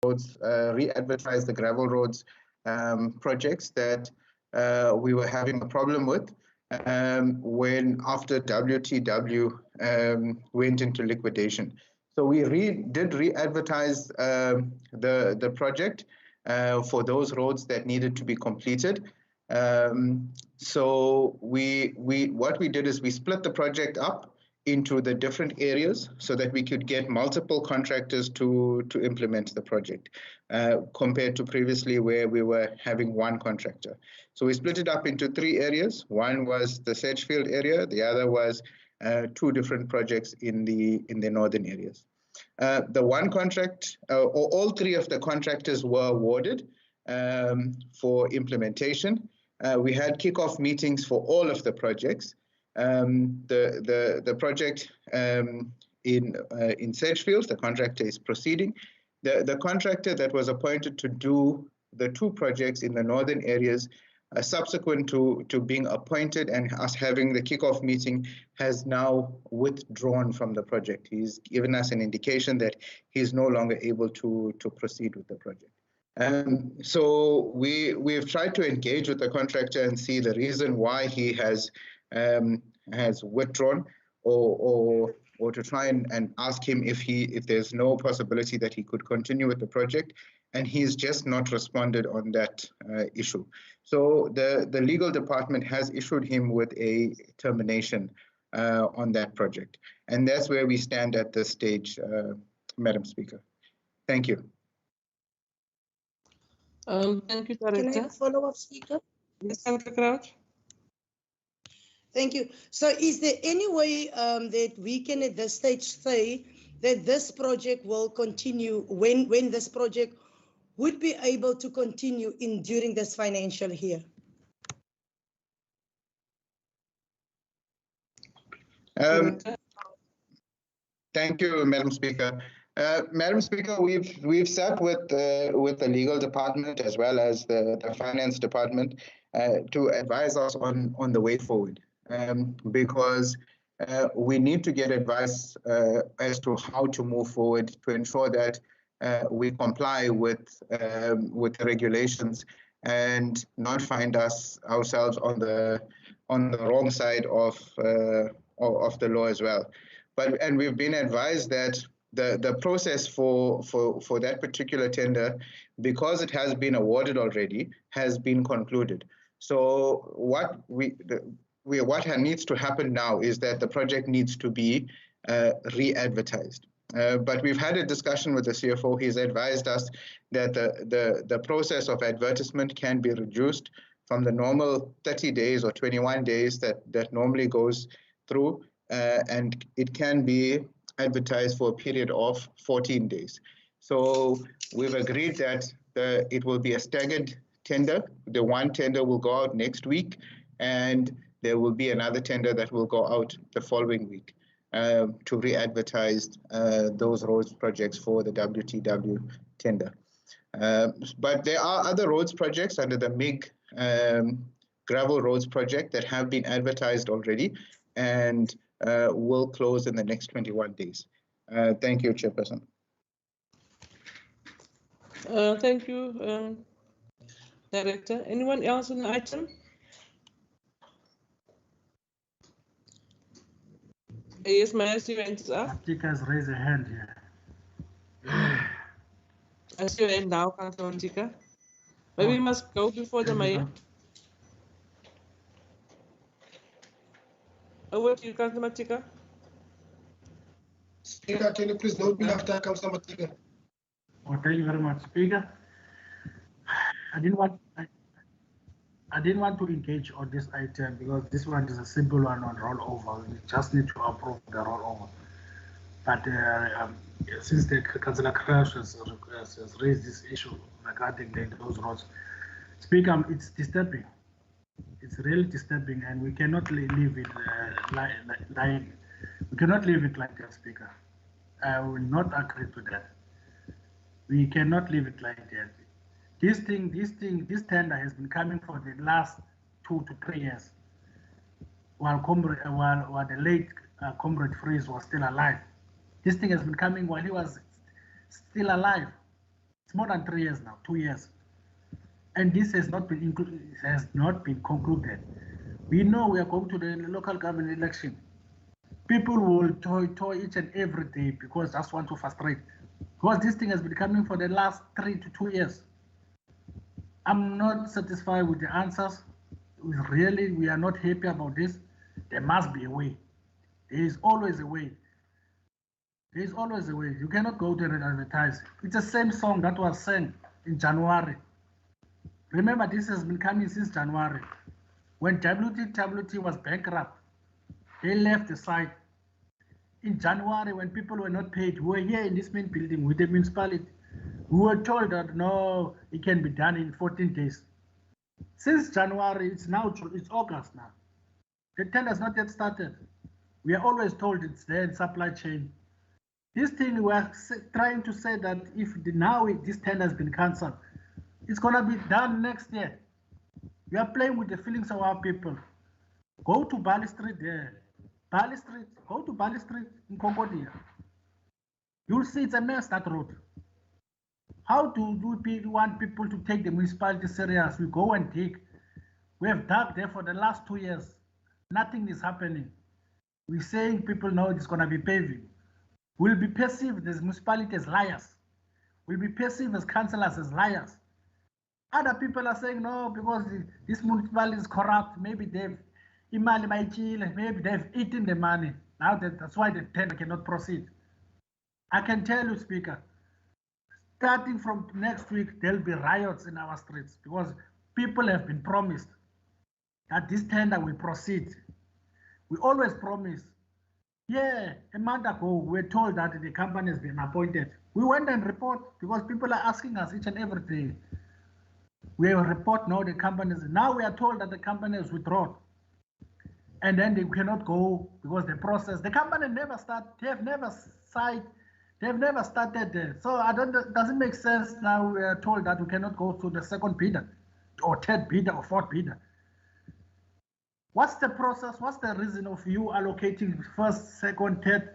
roads, re-advertise the gravel roads projects that we were having a problem with when after WTW went into liquidation. So we did re-advertise the project for those roads that needed to be completed. So what we did is we split the project up into the different areas so that we could get multiple contractors to implement the project compared to previously where we were having one contractor. So we split it up into 3 areas. One was the Sedgefield area, the other was 2 different projects in the northern areas. The one contract, or all 3 of the contractors were awarded for implementation. We had kickoff meetings for all of the projects. The project in Sedgefield, the contractor is proceeding. The contractor that was appointed to do the 2 projects in the northern areas, subsequent to being appointed and us having the kickoff meeting, has now withdrawn from the project. He's given us an indication that he's no longer able to proceed with the project. So we've tried to engage with the contractor and see the reason why he has withdrawn, or to try and ask him if there's no possibility that he could continue with the project, and he's just not responded on that issue. So the legal department has issued him with a termination on that project, and that's where we stand at this stage, Madam Speaker. Thank you. Thank you, Director. Can I have a follow-up, Speaker? Yes, Senator Crouch. Thank you. So is there any way that we can at this stage say that this project will continue when this project would be able to continue during this financial year? Thank you, Madam Speaker. Madam Speaker, we've sat with the legal department as well as the finance department to advise us on the way forward, because we need to get advice as to how to move forward to ensure that we comply with the regulations and not find ourselves on the wrong side of the law as well. And we've been advised that the process for that particular tender, because it has been awarded already, has been concluded. So what needs to happen now is that the project needs to be re-advertised. But we've had a discussion with the CFO. He's advised us that the process of advertisement can be reduced from the normal 30 days or 21 days that normally goes through, and it can be advertised for a period of 14 days. So we've agreed that it will be a staggered tender. The one tender will go out next week, and there will be another tender that will go out the following week to re-advertise those roads projects for the WTW tender. But there are other roads projects under the MIG gravel roads project that have been advertised already and will close in the next 21 days. Thank you, Chairperson. Thank you, Director. Anyone else on the item? Yes, may I see your hand is up? Speakers raise a hand here. I see your hand now, Councillor Matika. Maybe we must go before the mayor. Over to you, Councillor Matika. Speaker, can you please note me after Councillor Matika? Oh, thank you very much, Speaker. I didn't want to engage on this item because this one is a simple one on rollover. We just need to approve the rollover. But since the Councillor Crouch has raised this issue regarding those roads, Speaker, it's disturbing. It's really disturbing, and we cannot leave it lying. We cannot leave it like that, Speaker. I will not agree to that. We cannot leave it like that. This tender has been coming for the last 2 to 3 years, while the late Comrade Freeze was still alive. This thing has been coming while he was still alive. It's more than 3 years now, 2 years. And this has not been concluded. We know we are going to the local government election. People will toy each and every day because just want to frustrate. Because this thing has been coming for the last 3 to 2 years. I'm not satisfied with the answers. Really, we are not happy about this. There must be a way. There is always a way. There is always a way. You cannot go there and advertise. It's the same song that was sang in January. Remember, this has been coming since January. When WT was bankrupt, they left the site. In January, when people were not paid, we were here in this main building with the municipality. We were told that no, it can be done in 14 days. Since January, it's August now. The tender has not yet started. We are always told it's there in supply chain. This thing we are trying to say that if this tender has been cancelled, it's gonna be done next year. We are playing with the feelings of our people. Go to Bali Street there. Bali Street, go to Bali Street in Concordia. You'll see it's a mess, that road. How do we want people to take the municipality serious? We go and dig. We have dug there for the last 2 years. Nothing is happening. We're saying people know it's gonna be paving. We'll be perceived as municipality as liars. We'll be perceived as councillors as liars. Other people are saying no, because this municipality is corrupt. Maybe they've eaten the money. Now that's why the tender cannot proceed. I can tell you, Speaker, starting from next week, there'll be riots in our streets because people have been promised that this tender will proceed. We always promise. Yeah, a month ago, we were told that the company has been appointed. We went and report because people are asking us each and every day. We have a report now, the company is, now we are told that the company is withdrawn. And then they cannot go because the process, the company never started, they have never started there. So doesn't make sense now we are told that we cannot go to the second bidder or third bidder or fourth bidder. What's the process? What's the reason of you allocating first, second, third?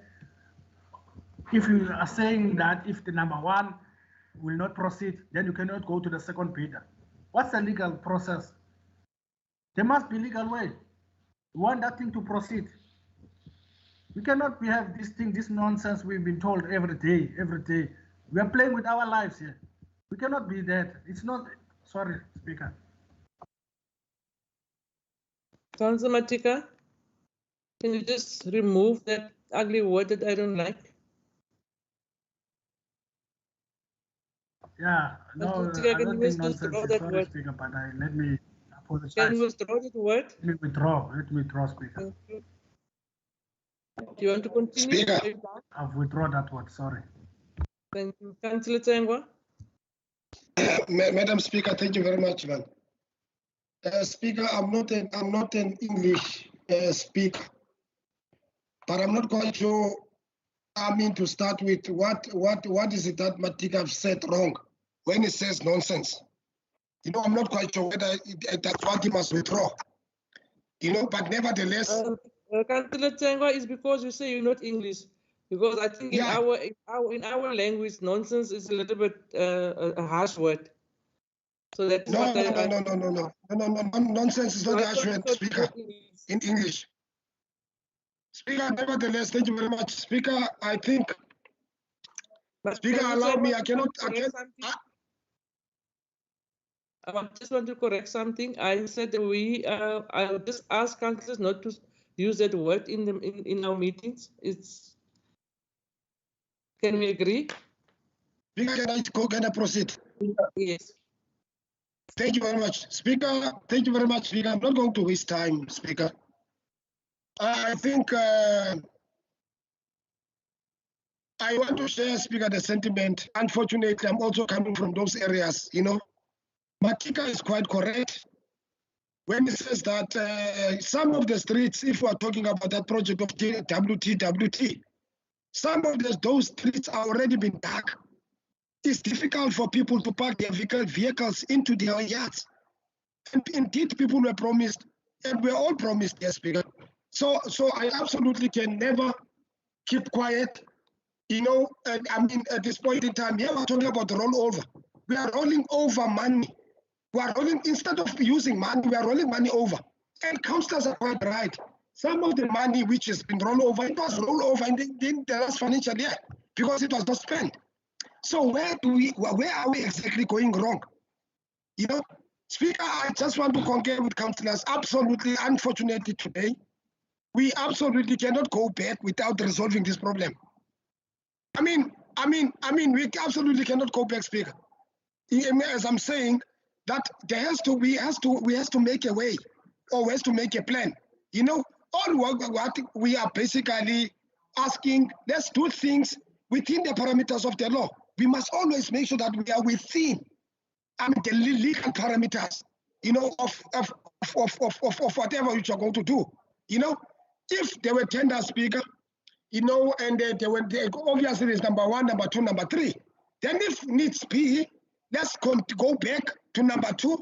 If you are saying that if the number one will not proceed, then you cannot go to the second bidder. What's the legal process? There must be legal way. We want that thing to proceed. We cannot have this thing, this nonsense we've been told every day. We are playing with our lives here. We cannot be that. It's not, sorry, Speaker. Councillor Matika, can you just remove that ugly word that I don't like? Yeah, no, I don't think nonsense is sorry, Speaker, but let me apologize. Can you withdraw that word? Let me withdraw, Speaker. Do you want to continue? Speaker. I've withdrawn that word, sorry. Thank you. Councillor Tsengwa. Madam Speaker, thank you very much, man. Speaker, I'm not an English speaker, but I'm not quite sure. I mean, to start with, what is it that Matika said wrong when he says nonsense? You know, I'm not quite sure whether that's what he must withdraw. You know, but nevertheless. Councillor Tsengwa, is because you say you're not English. Because I think in our language, nonsense is a little bit a harsh word. So that's no, nonsense is not a harsh word, Speaker, in English. Speaker, nevertheless, thank you very much. Speaker, I think, Speaker, allow me, I just want to correct something. I said that I just ask councillors not to use that word in our meetings. Can we agree? Speaker, can I proceed? Yes. Thank you very much. Speaker, thank you very much, Speaker. I'm not going to waste time, Speaker. I think I want to share, Speaker, the sentiment. Unfortunately, I'm also coming from those areas, you know. Matika is quite correct when he says that some of the streets, if we are talking about that project of WT, some of those streets are already been dug. It's difficult for people to park their vehicles into their yards. And indeed, people were promised, and we're all promised, yes, Speaker. So I absolutely can never keep quiet, you know, and I mean, at this point in time, here we're talking about the rollover. we are rolling over money. We are rolling, instead of using money, we are rolling money over. And councillors are quite right. Some of the money which has been rolled over, it was rolled over in the last financial year because it was not spent. So where are we exactly going wrong? You know, Speaker, I just want to concur with councillors. Absolutely, unfortunately today, we absolutely cannot go back without resolving this problem. I mean, we absolutely cannot go back, Speaker. As I'm saying, that we has to make a way, or we has to make a plan. You know, all what we are basically asking, let's do things within the parameters of the law. We must always make sure that we are within, the legal parameters, you know, of whatever which are going to do. You know, if there were tender, Speaker, you know, and obviously there's number 1, number 2, number 3. Then if needs be, let's go back to number 2.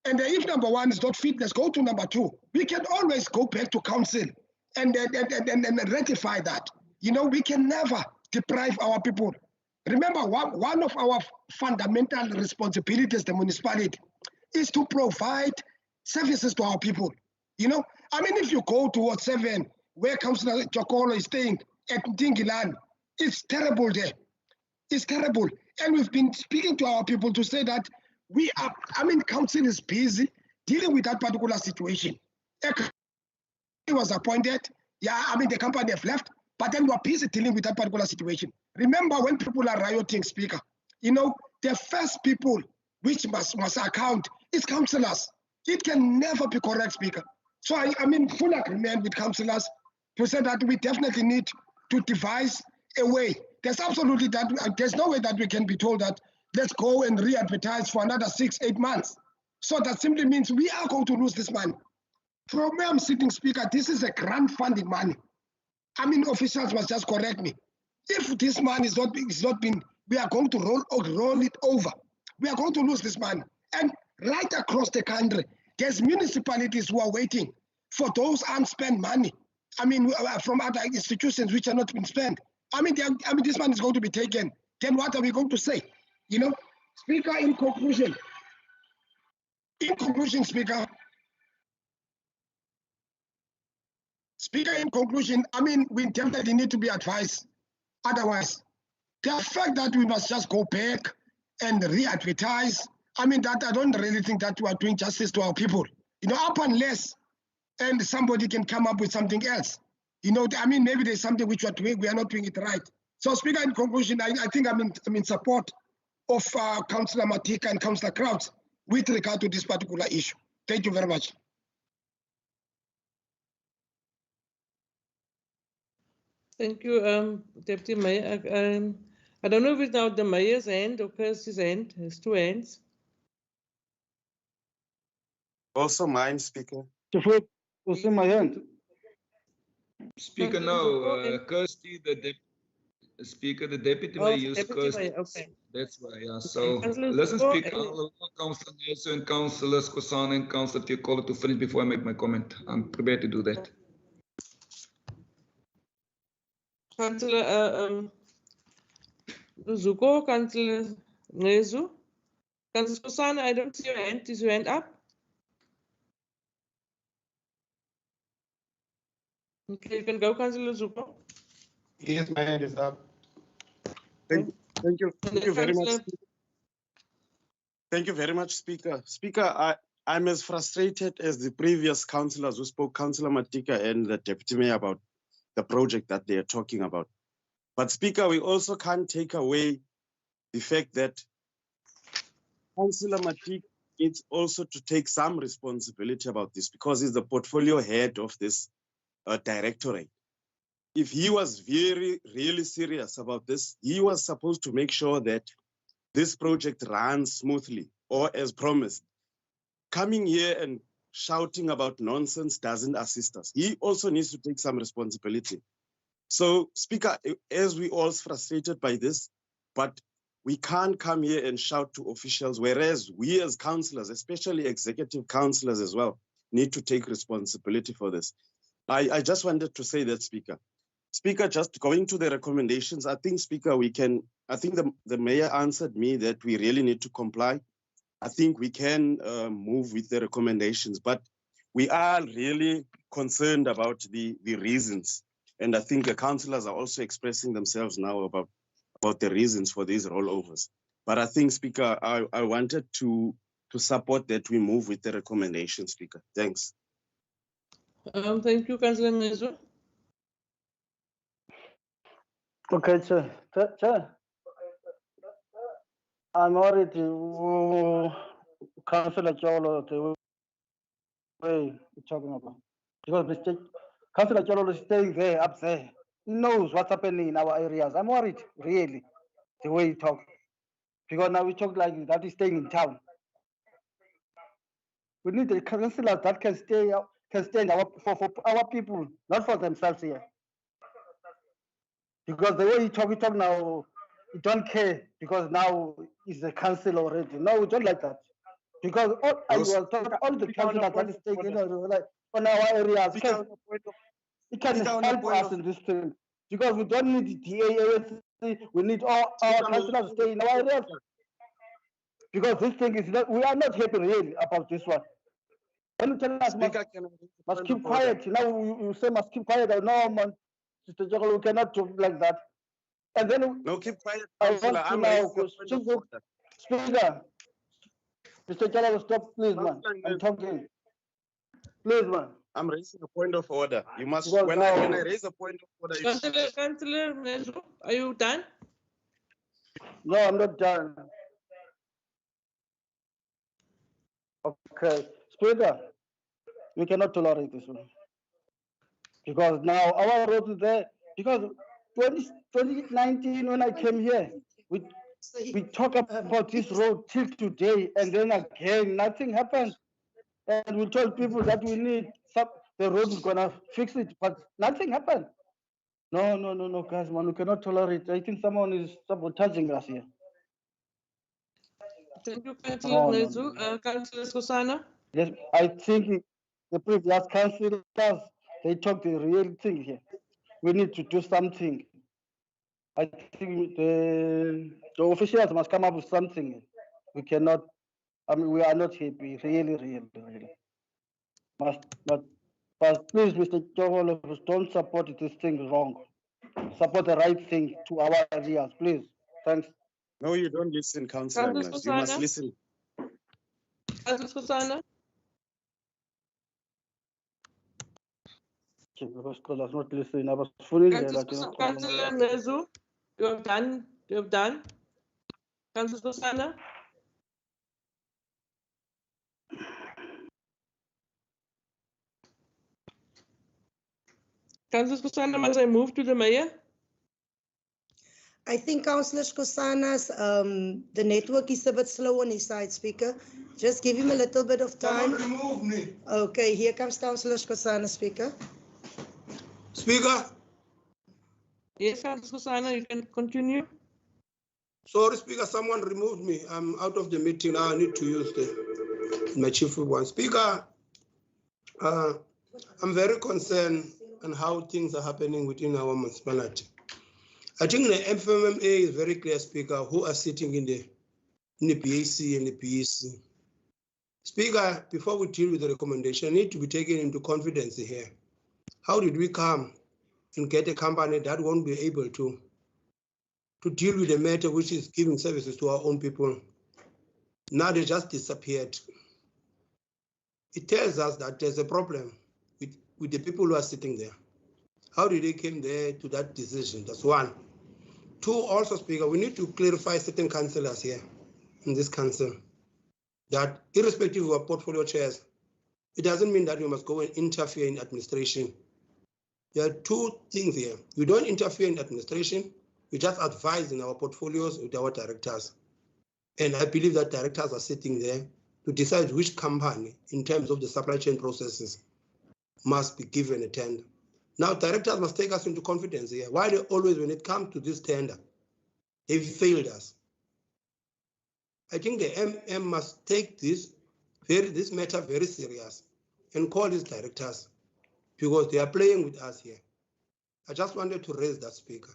And if number 1 is not fit, let's go to number 2. We can always go back to council and rectify that. You know, we can never deprive our people. Remember, one of our fundamental responsibilities, the municipality, is to provide services to our people. You know, I mean, if you go to Ward 7, where Councillor Chokolo is staying at Dingilan, it's terrible there. It's terrible. And we've been speaking to our people to say that we are, council is busy dealing with that particular situation. He was appointed, the company have left, but then we're busy dealing with that particular situation. Remember, when people are rioting, Speaker, you know, the first people which must account is councillors. It can never be correct, Speaker. So I'm in full agreement with councillors to say that we definitely need to devise a way. There's absolutely there's no way that we can be told that let's go and re-advertise for another 6-8 months. So that simply means we are going to lose this money. From where I'm sitting, Speaker, this is a grant funding money. Officials must just correct me. If this money is not being, we are going to roll it over. We are going to lose this money. And right across the country, there's municipalities who are waiting for those unspent money. From other institutions which are not being spent. This money is going to be taken. Then what are we going to say? You know, Speaker, in conclusion, Speaker, we definitely need to be advised. Otherwise, the fact that we must just go back and re-advertise, that I don't really think that we are doing justice to our people. You know, up unless and somebody can come up with something else. You know, maybe there's something which we are doing, we are not doing it right. So, Speaker, in conclusion, I think I'm in support of Councillor Matika and Councillor Krauts with regard to this particular issue. Thank you very much. Thank you, Deputy Mayor. I don't know if it's now the Mayor's hand or Kirsty's hand. There's 2 hands. Also mine, Speaker. Also my hand. Speaker, no. Kirsty, Speaker, the Deputy Mayor used Kirsty. Okay. That's why, yeah. So, listen, Speaker, I'll allow Councillor Nelson and Councillor Skosana and Councillor Tiokolo to finish before I make my comment. I'm prepared to do that. Councillor Zuko, Councillor Nezu. Councillor Skosana, I don't see your hand. Is your hand up? Okay, you can go, Councillor Zuko. Yes, my hand is up. Thank you very much. Thank you very much, Speaker. Speaker, I'm as frustrated as the previous councillors who spoke, Councillor Matika and the Deputy Mayor, about the project that they are talking about. But Speaker, we also can't take away the fact that Councillor Matika needs also to take some responsibility about this because he's the portfolio head of this directorate. If he was really serious about this, he was supposed to make sure that this project runs smoothly, or as promised. Coming here and shouting about nonsense doesn't assist us. He also needs to take some responsibility. So, Speaker, as we all frustrated by this, but we can't come here and shout to officials, whereas we as councillors, especially executive councillors as well, need to take responsibility for this. I just wanted to say that, Speaker. Speaker, just going to the recommendations, I think, Speaker, I think the mayor answered me that we really need to comply. I think we can move with the recommendations, but we are really concerned about the reasons. And I think the councillors are also expressing themselves now about the reasons for these rollovers. But I think, Speaker, I wanted to support that we move with the recommendation, Speaker. Thanks. Thank you, Councillor Ngezu. Okay, Chair. Chair. I'm worried Councillor Cholo the way you're talking about. Because Councillor Cholo is staying there, up there. He knows what's happening in our areas. I'm worried, really, the way he talks. Because now we talk like that, he's staying in town. We need the councillors that can stand for our people, not for themselves here. Because the way you talk now, you don't care because now he's a council already. No, we don't like that. Because all the councillors that is taking like on our areas, it can help us in this thing. Because we don't need the DAA, we need all our councillors to stay in our areas. Because this thing is not, we are not happy really about this one. When you tell us must keep quiet, now you say must keep quiet. No, man, Mr. Jogol, we cannot talk like that. And then no, keep quiet. I want to now, Speaker, Mr. Jogol, stop, please, man. I'm talking. Please, man. I'm raising a point of order. You must, when I raise a point of order. Councillor Ngezu, are you done? No, I'm not done. Okay, Speaker, we cannot tolerate this one. Because now our road is there. Because 2019, when I came here, we talk about this road till today, and then again, nothing happened. And we told people that we need the road is gonna fix it, but nothing happened. No, guys, man, we cannot tolerate. I think someone is sabotaging us here. Thank you, Councillor Ngezu. Councillor Skosana? Yes, I think the previous councillors, they talk the real thing here. We need to do something. I think the officials must come up with something. We cannot, I mean, we are not happy, really. But please, Mr. Jogol, don't support this thing wrong. Support the right thing to our areas, please. Thanks. No, you don't listen, Councillor. You must listen. Councillor Skosana? Because I was not listening. I was fully there. Councillor Ngezu, you have done. Councillor Skosana? Councillor Skosana, must I move to the mayor? I think Councillor Skosana's the network is a bit slow on his side, Speaker. Just give him a little bit of time. Don't remove me. Okay, here comes Councillor Skosana, Speaker. Speaker. Yes, Councillor Skosana, you can continue. Sorry, Speaker, someone removed me. I'm out of the meeting now. I need to use my chief one. Speaker, I'm very concerned on how things are happening within our municipality. I think the FMMA is very clear, Speaker, who are sitting in the PAC and the PEC. Speaker, before we deal with the recommendation, need to be taken into confidence here. How did we come and get a company that won't be able to deal with the matter which is giving services to our own people? Now they just disappeared. It tells us that there's a problem with the people who are sitting there. How did they came there to that decision? That's one. Two, also, Speaker, we need to clarify certain councillors here in this council that irrespective of our portfolio chairs, it doesn't mean that we must go and interfere in administration. There are two things here. We don't interfere in administration. We just advise in our portfolios with our directors. And I believe that directors are sitting there to decide which company, in terms of the supply chain processes, must be given a tender. Now, directors must take us into confidence here. Why they always, when it comes to this tender, they've failed us. I think the MM must take this matter very serious and call these directors because they are playing with us here. I just wanted to raise that, Speaker.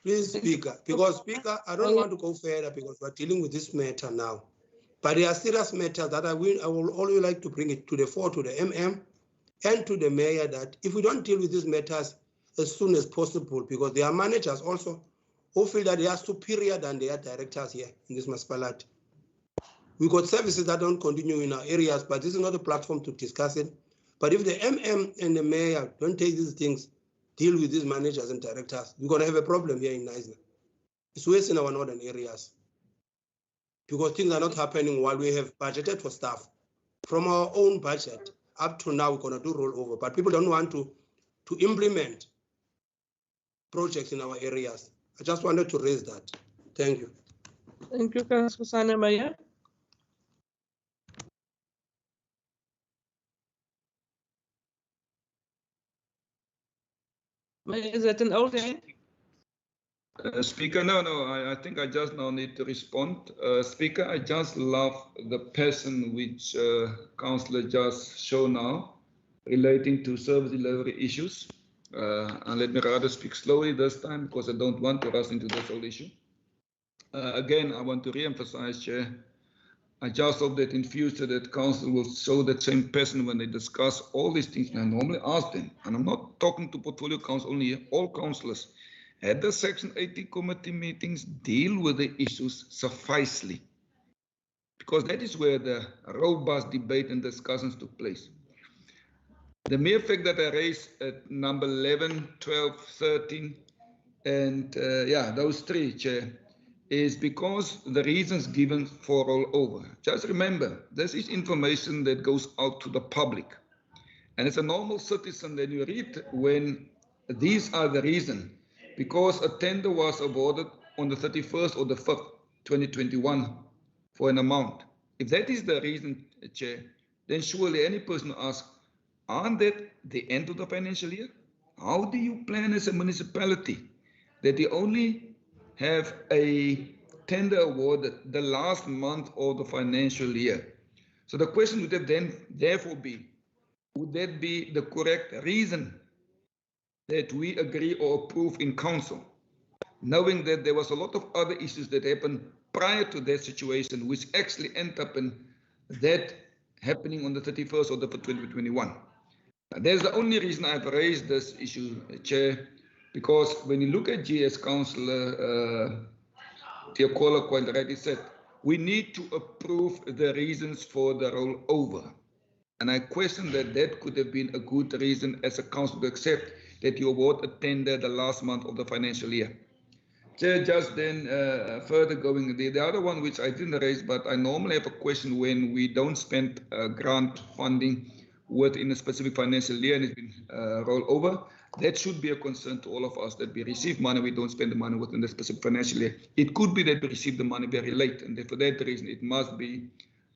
Please, Speaker, because Speaker, I don't want to go further because we're dealing with this matter now. But there are serious matters that I will always like to bring it to the fore, to the MM and to the mayor, that if we don't deal with these matters as soon as possible, because there are managers also who feel that they are superior than their directors here in this municipality. We got services that don't continue in our areas, but this is not a platform to discuss it. But if the MM and the mayor don't take these things, deal with these managers and directors, we're going to have a problem here in Knysna. It's worse in our northern areas because things are not happening while we have budgeted for staff. From our own budget, up to now, we're going to do rollover, but people don't want to implement projects in our areas. I just wanted to raise that. Thank you. Thank you, Councillor Sane Maya. Is that an old hand? Speaker, no, I think I just now need to respond. Speaker, I just love the passion which Councillor just showed now relating to service delivery issues. And let me rather speak slowly this time because I don't want to rush into this whole issue. Again, I want to re-emphasize, Chair, I just hope that in future that Council will show that same passion when they discuss all these things. And I normally ask them, and I'm not talking to Portfolio Council only here, all councillors, at the Section 80 committee meetings, deal with the issues sufficiently. Because that is where the robust debate and discussions took place. The mere fact that I raised at number 11, 12, 13, and those three, Chair, is because the reasons given for rollover. Just remember, this is information that goes out to the public. And as a normal citizen, then you read when these are the reasons, because a tender was awarded on the 31st or the 5th, 2021 for an amount. If that is the reason, Chair, then surely any person asks, aren't that the end of the financial year? How do you plan as a municipality that you only have a tender awarded the last month of the financial year? So the question would have then therefore be, would that be the correct reason that we agree or approve in council, knowing that there was a lot of other issues that happened prior to that situation, which actually end up in that happening on the 31st of 2021. There's the only reason I've raised this issue, Chair, because when you look at GS Councillor Tiakola quite rightly said, we need to approve the reasons for the rollover. And I question that that could have been a good reason as a council to accept that you award a tender the last month of the financial year. Chair, just then further going, the other one which I didn't raise, but I normally have a question when we don't spend grant funding within a specific financial year and it's been rolled over. That should be a concern to all of us, that we receive money, we don't spend the money within the specific financial year. It could be that we receive the money very late, and for that reason, it must be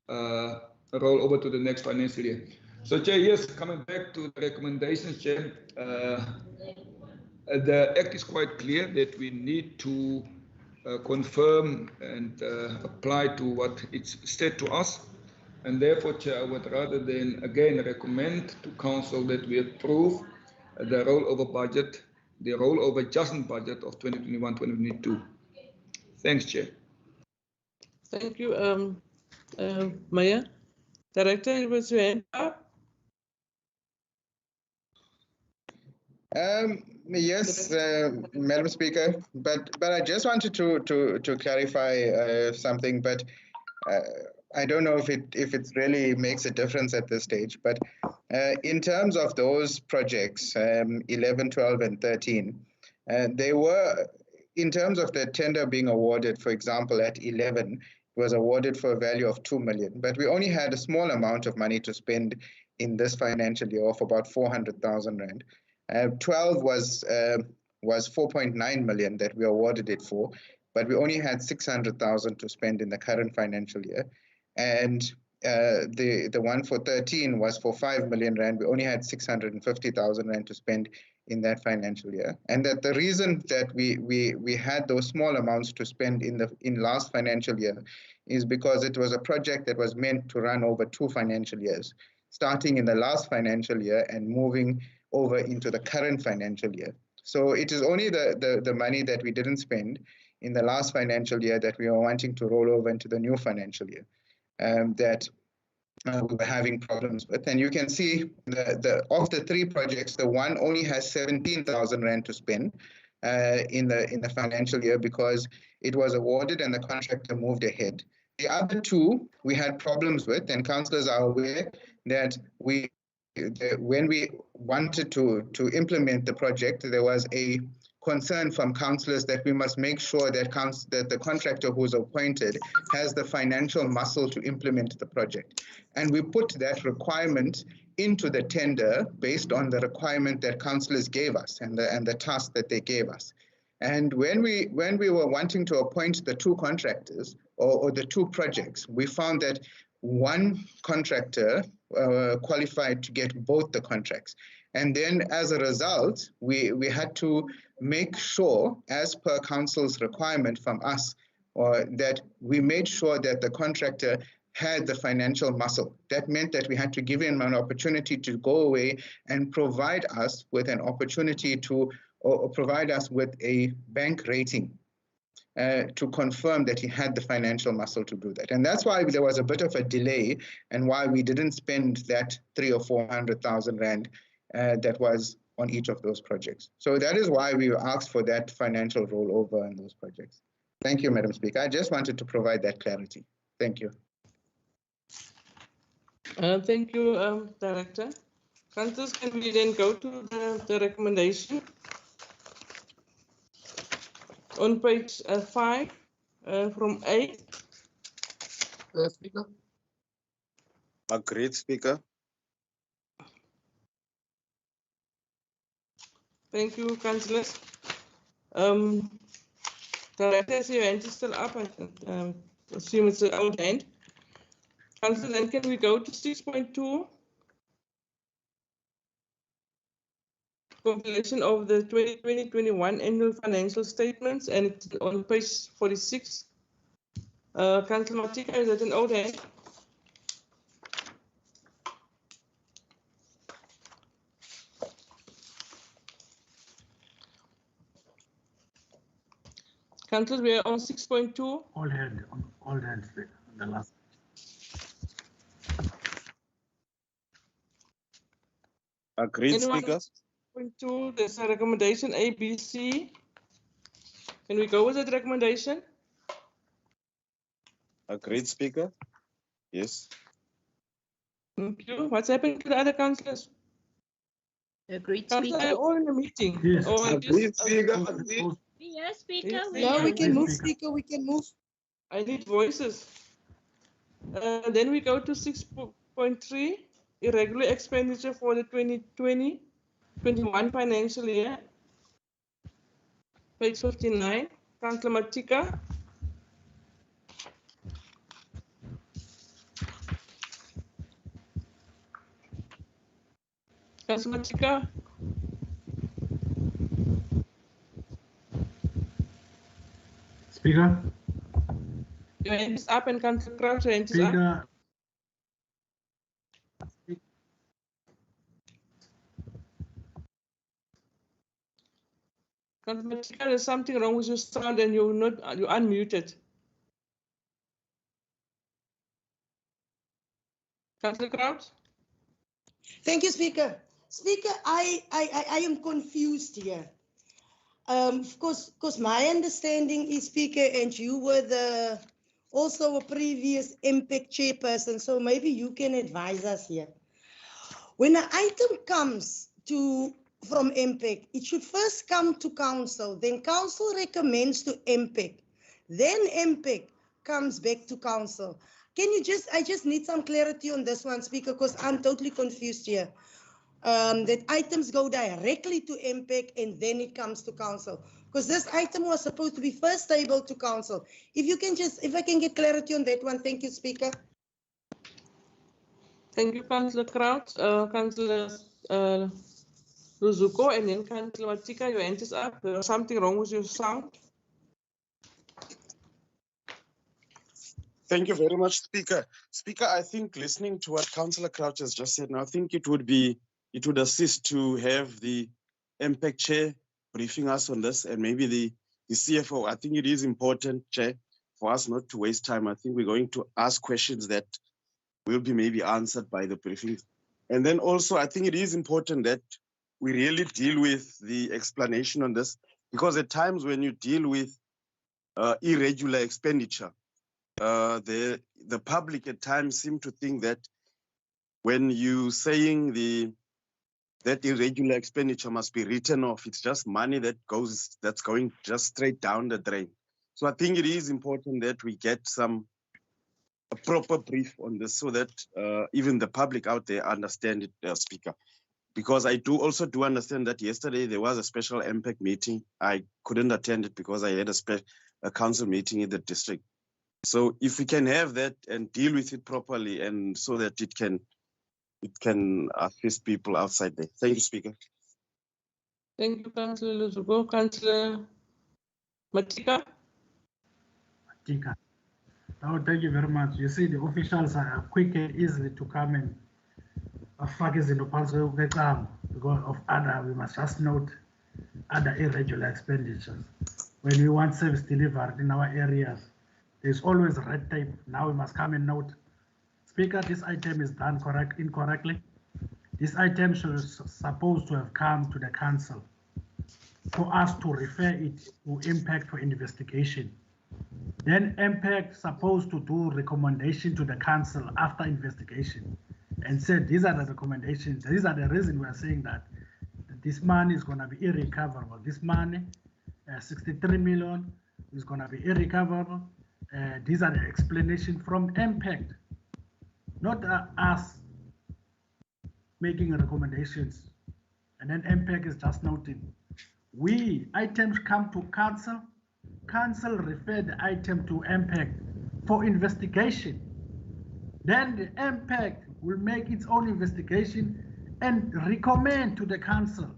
rolled over to the next financial year. So, Chair, yes, coming back to the recommendations, Chair, the Act is quite clear that we need to confirm and apply to what it's said to us. And therefore, Chair, I would rather than again recommend to Council that we approve the rollover budget, the rollover adjustment budget of 2021-2022. Thanks, Chair. Thank you, Maya. Director, you was your hand up? Yes, Madam Speaker, but I just wanted to clarify something, but I don't know if it really makes a difference at this stage. But in terms of those projects, 11, 12, and 13, they were, in terms of the tender being awarded, for example, at 11, it was awarded for a value of 2 million, but we only had a small amount of money to spend in this financial year of about 400,000 rand. 12 was 4.9 million that we awarded it for, but we only had 600,000 to spend in the current financial year. And the one for 13 was for 5 million rand. We only had 650,000 rand to spend in that financial year. And that the reason that we had those small amounts to spend in last financial year is because it was a project that was meant to run over 2 financial years, starting in the last financial year and moving over into the current financial year. So it is only the money that we didn't spend in the last financial year that we are wanting to roll over into the new financial year that we were having problems with. And you can see of the three projects, the one only has 17,000 Rand to spend in the financial year because it was awarded and the contractor moved ahead. The other two we had problems with, and councillors are aware that when we wanted to implement the project, there was a concern from councillors that we must make sure that the contractor who's appointed has the financial muscle to implement the project. And we put that requirement into the tender based on the requirement that councillors gave us and the task that they gave us. And when we were wanting to appoint the two contractors or the two projects, we found that one contractor qualified to get both the contracts. And then as a result, we had to make sure, as per council's requirement from us, that we made sure that the contractor had the financial muscle. That meant that we had to give him an opportunity to go away and provide us with an opportunity to, or provide us with a bank rating to confirm that he had the financial muscle to do that. And that's why there was a bit of a delay and why we didn't spend that 300,000 or 400,000 Rand that was on each of those projects. So that is why we asked for that financial rollover on those projects. Thank you, Madam Speaker. I just wanted to provide that clarity. Thank you. Thank you, Director. Councillors, can we then go to the recommendation? On page 5, from A. Speaker. Agreed, Speaker. Thank you, councillors. Director, your hand is still up. I assume it's an old hand. Councillor, then can we go to 6.2? Compilation of the 2020-21 annual financial statements, and it's on page 46. Councillor Matika, is that an old hand? Councillor, we are on 6.2. All hands, the last. Agreed, Speaker. 6.2, there's a recommendation A, B, C. Can we go with that recommendation? Agreed, Speaker. Yes. Thank you. What's happening to the other councillors? Agreed, Councillor, are Speaker. you all in a meeting? Yes. Agreed, Speaker. Agreed. Yes, Speaker. Yes, No, we can move, Speaker. Speaker, we can move. I need voices. Then we go to 6.3, irregular expenditure for the 2020-21 financial year. Page 59, Councillor Matika. Councillor Matika. Speaker. Your hand is up and Councillor Crouch, your hand is up. Speaker. Councillor Matika, there's something wrong with your sound and you're unmuted. Councillor Crouch? Thank you, Speaker. Speaker, I am confused here. Of course, because my understanding is, Speaker, and you were also a previous MPEC chairperson, so maybe you can advise us here. When an item comes from MPEC, it should first come to council, then council recommends to MPEC, then MPEC comes back to council. Can you I just need some clarity on this one, Speaker, because I'm totally confused here. That items go directly to MPEC and then it comes to council. Because this item was supposed to be first tabled to council. If I can get clarity on that one, thank you, Speaker. Thank you, Councillor Crouch. Councillor Luzuko, and then Councillor Matika, your hand is up. There's something wrong with your sound. Thank you very much, Speaker. Speaker, I think listening to what Councillor Crouch has just said, now I think it would be it would assist to have the MPEC chair briefing us on this, and maybe the CFO. I think it is important, Chair, for us not to waste time. I think we're going to ask questions that will be maybe answered by the briefing. And then also, I think it is important that we really deal with the explanation on this, because at times when you deal with irregular expenditure, the public at times seem to think that when you saying that irregular expenditure must be written off, it's just money that's going just straight down the drain. So I think it is important that we get a proper brief on this, so that even the public out there understand it, Speaker. Because I also do understand that yesterday there was a special MPEC meeting. I couldn't attend it because I had a council meeting in the district. So if we can have that and deal with it properly, and so that it can assist people outside there. Thank you, Speaker. Thank you, Councillor Luzuko. Councillor Matika. Matika. No, thank you very much. You see, the officials are quick and easily to come and because of other, we must just note other irregular expenditures. When we want service delivered in our areas, there's always red tape. Now we must come and note, Speaker, this item is done incorrectly. This item should supposed to have come to the council for us to refer it to MPEC for investigation. Then MPEC supposed to do recommendation to the council after investigation and said, these are the recommendations. These are the reason we are saying that this money is going to be irrecoverable. This money, 63 million, is going to be irrecoverable. These are the explanations from MPEC, not us making recommendations. And then MPEC is just noting, items come to council, council refer the item to MPEC for investigation. Then the MPEC will make its own investigation and recommend to the council.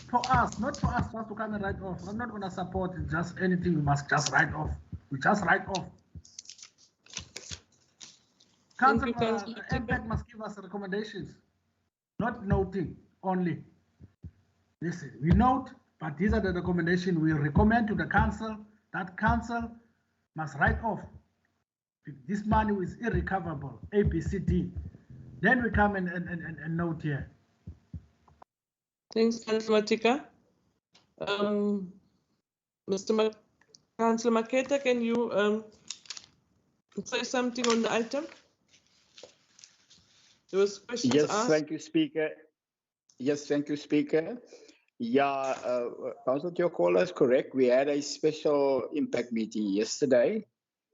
For us, not for us just to come and write off. I'm not going to support just anything we must just write off. We just write off. Council, MPEC must give us recommendations, not noting only. Listen, we note, but these are the recommendations we recommend to the council. That council must write off. This money is irrecoverable, A, B, C, D. Then we come and note here. Thanks, Councillor Matika. Councillor Maketa, can you say something on the item? There was questions asked. Yes, thank you, Speaker. Yes, thank you, Speaker. Yeah, Councillor Tiokola is correct. We had a special impact meeting yesterday,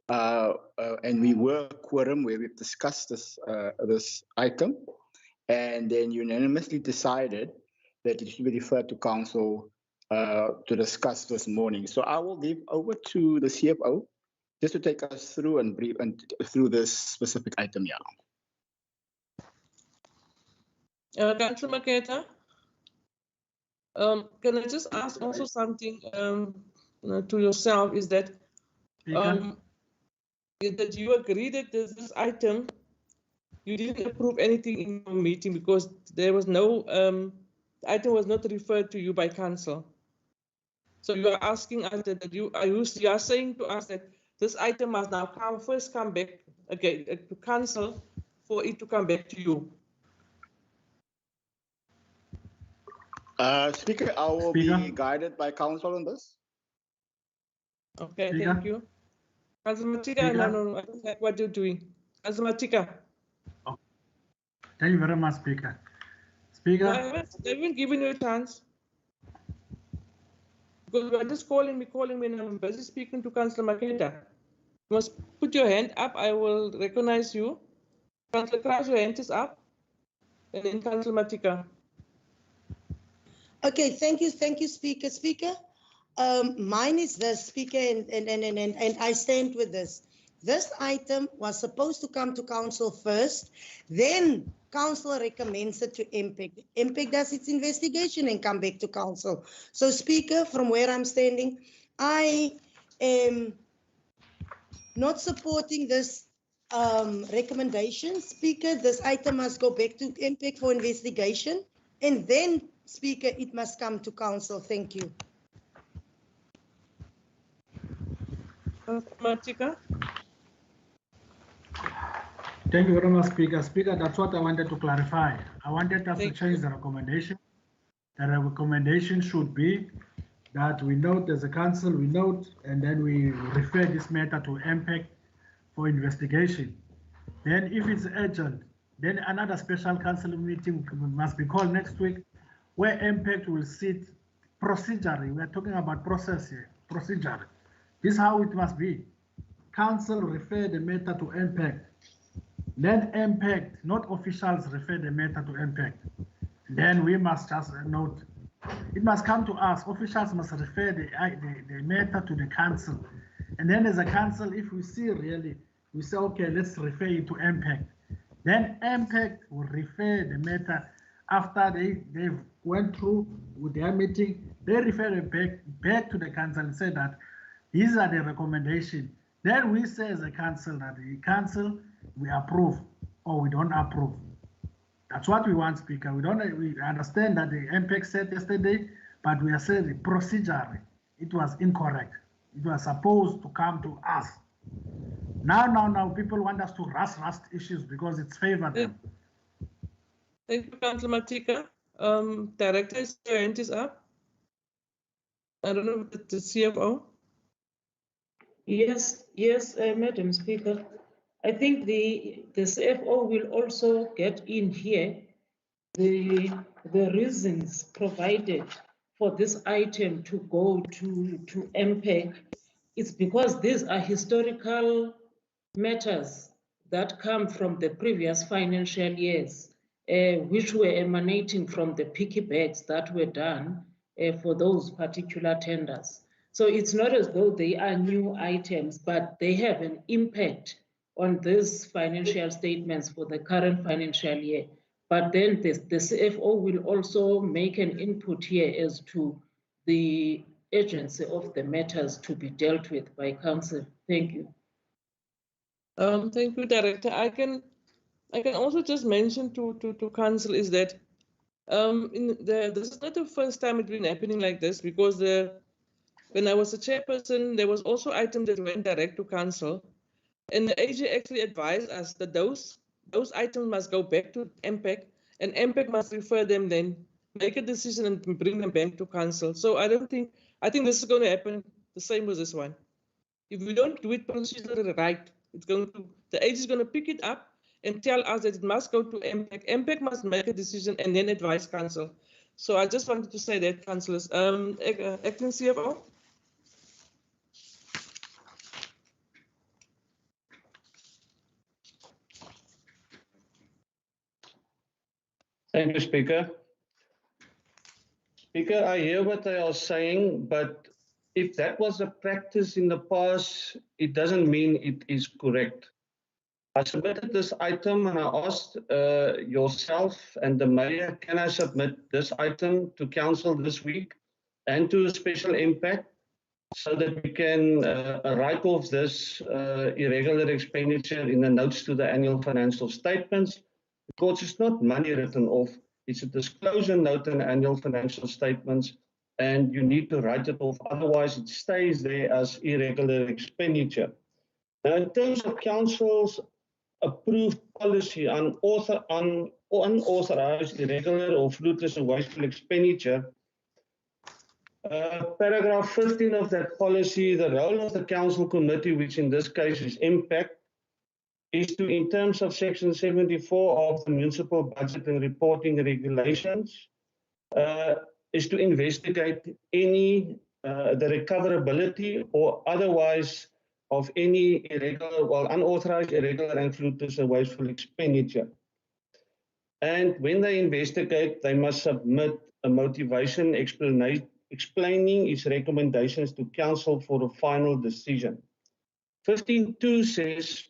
and we were a quorum where we've discussed this item, and then unanimously decided that it should be referred to council to discuss this morning. So I will give over to the CFO just to take us through and brief through this specific item. Yeah. Councillor Maketa, can I just ask also something to yourself? Is that that you agree that this item, you didn't approve anything in your meeting because there was no, the item was not referred to you by council. So you are asking us that you are saying to us that this item must now first come back again to council for it to come back to you. Speaker, I will be guided by council on this. Okay, thank you. Councillor Matika, no, I don't like what you're doing. Councillor Matika. Oh. Thank you very much, Speaker. Speaker. I haven't given you a chance. Because you are just calling me when I'm busy speaking to Councillor Maketa. You must put your hand up. I will recognize you. Councillor Kraus, your hand is up. And then Councillor Matika. Okay, thank you, Speaker. Speaker, mine is this, Speaker, and I stand with this. This item was supposed to come to council first, then council recommends it to MPEC. MPEC does its investigation and come back to council. So, Speaker, from where I'm standing, I am not supporting this recommendation. Speaker, this item must go back to MPEC for investigation. And then, Speaker, it must come to council. Thank you. Matika? Thank you very much, Speaker. Speaker, that's what I wanted to clarify. I wanted us to change the recommendation. The recommendation should be that we note as a council, we note, and then we refer this matter to MPEC for investigation. Then if it's urgent, then another special council meeting must be called next week where MPEC will sit procedurally. We're talking about process here, procedure. This is how it must be. Council refer the matter to MPEC. Then MPEC, not officials, refer the matter to MPEC. Then we must just note, it must come to us. Officials must refer the matter to the council. And then as a council, if we see really, we say, okay, let's refer it to MPEC. Then MPEC will refer the matter after they went through with their meeting. They refer it back to the council and say that these are the recommendations. Then we say as a council that the council, we approve or we don't approve. That's what we want, Speaker. We understand that the MPEC said yesterday, but we are saying procedurally, it was incorrect. It was supposed to come to us. Now, people want us to rush issues because it's favored them. Thank you, Councillor Matika. Director, your hand is up. I don't know, the CFO. Yes, Madam Speaker. I think the CFO will also get in here the reasons provided for this item to go to MPEC. It's because these are historical matters that come from the previous financial years, which were emanating from the piggybacks that were done for those particular tenders. So it's not as though they are new items, but they have an impact on these financial statements for the current financial year. But then the CFO will also make an input here as to the urgency of the matters to be dealt with by council. Thank you. Thank you, Director. I can also just mention to council is that this is not the first time it's been happening like this, because when I was a chairperson, there was also items that went direct to council, and the AG actually advised us that those items must go back to MPEC, and MPEC must refer them then, make a decision and bring them back to council. So I think this is going to happen the same with this one. If we don't do it procedurally right, the AG is going to pick it up and tell us that it must go to MPEC. MPEC must make a decision and then advise council. So I just wanted to say that, councillors. Acting CFO. Thank you, Speaker. Speaker, I hear what they are saying, but if that was a practice in the past, it doesn't mean it is correct. I submitted this item and I asked yourself and the mayor, can I submit this item to council this week and to a special impact so that we can write off this irregular expenditure in the notes to the annual financial statements? Because it's not money written off, it's a disclosure note in annual financial statements, and you need to write it off, otherwise it stays there as irregular expenditure. Now, in terms of council's approved policy on unauthorized, irregular or fruitless or wasteful expenditure, paragraph 15 of that policy, the role of the council committee, which in this case is MPEC, is to, in terms of section 74 of the municipal budget and reporting regulations, is to investigate any the recoverability or otherwise of any irregular, well, unauthorized, irregular, and fruitless or wasteful expenditure. And when they investigate, they must submit a motivation explaining its recommendations to council for a final decision. 15.2 says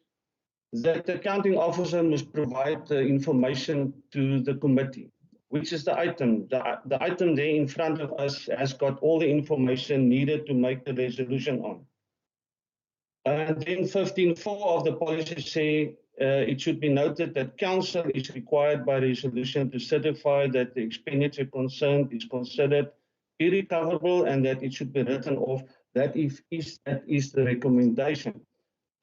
that the accounting officer must provide the information to the committee, which is the item. The item there in front of us has got all the information needed to make the resolution on. And then 15.4 of the policy say it should be noted that council is required by resolution to certify that the expenditure concerned is considered irrecoverable and that it should be written off. That is the recommendation.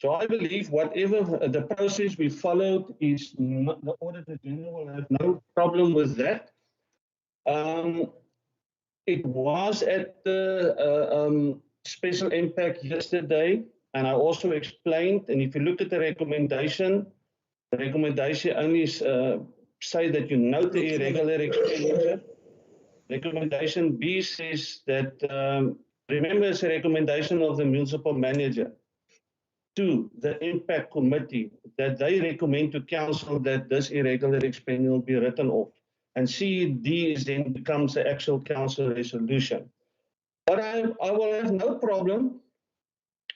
So I believe whatever the process we followed is not, the Auditor General will have no problem with that. It was at the special impact yesterday, and I also explained, and if you look at the recommendation only say that you note the irregular expenditure. Recommendation B says that, remember it's a recommendation of the municipal manager to the impact committee that they recommend to council that this irregular expenditure will be written off. And C&D then becomes the actual council resolution. But I will have no problem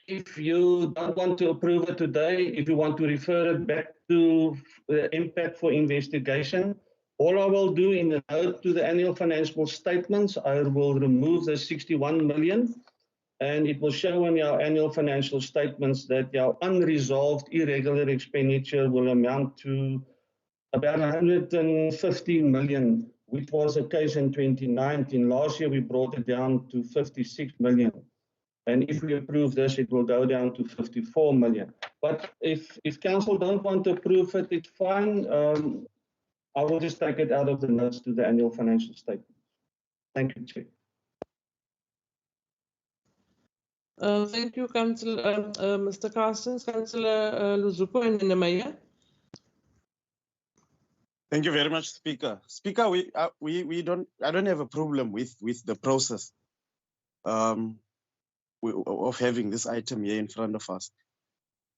if you don't want to approve it today, if you want to refer it back to the impact for investigation. All I will do in the note to the annual financial statements, I will remove the 61 million and it will show in our annual financial statements that our unresolved irregular expenditure will amount to about 150 million, which was the case in 2019. Last year, we brought it down to 56 million. And if we approve this, it will go down to 54 million. But if council don't want to approve it, it's fine. I will just take it out of the notes to the annual financial statement. Thank you, Chair. Thank you, Councillor Mr. Carstens. Councillor Luzuko and then the Mayor. Thank you very much, Speaker. Speaker, I don't have a problem with the process of having this item here in front of us.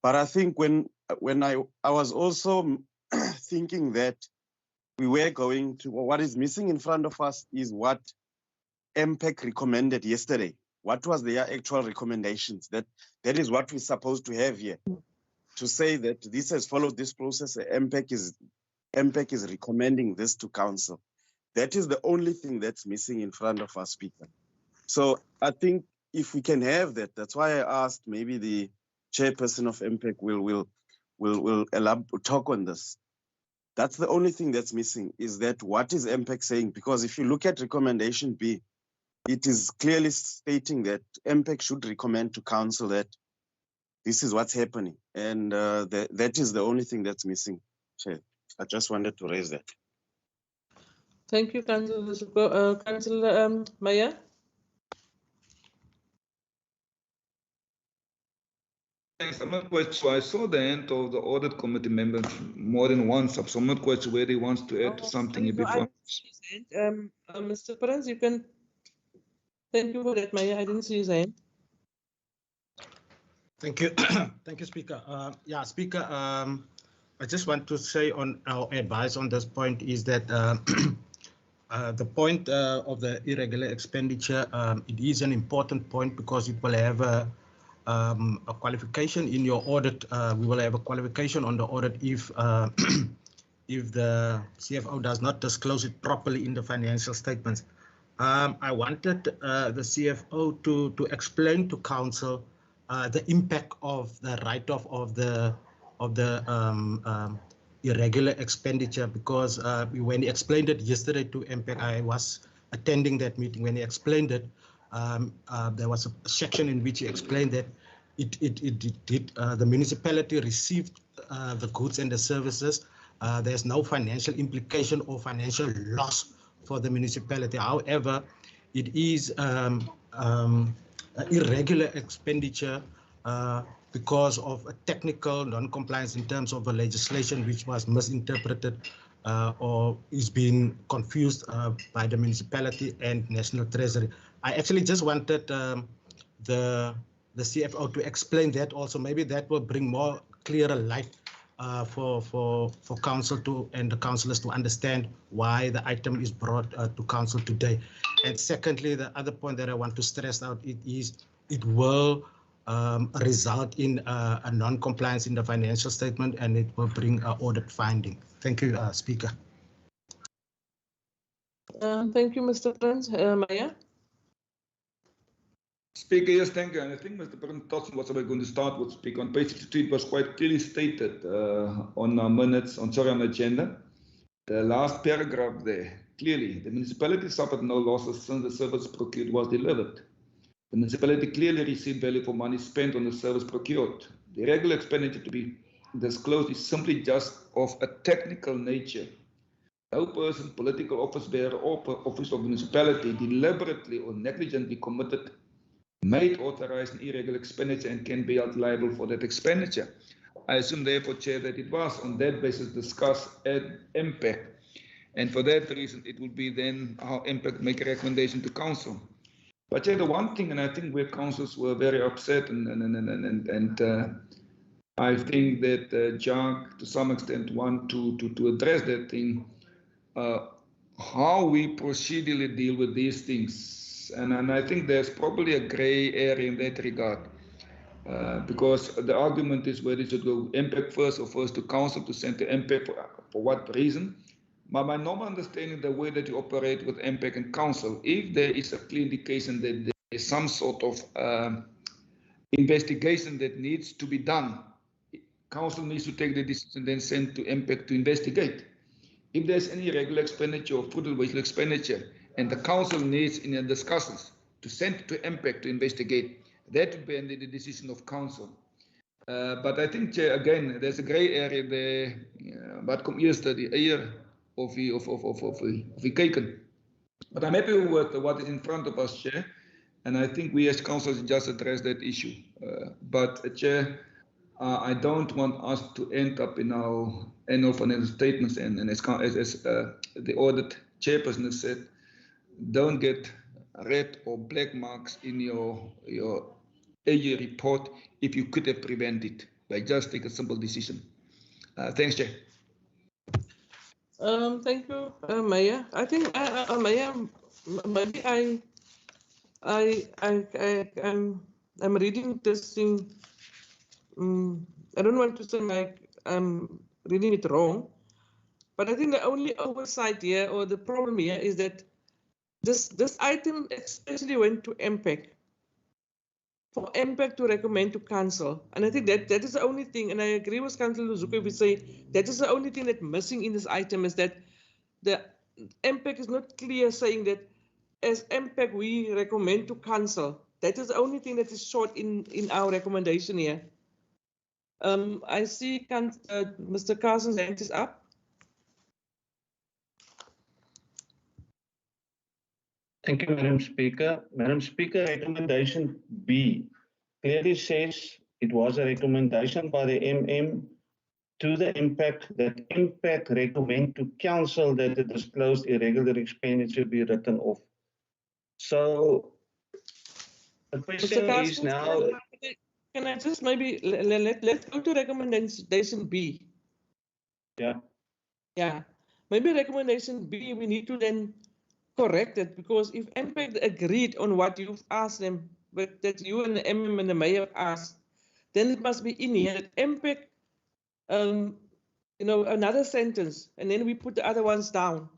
But I think when I was also thinking that we were going to, what is missing in front of us is what MPEC recommended yesterday. What was their actual recommendations? That is what we're supposed to have here. To say that this has followed this process, MPEC is recommending this to council. That is the only thing that's missing in front of us, Speaker. So I think if we can have that, that's why I asked maybe the chairperson of MPEC will talk on this. That's the only thing that's missing, is that what is MPEC saying? Because if you look at recommendation B, it is clearly stating that MPEC should recommend to council that this is what's happening. And that is the only thing that's missing. So I just wanted to raise that. Thank you, Councillor. Councillor Maya. Thanks. I'm not quite sure. I saw the end of the audit committee members more than once, so I'm not quite sure where he wants to add something before. Mr. Prince, you can. Thank you for that, Maya. I didn't see his hand. Thank you. Thank you, Speaker. Yeah, Speaker, I just want to say on our advice on this point is that the point of the irregular expenditure, it is an important point because it will have a qualification in your audit. We will have a qualification on the audit if if the CFO does not disclose it properly in the financial statements. I wanted the CFO to explain to council the impact of the write-off of the irregular expenditure, because when he explained it yesterday to MPEC, I was attending that meeting. When he explained it, there was a section in which he explained that the municipality received the goods and the services. There's no financial implication or financial loss for the municipality. However, it is irregular expenditure because of a technical non-compliance in terms of the legislation, which was misinterpreted or is being confused by the municipality and National Treasury. I actually just wanted the CFO to explain that also. Maybe that will bring more clearer light for council to and the councillors to understand why the item is brought to council today. And secondly, the other point that I want to stress out it will result in a non-compliance in the financial statement, and it will bring an audit finding. Thank you, Speaker. Thank you, Mr. Prince. Maya. Speaker, yes, thank you. And I think Mr. President Thompson was going to start with Speaker. On page 52, it was quite clearly stated on our minutes, on the agenda. The last paragraph there, clearly, the municipality suffered no losses since the service procured was delivered. The municipality clearly received value for money spent on the service procured. The regular expenditure to be disclosed is simply just of a technical nature. No person, political office bearer, or office of municipality deliberately or negligently committed, made, authorized an irregular expenditure and can be held liable for that expenditure. I assume, therefore, Chair, that it was on that basis discussed at MPEC. And for that reason, it would be then how MPEC make a recommendation to council. But Chair, the one thing, and I think where councils were very upset, and I think that Jack, to some extent, want to address that thing, how we procedurally deal with these things. And I think there's probably a gray area in that regard. Because the argument is whether it should go MPEC first or first to council to send to MPEC for what reason. But my normal understanding, the way that you operate with MPEC and council, if there is a clear indication that there is some sort of investigation that needs to be done, council needs to take the decision and then send to MPEC to investigate. If there's any regular expenditure or fruitful wasteful expenditure, and the council needs in the discussions to send to MPEC to investigate, that would be under the decision of council. But I think, Chair, again, there's a grey area there. Wat kom eerst, die eier of die keken? But I'm happy with what is in front of us, Chair. And I think we as councils just address that issue. But, Chair, I don't want us to end up in our annual financial statements. And as the audit chairperson has said, don't get red or black marks in your AU report if you could have prevented it by just take a simple decision. Thanks, Chair. Thank you, Mayor. I think, Mayor, maybe I'm reading this thing. I don't want to say like I'm reading it wrong, but I think the only oversight here or the problem here is that this item especially went to MPEC. For MPEC to recommend to council. And I think that is the only thing, and I agree with Councillor Luzuko if we say that is the only thing that's missing in this item is that the MPEC is not clear saying that as MPEC we recommend to council. That is the only thing that is short in our recommendation here. I see Mr. Carson's hand is up. Thank you, Madam Speaker. Madam Speaker, recommendation B clearly says it was a recommendation by the MM to the MPEC that MPEC recommend to council that the disclosed irregular expenditure be written off. So the question is now... Can I just maybe, let's go to recommendation B. Yeah. Yeah, maybe recommendation B, we need to then correct it, because if MPEC agreed on what you've asked them, but that you and the MM and the mayor have asked, then it must be in here that MPEC, another sentence, and then we put the other ones down.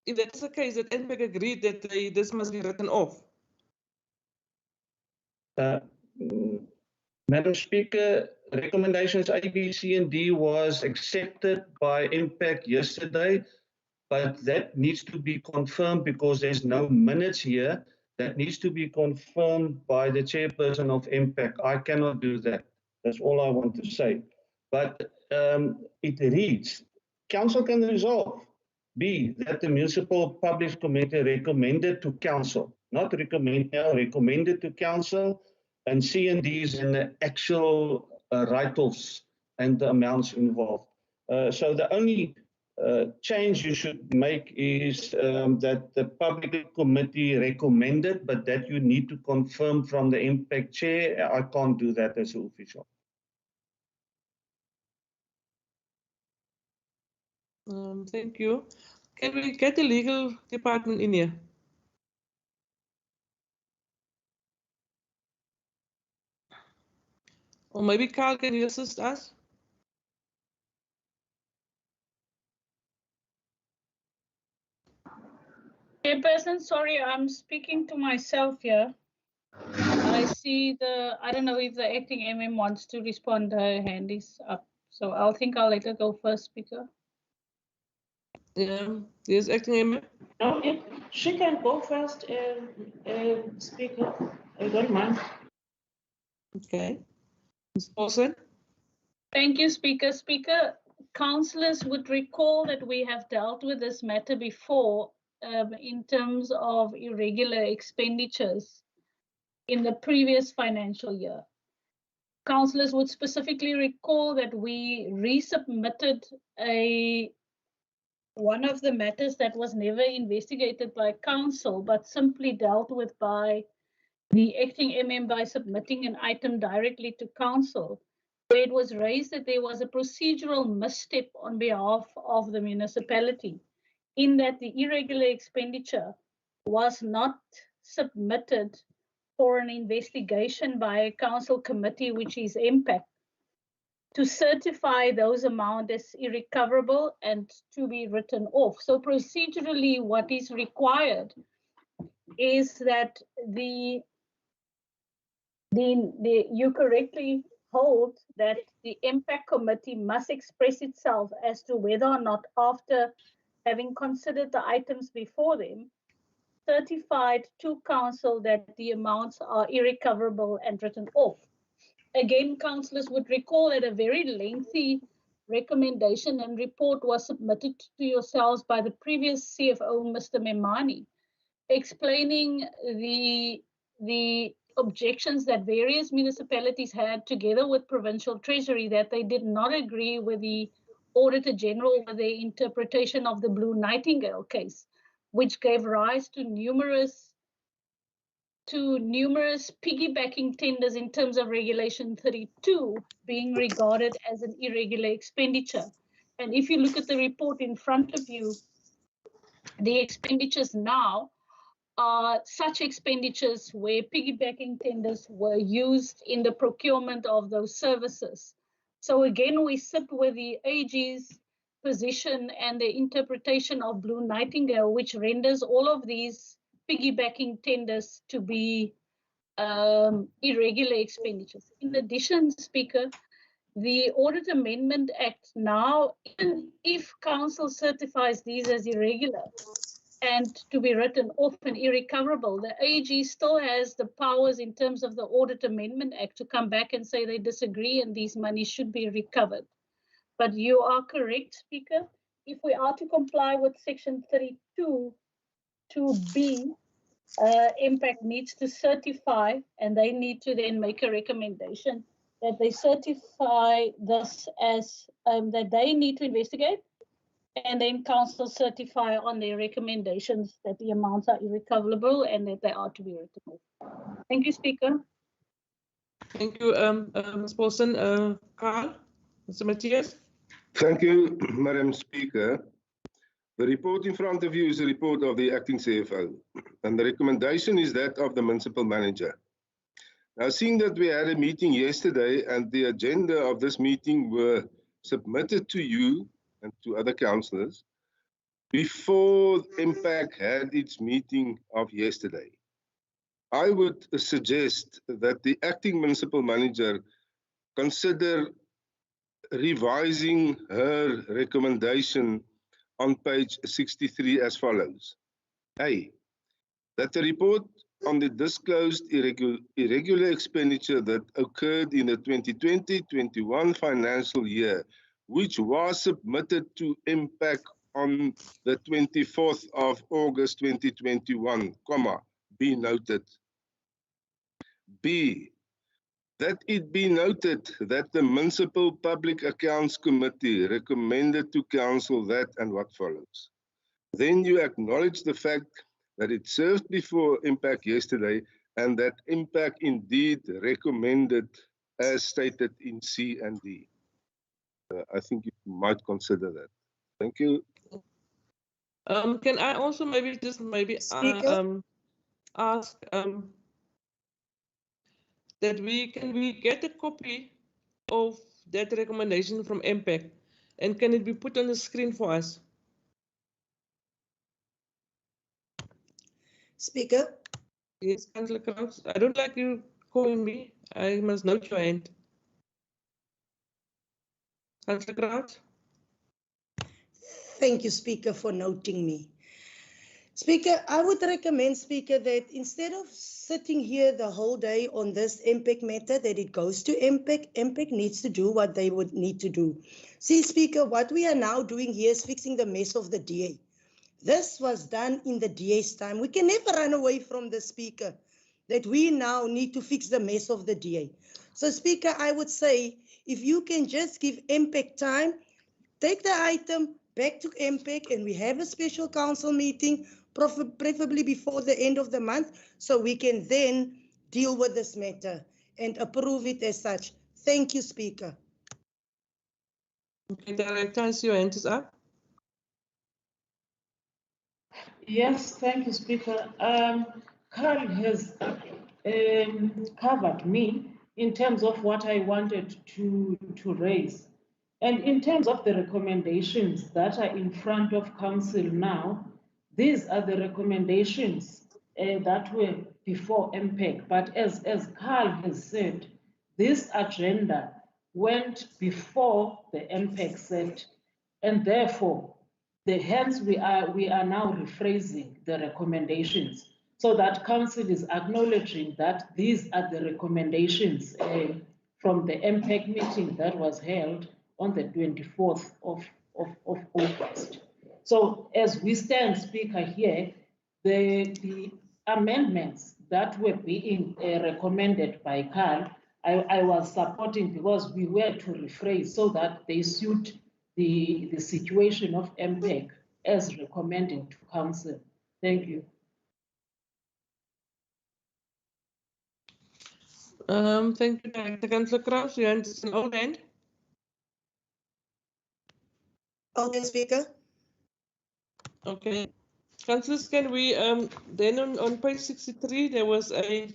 If that's the case, that MPEC agreed that this must be written off. Madam Speaker, recommendations A, B, C, and D was accepted by MPEC yesterday. But that needs to be confirmed because there's no minutes here. That needs to be confirmed by the chairperson of MPEC. I cannot do that. That's all I want to say. But it reads, council can resolve. B, that the municipal public committee recommended to council, not recommend now, recommended to council, and C and D is in the actual write-offs and the amounts involved. So the only change you should make is that the public committee recommended, but that you need to confirm from the MPEC chair. I can't do that as an official. Thank you. Can we get the legal department in here? Or maybe Carl, can you assist us? Chairperson, sorry, I'm speaking to myself here. I see I don't know if the acting MM wants to respond. Her hand is up. So I'll let her go first, Speaker. Yeah, yes, acting MM. No, she can go first, Speaker. I don't mind. Okay. Ms. Paulson? Thank you, Speaker. Speaker, councillors would recall that we have dealt with this matter before in terms of irregular expenditures in the previous financial year. Councillors would specifically recall that we resubmitted one of the matters that was never investigated by council, but simply dealt with by the acting MM by submitting an item directly to council, where it was raised that there was a procedural misstep on behalf of the municipality, in that the irregular expenditure was not submitted for an investigation by a council committee, which is MPAC, to certify those amounts as irrecoverable and to be written off. So procedurally, what is required is that you correctly hold that the MPAC committee must express itself as to whether or not, after having considered the items before them, certified to council that the amounts are irrecoverable and written off. Again, councillors would recall that a very lengthy recommendation and report was submitted to yourselves by the previous CFO, Mr. Memani, explaining the objections that various municipalities had together with Provincial Treasury, that they did not agree with the Auditor General with their interpretation of the Blue Nightingale case, which gave rise to numerous piggybacking tenders in terms of Regulation 32 being regarded as an irregular expenditure. And if you look at the report in front of you, the expenditures now are such expenditures where piggybacking tenders were used in the procurement of those services. So again, we sit with the AG's position and the interpretation of Blue Nightingale, which renders all of these piggybacking tenders to be irregular expenditures. In addition, Speaker, the Audit Amendment Act now, even if council certifies these as irregular and to be written off and irrecoverable, the AG still has the powers in terms of the Audit Amendment Act to come back and say they disagree and these monies should be recovered. But you are correct, Speaker. If we are to comply with Section 32 2B, MPAC needs to certify, and they need to then make a recommendation that they certify this as that they need to investigate, and then council certify on their recommendations that the amounts are irrecoverable and that they are to be written off. Thank you, Speaker. Thank you, Ms. Paulson. Carl, Mr. Matthias. Thank you, Madam Speaker. The report in front of you is a report of the acting CFO, and the recommendation is that of the municipal manager. Now, seeing that we had a meeting yesterday and the agenda of this meeting were submitted to you and to other councillors before MPAC had its meeting of yesterday, I would suggest that the acting municipal manager consider revising her recommendation on page 63 as follows. A, that the report on the disclosed irregular expenditure that occurred in the 2020-21 financial year, which was submitted to MPAC on the 24th of August 2021, be noted. B, that it be noted that the Municipal Public Accounts Committee recommended to Council that and what follows. Then you acknowledge the fact that it served before MPAC yesterday and that MPAC indeed recommended as stated in C and D. I think you might consider that. Thank you. Can I also maybe ask that can we get a copy of that recommendation from MPAC, and can it be put on the screen for us? Speaker. Yes, Councillor Kraus. I don't like you calling me. I must note your hand. Councillor Kraut? Thank you, Speaker, for noting me. Speaker, I would recommend, Speaker, that instead of sitting here the whole day on this MPEC matter, that it goes to MPEC. MPEC needs to do what they would need to do. See, Speaker, what we are now doing here is fixing the mess of the DA. This was done in the DA's time. We can never run away from the Speaker, that we now need to fix the mess of the DA. So, Speaker, I would say, if you can just give MPEC time, take the item back to MPEC, and we have a special council meeting, preferably before the end of the month, so we can then deal with this matter and approve it as such. Thank you, Speaker. Okay, Director, I see your hand is up. Yes, thank you, Speaker. Carl has covered me in terms of what I wanted to raise. And in terms of the recommendations that are in front of Council now, these are the recommendations that were before MPEC. But as Carl has said, this agenda went before the MPEC set, and therefore, hence we are now rephrasing the recommendations so that Council is acknowledging that these are the recommendations from the MPEC meeting that was held on the 24th of August. So as we stand, Speaker, here, the amendments that were being recommended by Carl, I was supporting because we were to rephrase so that they suit the situation of MPEC as recommending to Council. Thank you. Thank you, Director. Councillor Kraus, your hand is in old hand. Okay, Speaker. Okay. Councillors, can we then on page 63 there was a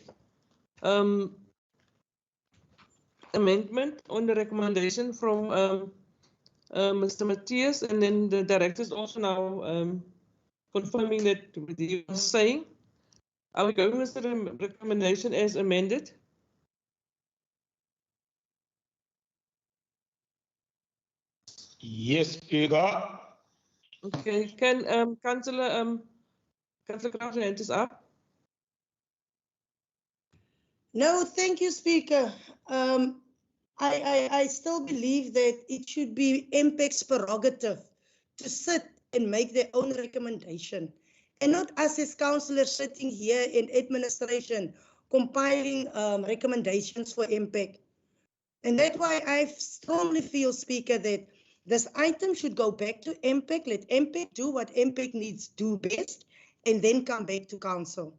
amendment on the recommendation from Mr. Matthias, and then the director is also now confirming that what he was saying. Are we going with the recommendation as amended? Yes, Speaker. Okay, can Councillor Kraus, your hand is up? No, thank you, Speaker. I still believe that it should be MPEC's prerogative to sit and make their own recommendation, and not us as councillors sitting here in administration compiling recommendations for MPEC. And that's why I strongly feel, Speaker, that this item should go back to MPEC. Let MPEC do what MPEC needs to do best, and then come back to council.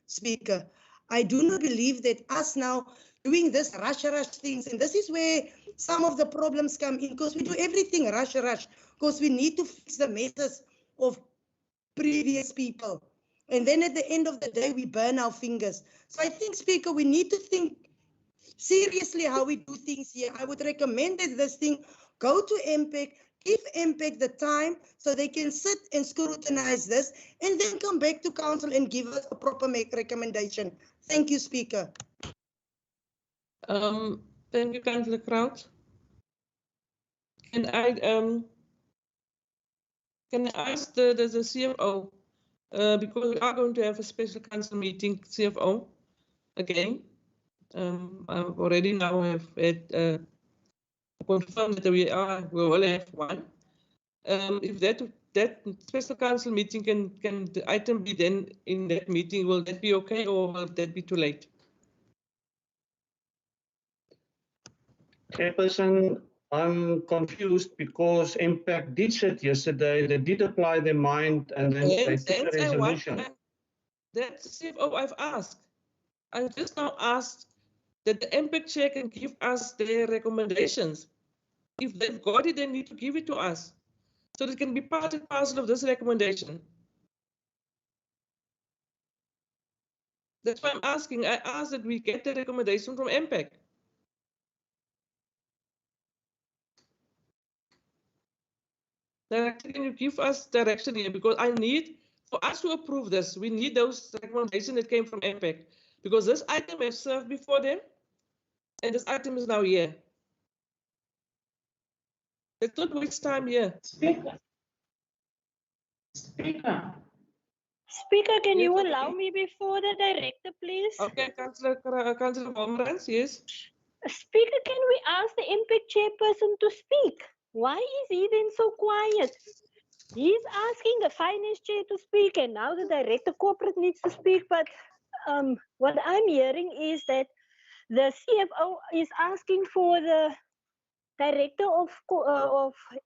Speaker, I do not believe that us now doing this rush things, and this is where some of the problems come in, because we do everything rush, because we need to fix the messes of previous people. And then at the end of the day, we burn our fingers. So I think, Speaker, we need to think seriously how we do things here. I would recommend that this thing go to MPEC, give MPEC the time so they can sit and scrutinize this, and then come back to council and give us a proper recommendation. Thank you, Speaker. Thank you, Councillor Kraut. Can I ask the CFO, because we are going to have a special council meeting, CFO, again. I already now have had confirmed that we will have one. If that special council meeting can the item be then in that meeting, will that be okay, or will that be too late? Chairperson, I'm confused because MPEC did sit yesterday, they did apply their mind, and then they took a resolution. That's the CFO I've asked. I just now asked that the MPEC chair can give us their recommendations. If they've got it, they need to give it to us, so it can be part and parcel of this recommendation. That's why I'm asking. I asked that we get the recommendation from MPEC. Director, can you give us direction here? Because I need, for us to approve this, we need those recommendations that came from MPEC. because this item is served before them, and this item is now here. Let's not waste time here. Speaker, Speaker, can Yes, you okay. allow me before the director, please? Okay, Councillor Wolmerans, yes. Speaker, can we ask the impact chairperson to speak? Why is he then so quiet? He's asking the finance chair to speak, and now the director corporate needs to speak. But what I'm hearing is that the CFO is asking for the director of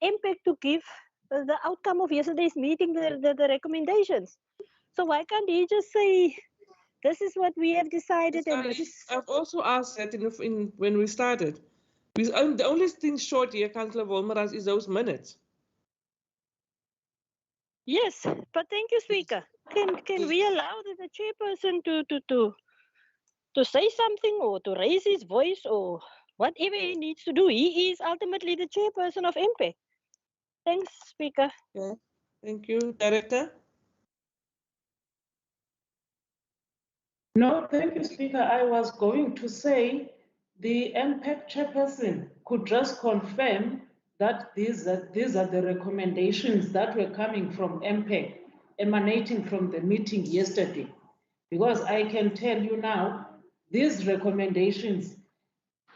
impact to give the outcome of yesterday's meeting, the recommendations. So why can't he just say, this is what we have decided, and this is... I've also asked that when we started. The only thing short here, Councillor Wolmerans, is those minutes. Yes, but thank you, Speaker. Can we allow the chairperson to say something or to raise his voice or whatever he needs to do? He is ultimately the chairperson of impact. Thanks, Speaker. Yeah. Thank you, Director. No, thank you, Speaker. I was going to say the impact chairperson could just confirm that these are the recommendations that were coming from impact, emanating from the meeting yesterday. Because I can tell you now, these recommendations,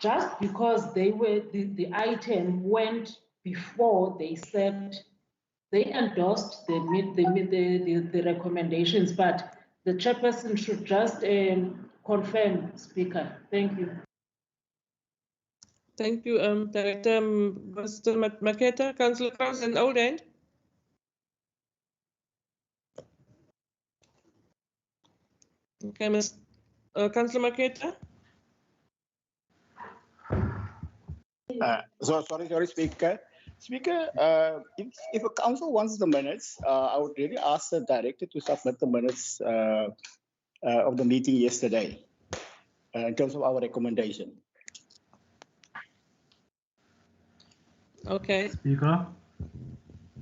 just because they were the item went before they said they endorsed the recommendations, but the chairperson should just confirm, Speaker. Thank you. Thank you, Director. Mr. Maketa, Councillor Kraus, and Oldend. Okay, Councillor Maketa. Sorry, Speaker. Speaker, if a council wants the minutes, I would really ask the director to submit the minutes of the meeting yesterday in terms of our recommendation. Okay. Speaker?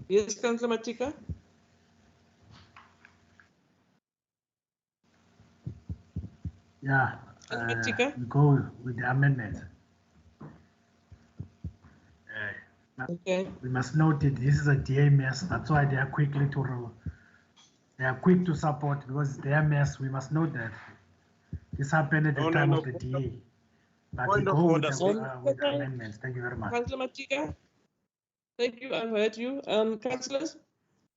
Yes, Councillor Matika. Yeah, we go with the amendment. Okay. We must note that this is a DMS. That's why they are quick to support, because it's their mess. We must note that this happened at the time of the DA. But we go with the amendments. Thank you very much. Councillor Matika. Thank you. I've heard you. Councillors,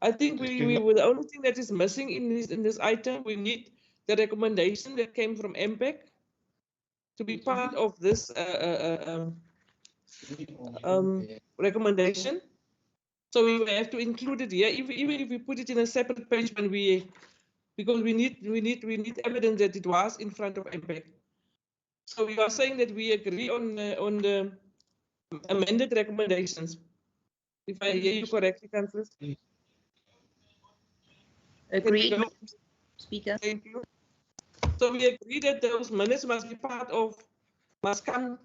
I think we the only thing that is missing in this item, we need the recommendation that came from MPEC to be part of this recommendation. So we will have to include it here, even if we put it in a separate page because we need evidence that it was in front of MPEC. So we are saying that we agree on the amended recommendations. If I hear you correctly, Councillor. Agreed, Speaker. Thank you. So we agree that those minutes must be must come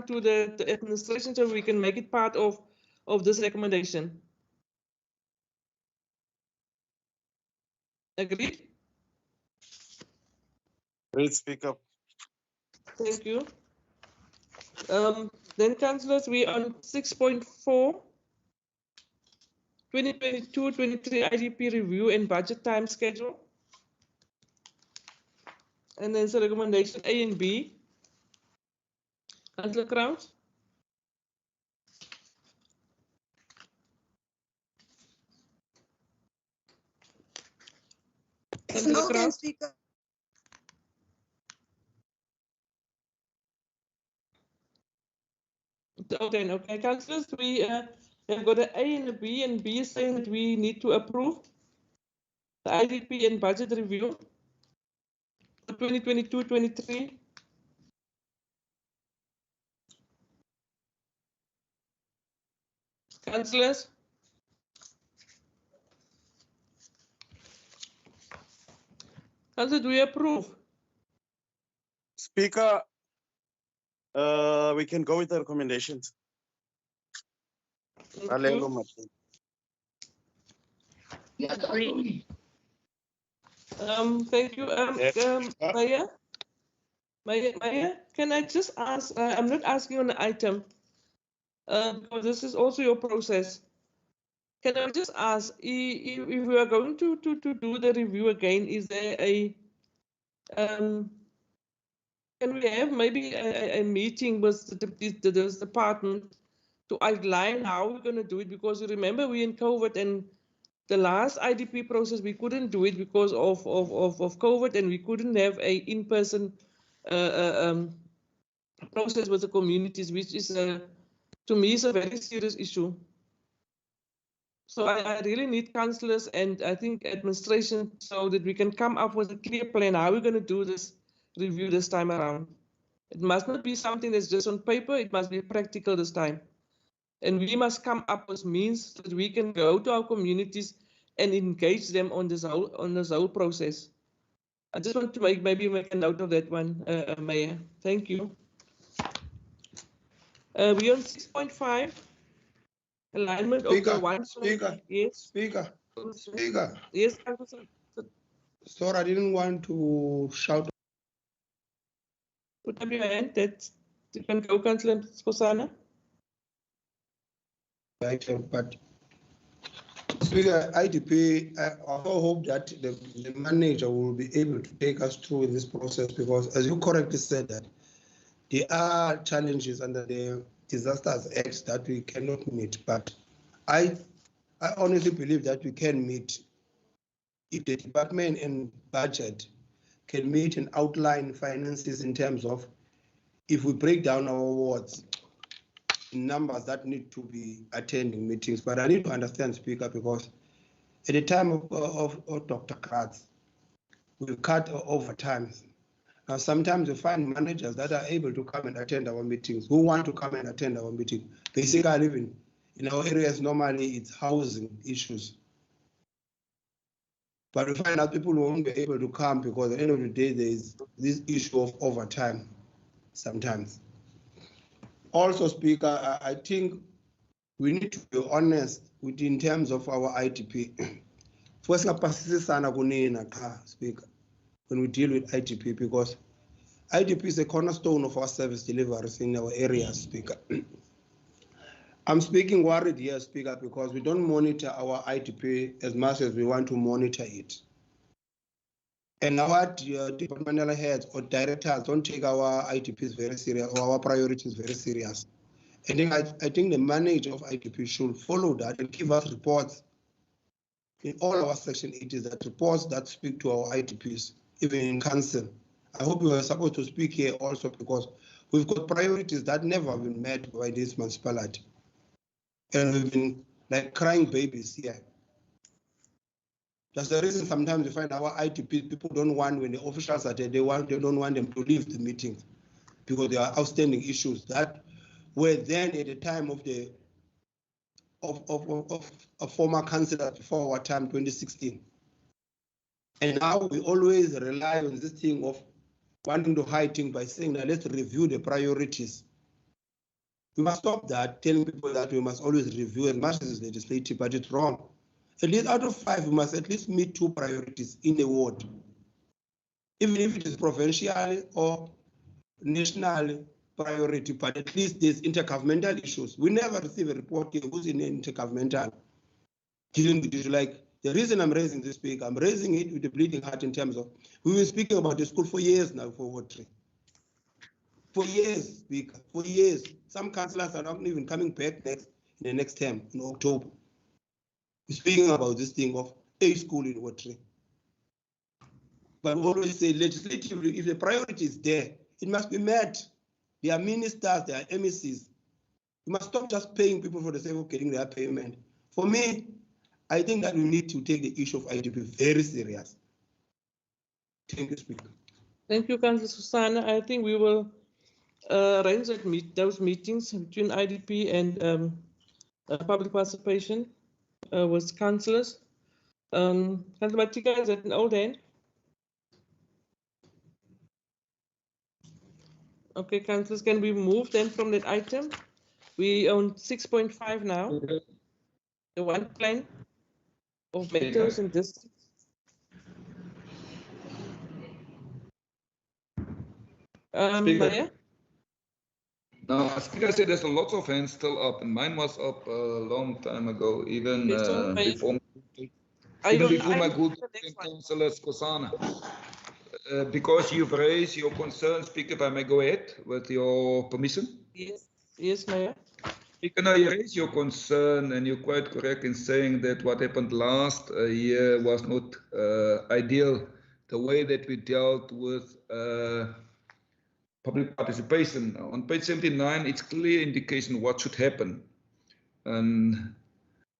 to the administration so we can make it part of this recommendation. Agreed? Great, Speaker. Thank you. Then, councillors, we are on 6.4, 2022-23 IDP review and budget time schedule. And there's a recommendation A and B. Councillor Kraus. Councillor Kraus. Speaker. Okay, councillors, we have got an A and a B, and B is saying that we need to approve the IDP and budget review for 2022-23. Councillors? Councillor, do we approve? Speaker, we can go with the recommendations. Thank you. Thank you. Maya? Maya, can I just ask, I'm not asking on the item, because this is also your process. Can I just ask, if we are going to do the review again, is there a, can we have maybe a meeting with the department to outline how we're going to do it? Because you remember we in COVID, and the last IDP process, we couldn't do it because of COVID, and we couldn't have a in-person process with the communities, which is, to me, is a very serious issue. So I really need councillors and I think administration so that we can come up with a clear plan how we're going to do this review this time around. It must not be something that's just on paper, it must be practical this time. And we must come up with means that we can go to our communities and engage them on this whole process. I just want to make a note of that one, Mayor. Thank you. We on 6.5. Alignment of the one. Speaker. Yes. Speaker. Speaker. Yes. Sorry, I didn't want to shout. Put up your hand. That you can go, Councillor Skosana. Right, but Speaker, IDP, I also hope that the manager will be able to take us through this process, because as you correctly said that there are challenges under the Disasters Act that we cannot meet, but I honestly believe that we can meet if the department and budget can meet and outline finances in terms of if we break down our wards, numbers that need to be attending meetings. But I need to understand, Speaker, because at the time of Dr. Kratz, we've cut overtime. Now, sometimes you find managers that are able to come and attend our meetings, who want to come and attend our meeting. Basically, even in our areas, normally it's housing issues. But we find out people won't be able to come because at the end of the day, there is this issue of overtime sometimes. Also, Speaker, I think we need to be honest in terms of our IDP. First, Speaker, when we deal with IDP, because IDP is a cornerstone of our service deliveries in our areas, Speaker. I'm speaking worried here, Speaker, because we don't monitor our IDP as much as we want to monitor it. And our departmental heads or directors don't take our IDPs very serious or our priorities very serious. I think the manager of IDP should follow that and give us reports in all our Section 80s, that reports that speak to our IDPs, even in council. I hope you are supposed to speak here also, because we've got priorities that never been met by this municipality. And we've been like crying babies here. That's the reason sometimes you find our IDP people don't want, when the officials are there, they don't want them to leave the meetings because there are outstanding issues that were then at the time of the of former councillors before our time, 2016. And now we always rely on this thing of wanting to hide things by saying that let's review the priorities. We must stop that, telling people that we must always review as much as legislative, but it's wrong. At least out of 5, we must at least meet 2 priorities in a ward. Even if it is provincial or national priority, but at least there's intergovernmental issues. We never receive a report here who's in intergovernmental dealing with it. Like, the reason I'm raising this, Speaker, I'm raising it with a bleeding heart in terms of, we've been speaking about the school for years now for Ward 3. For years, Speaker, for years. Some councillors are not even coming back in the next term, in October. We're speaking about this thing of a school in Ward 3. But we always say legislatively, if the priority is there, it must be met. There are ministers, there are MECs. We must stop just paying people for the sake of getting their payment. For me, I think that we need to take the issue of IDP very serious. Thank you, Speaker. Thank you, Councillor Susana. I think we will arrange those meetings between IDP and public participation with councillors. Councillor Matika, is that an old hand? Okay, councillors, can we move then from that item? We on 6.5 now. The one plan of metros and districts. Speaker. Mayor? No, Speaker said there's a lot of hands still up, and mine was up a long time ago, even before my good councillor Skosana. Because you've raised your concern, Speaker, if I may go ahead with your permission. Yes, Mayor. Speaker, now you raise your concern, and you're quite correct in saying that what happened last year was not ideal. The way that we dealt with public participation. On page 79, it's clear indication what should happen. And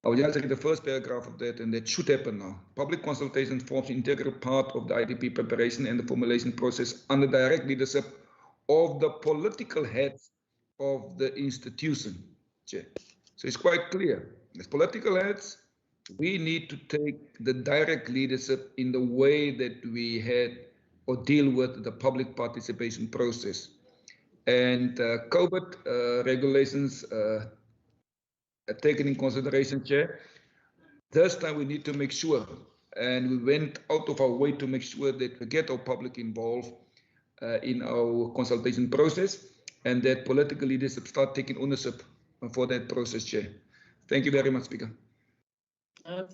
I'll just read the first paragraph of that, and that should happen now. Public consultation forms an integral part of the IDP preparation and the formulation process under direct leadership of the political heads of the institution. So it's quite clear. As political heads, we need to take the direct leadership in the way that we had or deal with the public participation process. And COVID regulations taken in consideration, Chair. This time we need to make sure, and we went out of our way to make sure that we get our public involved in our consultation process, and that political leadership start taking ownership for that process, Chair. Thank you very much, Speaker.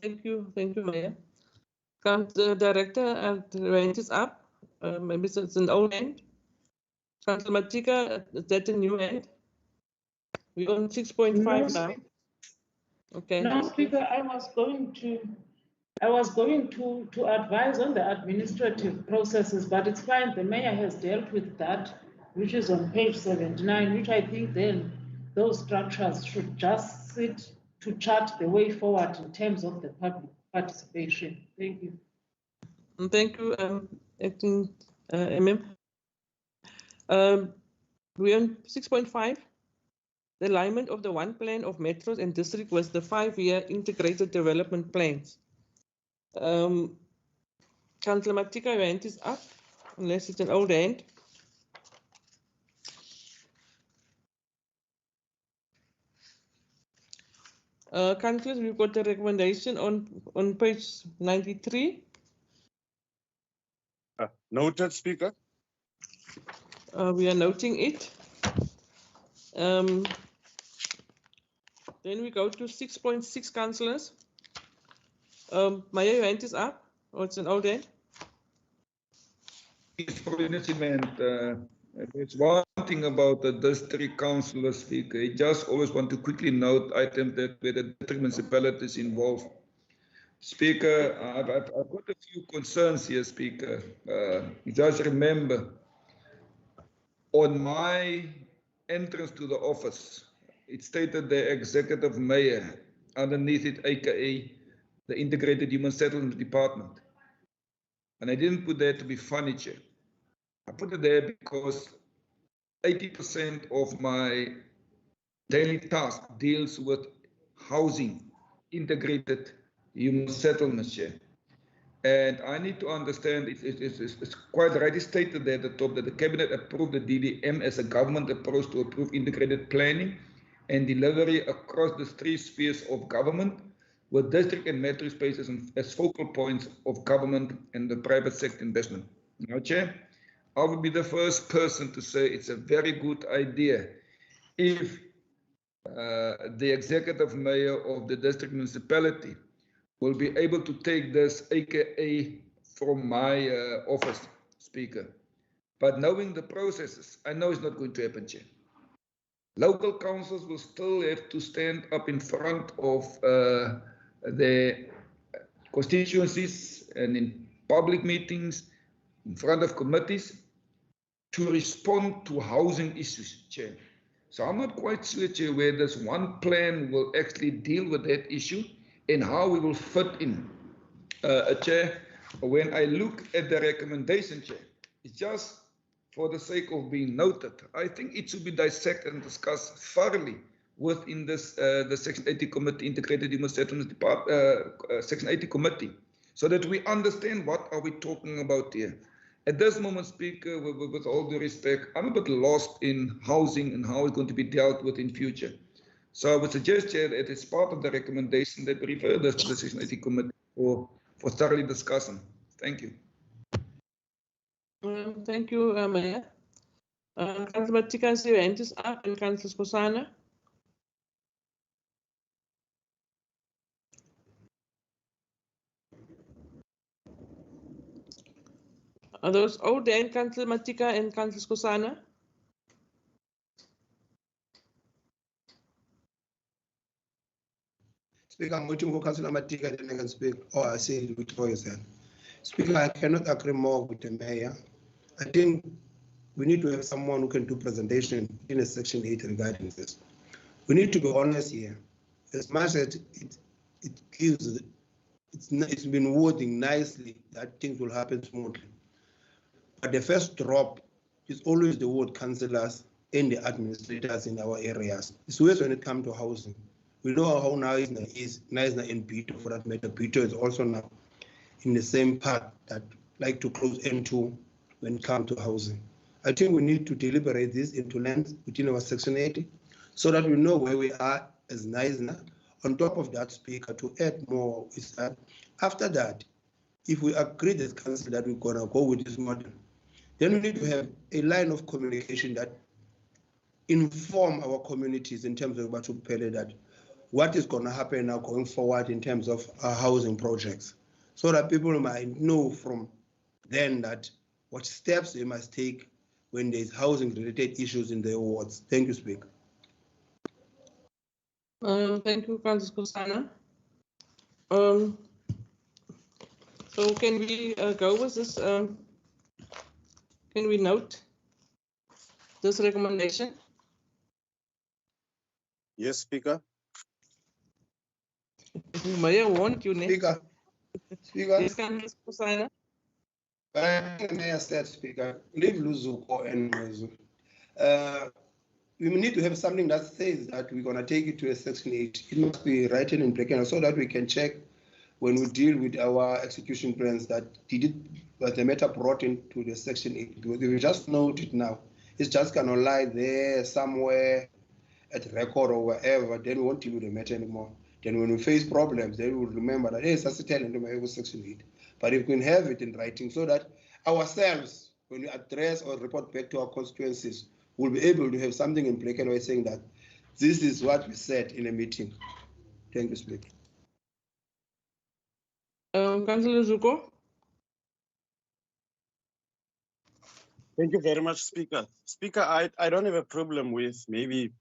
Thank you, Mayor. The Director, the range is up. Maybe it's an old end. Councillor Matika, is that a new end? We're on 6.5 now. Okay. No, Speaker, I was going to advise on the administrative processes, but it's fine. The Mayor has dealt with that, which is on page 79, which I think then those structures should just sit to chart the way forward in terms of the public participation. Thank you. Thank you, Acting MM. We're on 6.5. The alignment of the one plan of metros and district was the 5-year integrated development plans. Councillor Matika, your hand is up, unless it's an old hand. Councillors, we've got the recommendation on page 93. Noted, Speaker. We are noting it. Then we go to 6.6, councillors. Maya, your hand is up, or it's an old hand? It's probably not there's one thing about the district councillor, Speaker. I just always want to quickly note items that where the district municipalities involved. Speaker, I've got a few concerns here, Speaker. Just remember, on my entrance to the office, it stated the executive mayor, underneath it, aka the Integrated Human Settlement Department. And I didn't put that to be funny, Chair. I put it there because 80% of my daily task deals with housing, integrated human settlements, Chair. And I need to understand, it's quite rightly stated there at the top that the Cabinet approved the DDM as a government approach to approve integrated planning and delivery across the 3 spheres of government, with district and metro spaces as focal points of government and the private sector investment. Now, Chair, I will be the first person to say it's a very good idea if the executive mayor of the district municipality will be able to take this, aka from my office, Speaker. But knowing the processes, I know it's not going to happen, Chair. Local councils will still have to stand up in front of their constituencies and in public meetings, in front of committees, to respond to housing issues, Chair. So I'm not quite sure, Chair, where this one plan will actually deal with that issue and how we will fit in. Chair, when I look at the recommendation, Chair, it's just for the sake of being noted. I think it should be dissected and discussed thoroughly within this the Section 80 Committee, Integrated Human Settlements Department, Section 80 Committee, so that we understand what are we talking about here. At this moment, Speaker, with all due respect, I'm a bit lost in housing and how it's going to be dealt with in future. So I would suggest, Chair, that it's part of the recommendation that we refer this to the Section 80 Committee for thoroughly discussing. Thank you. Thank you, Mayor. Councillor Matika, as your hand is up, and Councillor Skosana. Are those then Councillor Matika and Councillor Skosana? Speaker, I'm waiting for Councillor Matika, then I can speak. Oh, I see withdraw yourself. Speaker, I cannot agree more with the mayor. I think we need to have someone who can do presentation in a section 8 regarding this. We need to be honest here. As much as it gives, it's been wording nicely that things will happen smoothly. But the first drop is always the word councillors and the administrators in our areas. It's always when it comes to housing. We know how Naisna is, Naisna and Pito for that matter. Pito is also now in the same path that like to close N2 when it comes to housing. I think we need to deliberate this into length within our section 80 so that we know where we are as Naisna. On top of that, Speaker, to add more is that after that, if we agree as council that we're gonna go with this model, then we need to have a line of communication that inform our communities in terms of that what is going to happen now going forward in terms of our housing projects, so that people might know from then that what steps they must take when there's housing related issues in their wards. Thank you, Speaker. Thank you, Councillor Skosana. So can we go with this? Can we note this recommendation? Yes, Speaker. Mayor want you, Speaker. Speaker. Yes, Councillor Skosana. Mayor said, Speaker, leave Luzuko and Mezu. We need to have something that says that we're going to take it to a section 8. It must be written in black and white so that we can check when we deal with our execution plans that the matter brought into the section 8. Because if we just note it now, it's just going to lie there somewhere at record or wherever, then we won't deal with the matter anymore. Then when we face problems, then we will remember that, hey, it's a telling them section 8. But if we can have it in writing so that ourselves, when we address or report back to our constituencies, we'll be able to have something in black and white saying that this is what we said in a meeting. Thank you, Speaker. Councillor Zuko. Thank you very much, Speaker. Speaker, I don't have a problem with maybe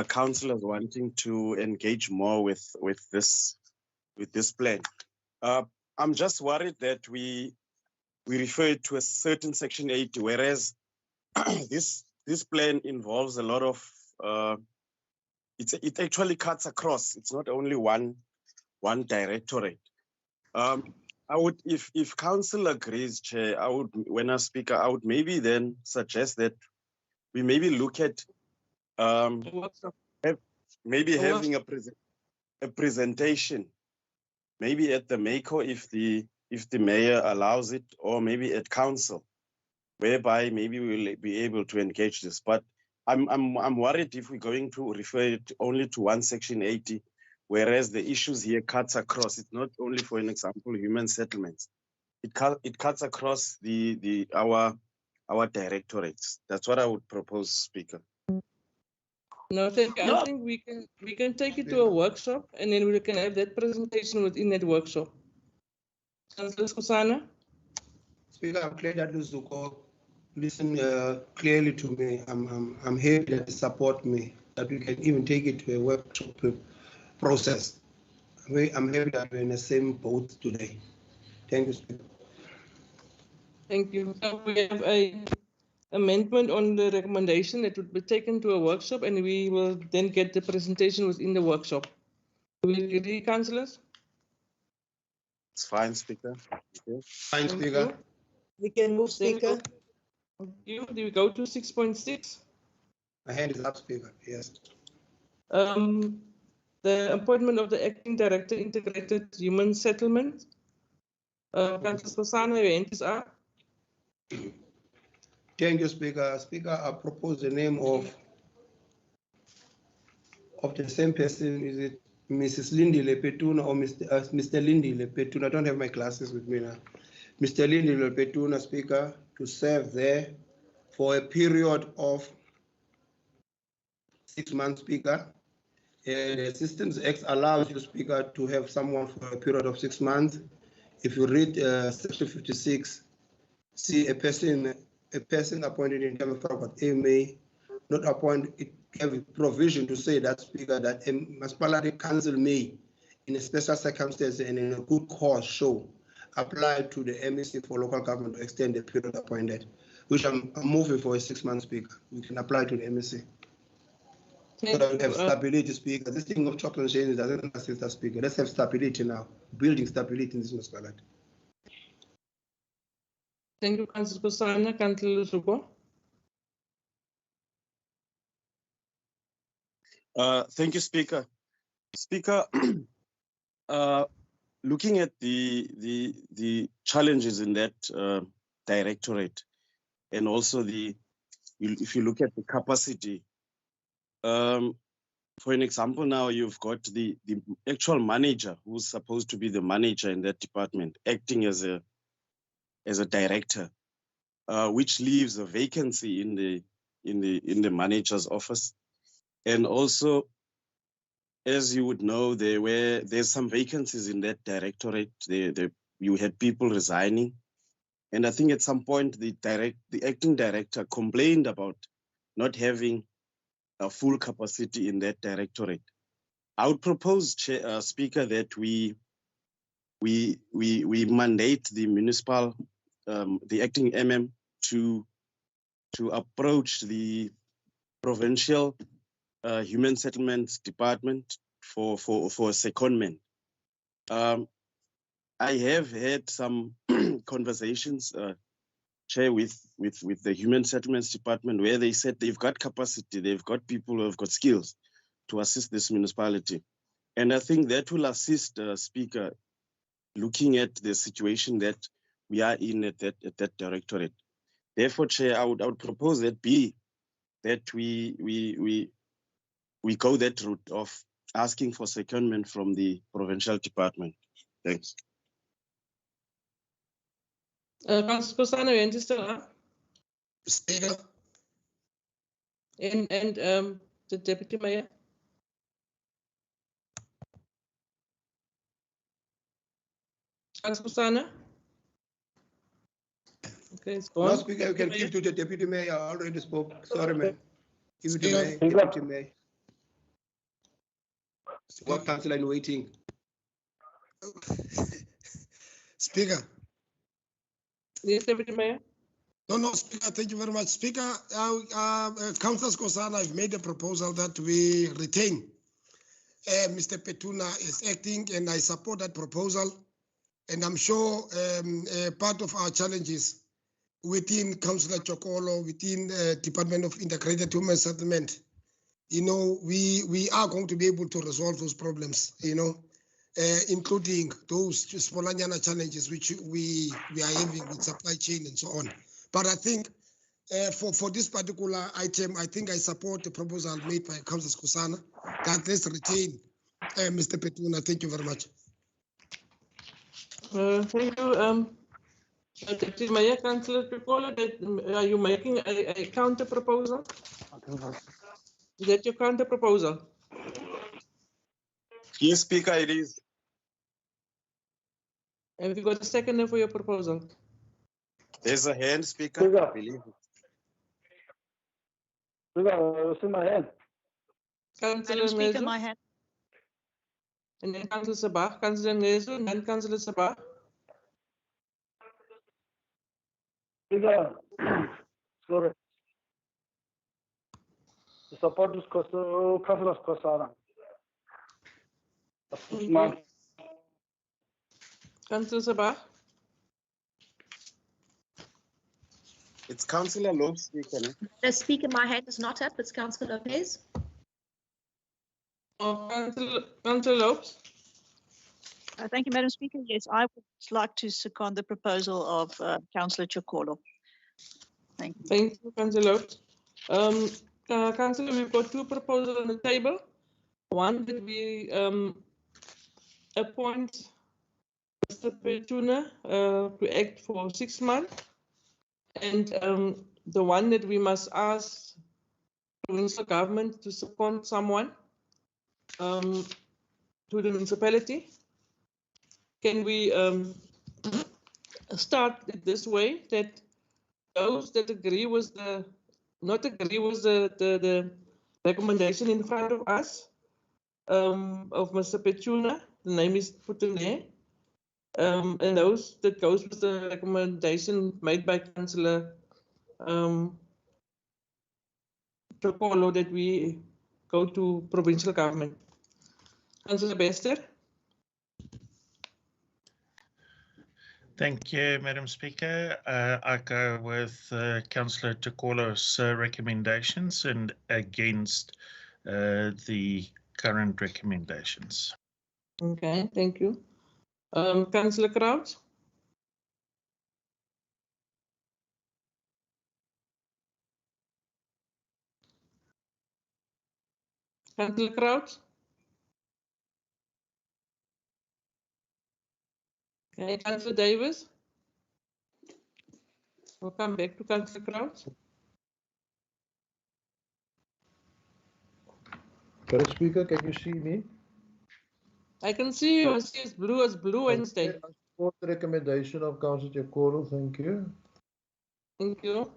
councillors wanting to engage more with this plan. I'm just worried that we refer to a certain section 8, whereas this plan involves a lot of it actually cuts across. It's not only one directorate. I would, if council agrees, Chair, I would, when I speak, I would maybe then suggest that we maybe look at maybe having a presentation, maybe at the MACO if the mayor allows it, or maybe at council, whereby maybe we will be able to engage this. But I'm worried if we're going to refer it only to one section 80, whereas the issues here cuts across. It's not only, for an example, human settlements. It cuts across our directorates. That's what I would propose, Speaker. No, thank you. I think we can take it to a workshop, and then we can have that presentation within that workshop. Councillor Skosana. Speaker, I'm glad that Luzuko listen clearly to me. I'm happy that they support me, that we can even take it to a workshop process. I'm happy that we're in the same boat today. Thank you, Speaker. Thank you. So we have an amendment on the recommendation that would be taken to a workshop, and we will then get the presentation within the workshop. Do we agree, councillors? It's fine, Speaker. Okay. Fine, Speaker. We can move, Speaker. Thank you. Do we go to 6.6? My hand is up, Speaker. Yes. The appointment of the acting director, integrated human settlement. Councillor Skosana, your hand is up. Thank you, Speaker. Speaker, I propose the name of the same person. Is it Mrs. Lindy Lepetuna or Mr. Lindy Lepetuna? I don't have my glasses with me now. Mr. Lindy Lepetuna, Speaker, to serve there for a period of 6 months, Speaker. The Assistance Act allows you, Speaker, to have someone for a period of 6 months. If you read Section 56, see a person appointed in terms of may not appoint, it have a provision to say that, Speaker, that a municipality council may, in a special circumstance and in a good cause, show apply to the MEC for local government to extend the period appointed, which I'm moving for a 6 month, Speaker. We can apply to the MEC. So that we have stability, Speaker. This thing of chop and change doesn't assist us, Speaker. Let's have stability now, building stability in this municipality. Thank you, Councillor Kosana. Councillor Lusuko. Thank you, Speaker. Speaker, looking at the challenges in that directorate, and also if you look at the capacity, for an example, now you've got the actual manager who's supposed to be the manager in that department acting as a director, which leaves a vacancy in the manager's office. And also, as you would know, there's some vacancies in that directorate. You had people resigning, and I think at some point the acting director complained about not having a full capacity in that directorate. I would propose, Speaker, that we mandate the municipal, the acting MM to approach the provincial Human Settlements Department for a secondment. I have had some conversations, Chair, with the Human Settlements Department, where they said they've got capacity, they've got people who have got skills to assist this municipality. And I think that will assist, Speaker, looking at the situation that we are in at that directorate. Therefore, Chair, I would propose that we go that route of asking for secondment from the provincial department. Thanks. Councillor Kosana, you want to still up? Speaker. And the Deputy Mayor. Councillor Kosana? Okay, it's gone. No, Speaker, you can give to the Deputy Mayor. I already spoke. Sorry, man. Give it to the Deputy Mayor. What councillor in waiting? Speaker. Yes, Deputy Mayor. No, Speaker, thank you very much. Speaker, Councillor Kosana, I've made a proposal that we retain Mr. Petuna as acting, and I support that proposal. And I'm sure part of our challenges within Councillor Chokolo, within Department of Integrated Human Settlement, we are going to be able to resolve those problems, including those Spolanyana challenges which we are having with supply chain and so on. But I think for this particular item, I think I support the proposal made by Councillor Kosana that let's retain Mr. Petuna. Thank you very much. Thank you, Deputy Mayor. Councillor Chokolo, are you making a counter proposal? Is that your counter proposal? Yes, Speaker, it is. Have you got a seconder for your proposal? There's a hand, Speaker. I believe it. Speaker, it's in my hand. Councillor Speaker, Ngezo. my hand. And then Councillor Sabah. Councillor Ngezo, and then Councillor Sabah. Speaker, sorry. The support is Councillor Kosana. Councillor Sabah. It's Councillor Loeb, Speaker. No? The Speaker, my hand is not up. It's Councillor Lopez. Oh, Councillor Loeb. Thank you, Madam Speaker. Yes, I would like to second the proposal of Councillor Chokolo. Thank you. Thank you, Councillor Loeb. Councillor, we've got two proposals on the table. One that we appoint Mr. Petuna to act for 6 months, and the one that we must ask provincial government to second someone to the municipality. Can we start it this way, that those that agree with the, not agree with the recommendation in front of us, of Mr. Petuna, the name is put in there, and those that goes with the recommendation made by Councillor Chokolo, that we go to provincial government. Councillor Bester. Thank you, Madam Speaker. I go with Councillor Chokolo's recommendations and against the current recommendations. Okay, thank you. Councillor Crouch. Councillor Crouch. Okay, Councillor Davis. We'll come back to Councillor Crouch. Madam Speaker, can you see me? I can see you. I see it's Blue Wednesday. Okay, I support the recommendation of Councillor Chokolo. Thank you. Thank you.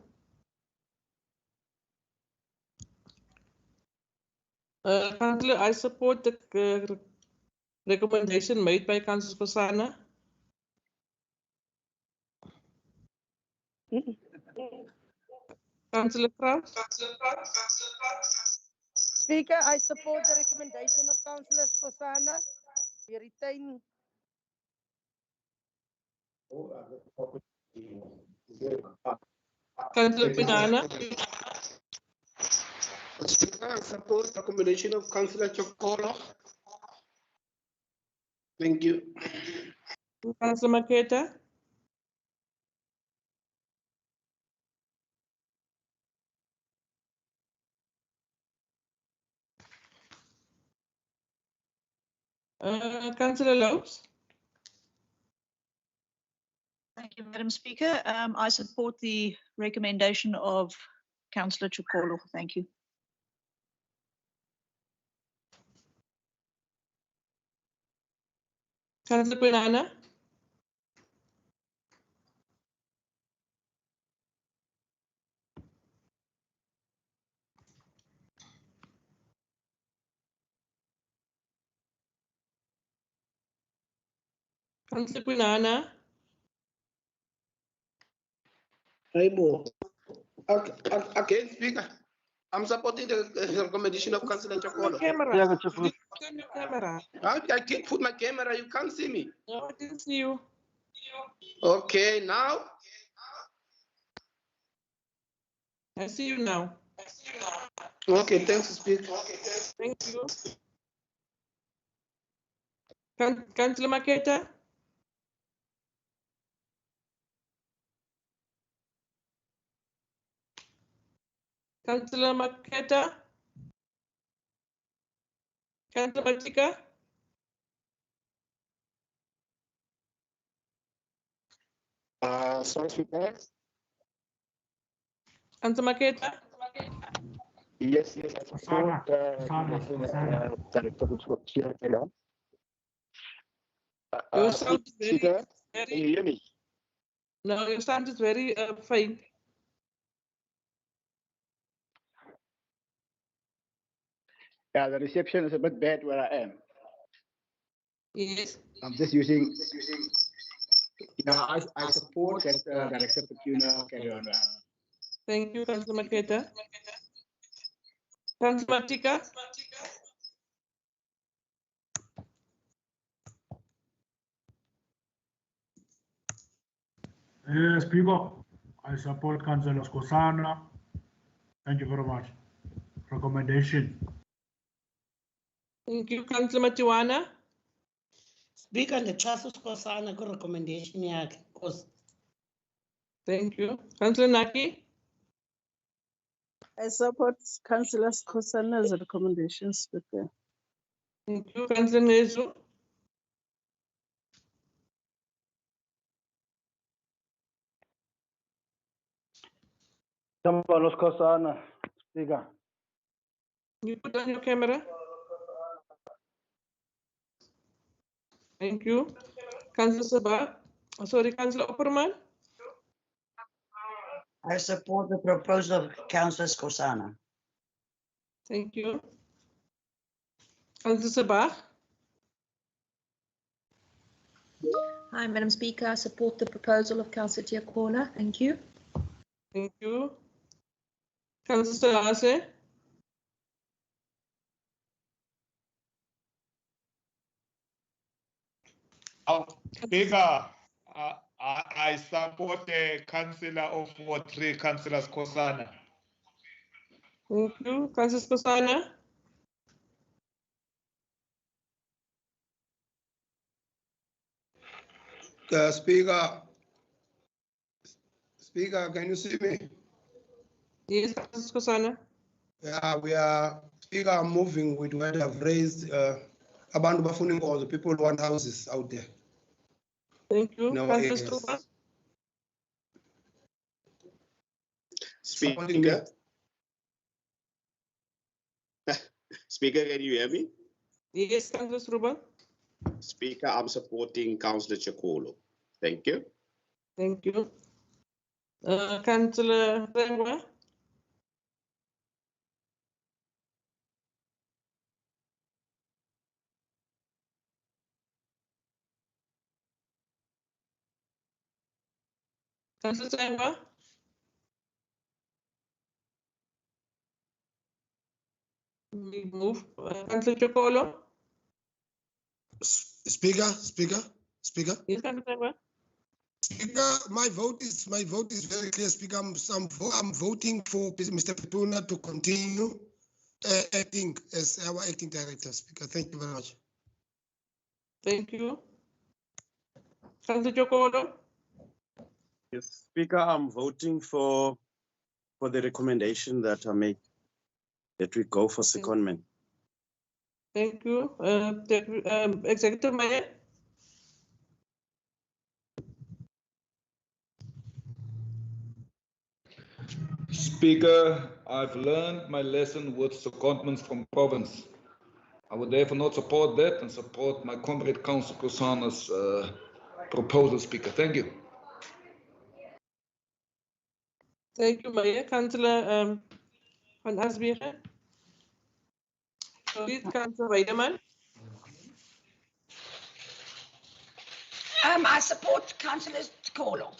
Councillor, I support the recommendation made by Councillor Kosana. Councillor Crouch. Speaker, I support the recommendation of Councillor Kosana. We retain. Councillor Pinana. Speaker, I support the recommendation of Councillor Chokolo. Thank you. Councillor Maketa. Councillor Lopes. Thank you, Madam Speaker. I support the recommendation of Councillor Chokolo. Thank you. Councillor Pinana. Councillor Pinana. Again, Speaker, I'm supporting the recommendation of Councillor Chokolo. Camera. Turn your camera. I can't put my camera, you can't see me. No, I didn't see you. Okay, now? I see you now. Okay, thanks, Speaker. Thank you. Councillor Maketa. Councillor Maketa. Councillor Matika. Sorry, Speaker. Councillor Maketa. Yes, I support Director Chokolo. Your sound is Speaker, can you hear me? No, your sound is very faint. Yeah, the reception is a bit bad where I am. Yes. I'm just using. Yeah, I support that Director Petuna carry on. Thank you, Councillor Maketa. Councillor Matika. Speaker, I support Councillor Kosana. Thank you very much. Recommendation. Thank you, Councillor Matiwana. Speaker, the trust Kosana good recommendation. Yeah, Thank you. Councillor Naki. I support Councillor Kosana's recommendations, Speaker. Thank you, Councillor Nezu. Tambalos Kosana, Speaker. You put on your camera. Thank you. Councillor Sabah. Sorry, Councillor Opperman. I support the proposal of Councillor Skosana. Thank you. Councillor Sabah. Hi, Madam Speaker. I support the proposal of Councillor Tiakola. Thank you. Thank you. Councillor Lase. Speaker, I support the Councillor of Ward 3, Councillor Skosana. Thank you. Councillor Skosana. Speaker, can you see me? Yes, Councillor Skosana. Yeah, we are, Speaker, I'm moving with what I've raised. Abantu bafuna all the people want houses out there. Thank you. In our Councillor areas. Struba. Speaker. Speaker, can you hear me? Yes, Councillor Struba. Speaker, I'm supporting Councillor Chakolo. Thank you. Thank you. Councillor Rengwa. Councillor Rengwa. We move. Councillor Chakolo. Speaker. Yes, Councillor Rengwa. Speaker, my vote is very clear. Speaker, I'm voting for Mr. Petuna to continue acting as our acting director. Speaker, thank you very much. Thank you. Councillor Chakolo. Yes, Speaker, I'm voting for the recommendation that I make, that we go for secondment. Thank you. Executive Mayor. Speaker, I've learned my lesson with secondments from province. I would therefore not support that and support my comrade Councillor Kosana's proposal, Speaker. Thank you. Thank you, Mayor. Councillor Van Asberen. Sorry, Councillor Weideman. I support Councillor Tikolo.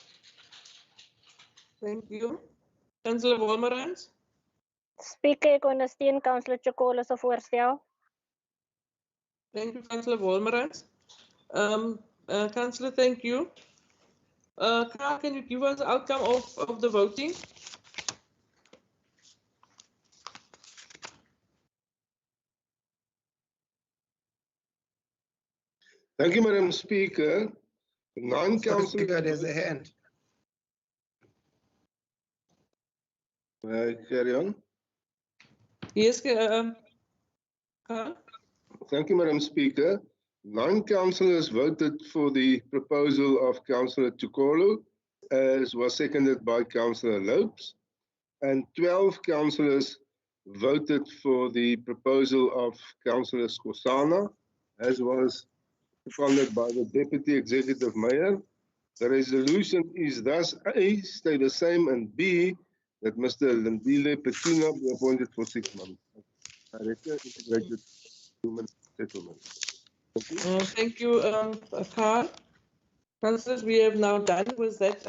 Thank you. Councillor Wolmerans. Speaker, ek ondersteun Councillor Chakolo se voorstel. Thank you, Councillor Wolmerans. Councillor, thank you. Carl, can you give us the outcome of the voting? Thank you, Madam Speaker. Non-council. Speaker, there's a hand. Carry on. Yes, Carl. Thank you, Madam Speaker. 9 councillors voted for the proposal of Councillor Tukolo, as was seconded by Councillor Lopes, and 12 councillors voted for the proposal of Councillor Skosana, as was seconded by the Deputy Executive Mayor. The resolution is thus A, stay the same, and B, that Mr. Lindile Petuna be appointed for 6 months. Director, Integrated Human Settlement. Thank you, Carl. Councillors, we have now done with that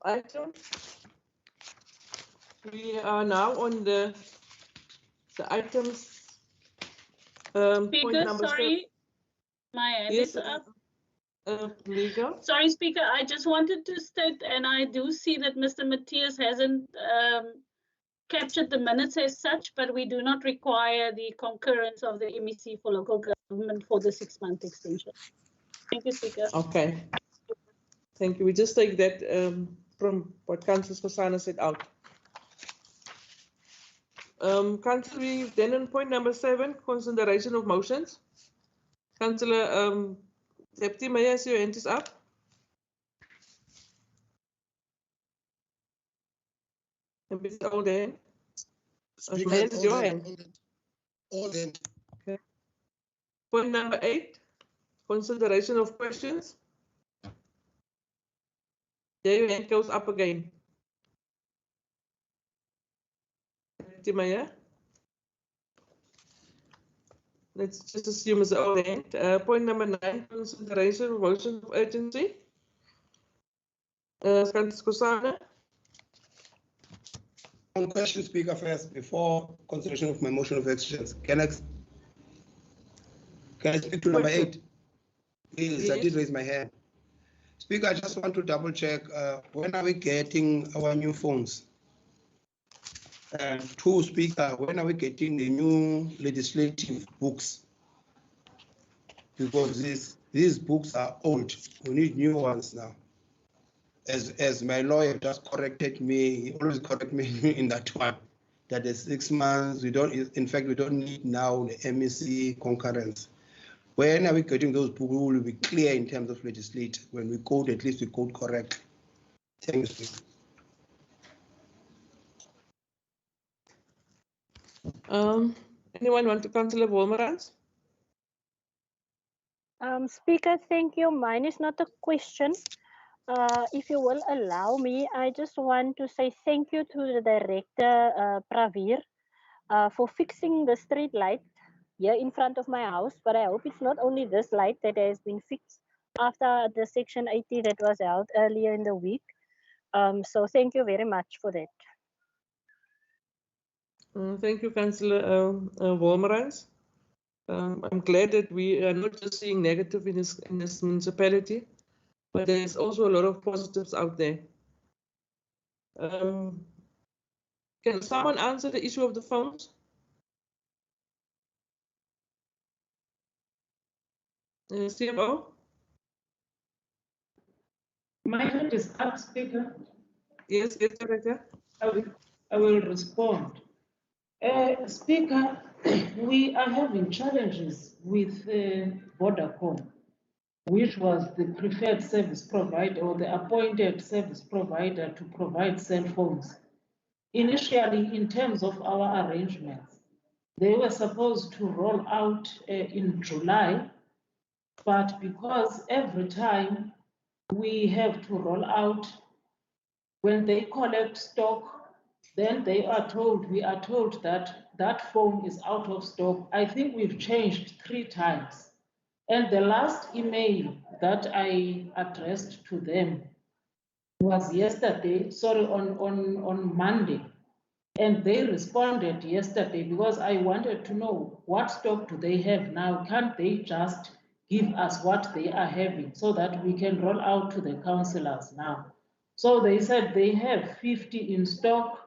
item. We are now on the items. Point Speaker, number sorry, my hand Yes, is up. Legal. Sorry, Speaker, I just wanted to state, and I do see that Mr. Matthias hasn't captured the minutes as such, but we do not require the concurrence of the MEC for local government for the 6-month extension. Thank you, Speaker. Okay. Thank you. We just take that from what Councillor Skosana said out. Councillor, we then on point number 7, consideration of motions. Councillor Deputy Mayor, your hand is up. And Mr. Alden? Speaker, May I raise your hand? Alden. Okay. Point number 8, consideration of questions. There your hand goes up again. Timaya? Let's just assume it's all hand. Point number 9, consideration of motion of urgency. Francis Kosana. One question, Speaker, first, before consideration of my motion of exchange. Can I speak to number 8? Please, I did raise my hand. Speaker, I just want to double check, when are we getting our new phones? And 2, Speaker, when are we getting the new legislative books? Because these books are old. We need new ones now. As my lawyer just corrected me, he always correct me in that one, that the 6 months, we don't need now the MEC concurrence. When are we getting those books? We will be clear in terms of legislature. When we code, at least we code correctly. Thank you, Speaker. Anyone want to Councillor Wolmerans? Speaker, thank you. Mine is not a question. If you will allow me, I just want to say thank you to the director, Pravir, for fixing the street light here in front of my house. But I hope it's not only this light that has been fixed after the Section 80 that was held earlier in the week. So thank you very much for that. Thank you, Councillor Wolmerans. I'm glad that we are not just seeing negative in this municipality, but there's also a lot of positives out there. Can someone answer the issue of the phones? CFO? My hand is up, Speaker. Yes, Director. I will respond. Speaker, we are having challenges with Vodacom, which was the preferred service provider or the appointed service provider to provide cell phones. Initially, in terms of our arrangements, they were supposed to roll out in July, but because every time we have to roll out, when they collect stock, then we are told that that phone is out of stock. I think we've changed 3 times. And the last email that I addressed to them was on Monday. And they responded yesterday because I wanted to know what stock do they have now? Can't they just give us what they are having so that we can roll out to the councillors now? So they said they have 50 in stock.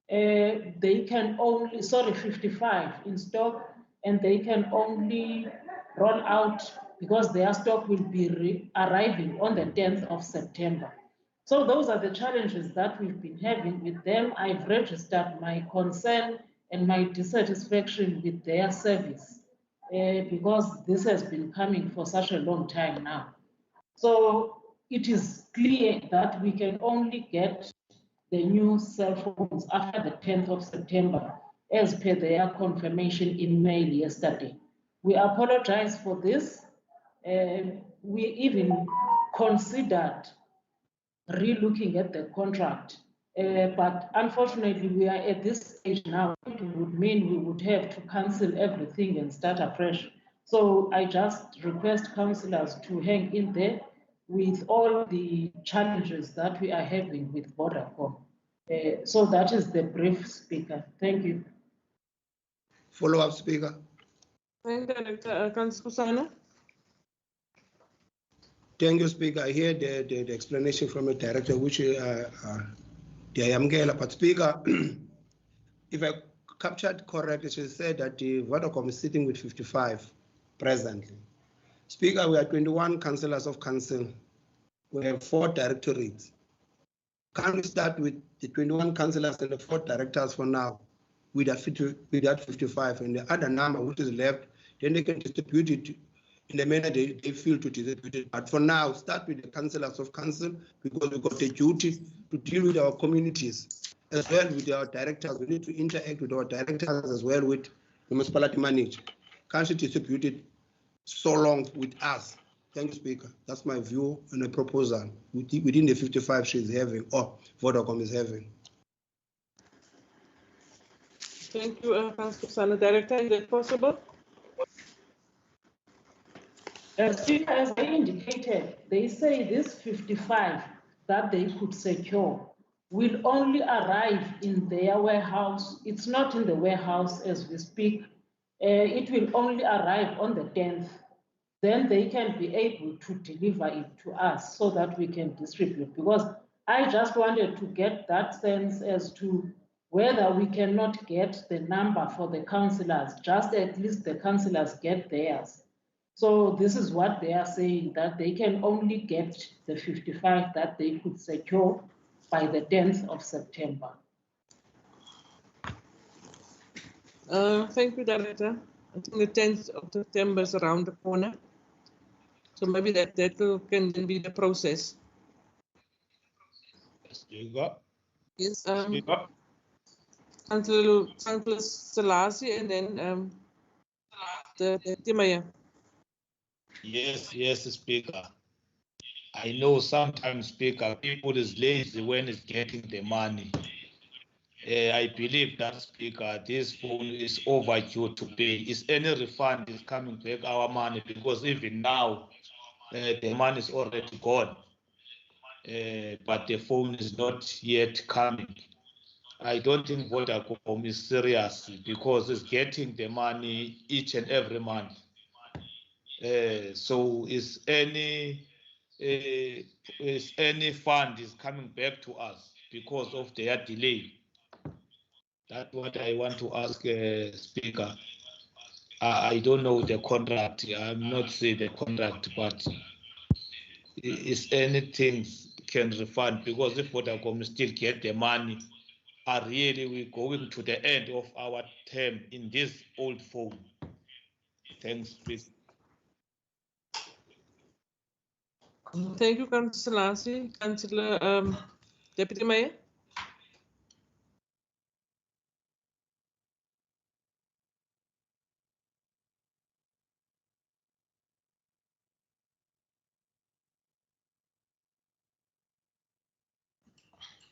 They can only, 55 in stock, and they can only roll out because their stock will be arriving on the 10th of September. So those are the challenges that we've been having with them. I've registered my concern and my dissatisfaction with their service because this has been coming for such a long time now. So it is clear that we can only get the new cell phones after the 10th of September, as per their confirmation in mail yesterday. We apologize for this. We even considered re-looking at the contract, but unfortunately we are at this stage now. It would mean we would have to cancel everything and start afresh. So I just request councillors to hang in there with all the challenges that we are having with Vodacom. So that is the brief, Speaker. Thank you. Follow-up, Speaker. Thank you, Director. Councillor Kusana. Thank you, Speaker. I hear the explanation from the Director, which but Speaker, if I captured correctly, she said that the Vodacom is sitting with 55 presently. Speaker, we are 21 councillors of council. We have 4 directorates. Can we start with the 21 councillors and the 4 directors for now with that 55, and the other number which is left, then they can distribute it in the manner they feel to distribute it. But for now, start with the councillors of council because we've got a duty to deal with our communities as well with our directors. We need to interact with our directors as well with the municipality manager. Can't distribute it so long with us. Thank you, Speaker. That's my view on the proposal within the 55 she's having or Vodacom is having. Thank you, Councillor Sana. Director, is that possible? Speaker, as I indicated, they say this 55 that they could secure will only arrive in their warehouse. It's not in the warehouse as we speak. It will only arrive on the 10th. Then they can be able to deliver it to us so that we can distribute. Because I just wanted to get that sense as to whether we cannot get the number for the councillors, just at least the councillors get theirs. So this is what they are saying, that they can only get the 55 that they could secure by the 10th of September. Thank you, Director. I think the 10th of September is around the corner. So maybe that can then be the process. Speaker. Yes, Speaker. Councillor Selassie and then the Deputy Mayor. Yes, Speaker. I know sometimes, Speaker, people is lazy when it's getting the money. I believe that, Speaker, this phone is overdue to pay. Is any refund is coming back our money? Because even now, the money is already gone, but the phone is not yet coming. I don't think Vodacom is serious because it's getting the money each and every month. So is any fund is coming back to us because of their delay? That's what I want to ask, Speaker. I don't know the contract. I'm not saying the contract, but is anything can refund? Because if Vodacom still get the money, are really we going to the end of our term in this old phone? Thanks, please. Thank you, Councillor Selassie. Councillor Deputy Mayor.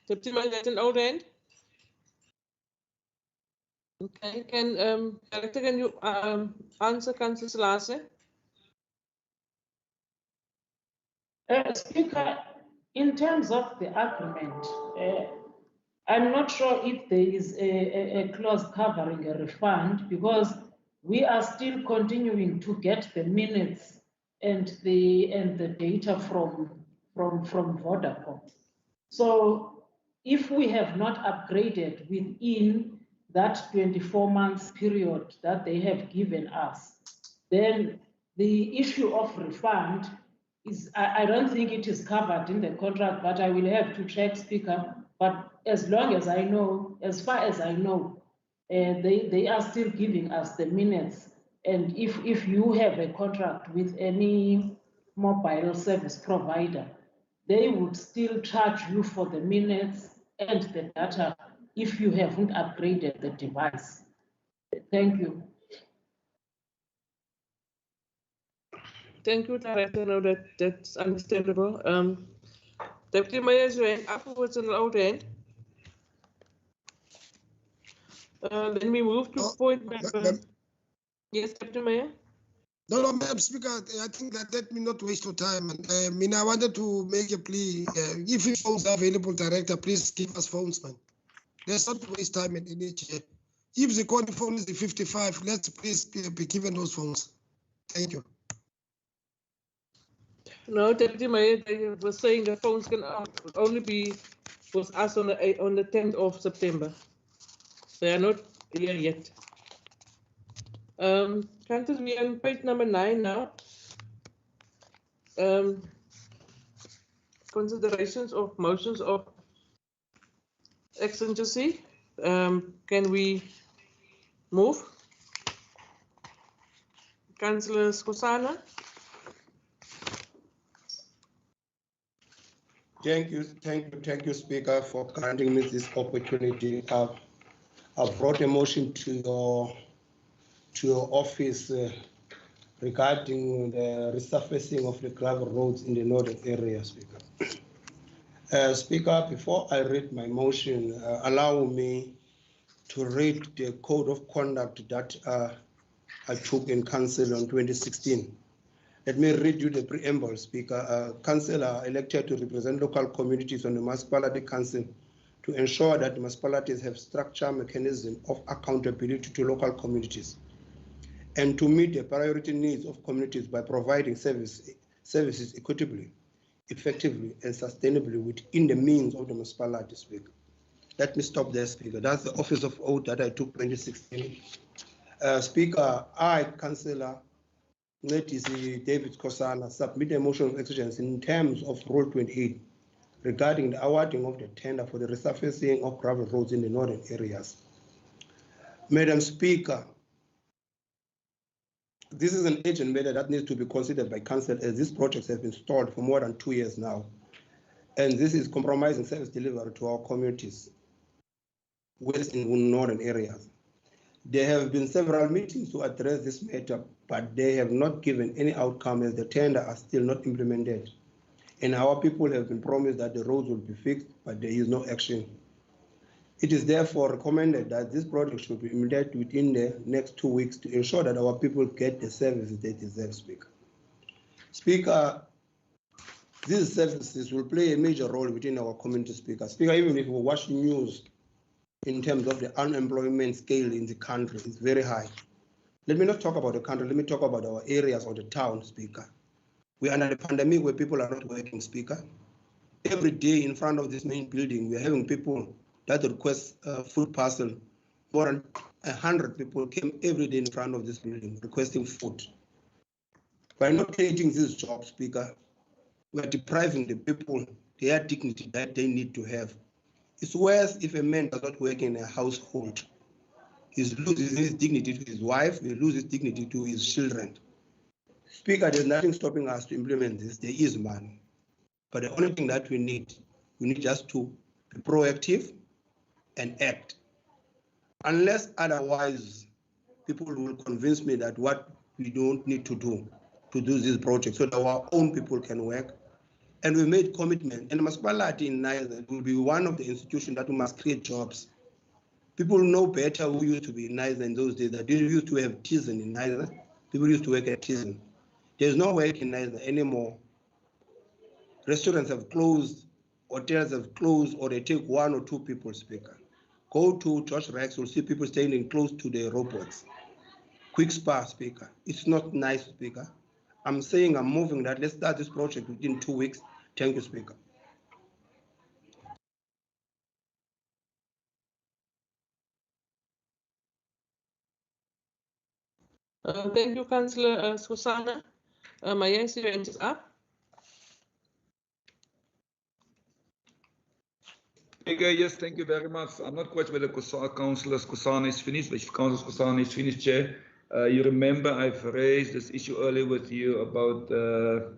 Deputy Mayor, that's an old end. Okay, Director, can you answer Councillor Selassie? Speaker, in terms of the agreement, I'm not sure if there is a clause covering a refund because we are still continuing to get the minutes and the data from Vodacom. So if we have not upgraded within that 24 months period that they have given us, then the issue of refund is, I don't think it is covered in the contract, but I will have to check, Speaker. But as long as I know, as far as I know, they are still giving us the minutes. And if you have a contract with any mobile service provider, they would still charge you for the minutes and the data if you haven't upgraded the device. Thank you. Thank you, Director. No, that's understandable. Deputy Mayor, afterwards an old end. Then we move to point number. Yes, Deputy Mayor. No, Madam Speaker, I think that let me not waste your time. And I wanted to make a plea. If phones are available, Director, please give us phones, man. Let's not waste time in NHA. If the calling phone is the 55, let's please be given those phones. Thank you. No, Deputy Mayor, they were saying the phones can only be with us on the 10th of September. They are not here yet. Councillor, we are on page number 9 now. Considerations of motions of exigency. Can we move? Councillor Skosana. Thank you, Speaker, for granting me this opportunity. I've brought a motion to your office regarding the resurfacing of the gravel roads in the northern area, Speaker. Speaker, before I read my motion, allow me to read the code of conduct that I took in council on 2016. Let me read you the preamble, Speaker. Councillor elected to represent local communities on the municipality council to ensure that the municipalities have structured mechanism of accountability to local communities and to meet the priority needs of communities by providing services equitably, effectively, and sustainably within the means of the municipality, Speaker. Let me stop there, Speaker. That's the office of oath that I took 2016. Speaker, I, Councillor David Kosana, submit a motion of exigence in terms of Rule 28 regarding the awarding of the tender for the resurfacing of gravel roads in the northern areas. Madam Speaker, this is an urgent matter that needs to be considered by Council, as these projects have been stalled for more than 2 years now. And this is compromising service delivery to our communities within northern areas. There have been several meetings to address this matter, but they have not given any outcome, as the tender are still not implemented. And our people have been promised that the roads will be fixed, but there is no action. It is therefore recommended that this project should be implemented within the next 2 weeks to ensure that our people get the services they deserve, Speaker. Speaker, these services will play a major role within our community, Speaker. Speaker, even if we watch news in terms of the unemployment scale in the country, it's very high. Let me not talk about the country, let me talk about our areas or the town, Speaker. We are under the pandemic where people are not working, Speaker. Every day in front of this main building, we are having people that request food parcel. More than 100 people came every day in front of this building requesting food. By not creating this job, Speaker, we are depriving the people their dignity that they need to have. It's worse if a man does not work in a household. He loses his dignity to his wife, he loses dignity to his children. Speaker, there's nothing stopping us to implement this. There is money. But the only thing that we need just to be proactive and act. Unless otherwise, people will convince me that what we don't need to do this project so that our own people can work. And we made commitment, and the municipality in Niger will be one of the institutions that we must create jobs. People know better who used to be in Niger in those days, that they used to have Tizen in Niger. People used to work at Tizen. There's no work in Niger anymore. Restaurants have closed, hotels have closed, or they take 1 or 2 people, Speaker. Go to George Rex, you'll see people standing close to the robots. Quick Spa, Speaker. It's not nice, Speaker. I'm saying I'm moving that. Let's start this project within 2 weeks. Thank you, Speaker. Thank you, Councillor Skosana. May I see your hands up? Okay, yes, thank you very much. I'm not quite whether Councillor Skosana is finished, but if Councillor Skosana is finished, Chair, you remember I've raised this issue earlier with you about the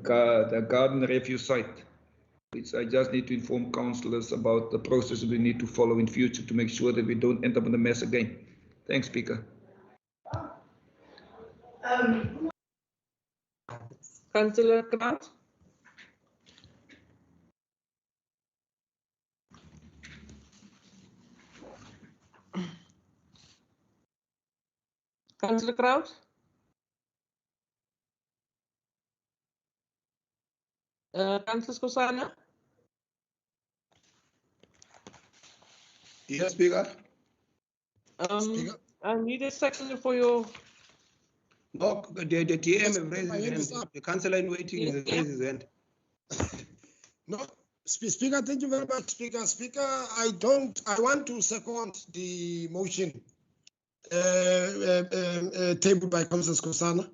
garden refuse site. I just need to inform councillors about the process we need to follow in future to make sure that we don't end up in a mess again. Thanks, Speaker. Councillor Kraut. Councillor Kraut. Councillor Skosana. Yes, Speaker. Speaker. I need a second for your. No, the TM have raised his hand. The councillor in waiting has raised his hand. No, Speaker, thank you very much, Speaker. Speaker, I want to second the motion tabled by Councillor Skosana.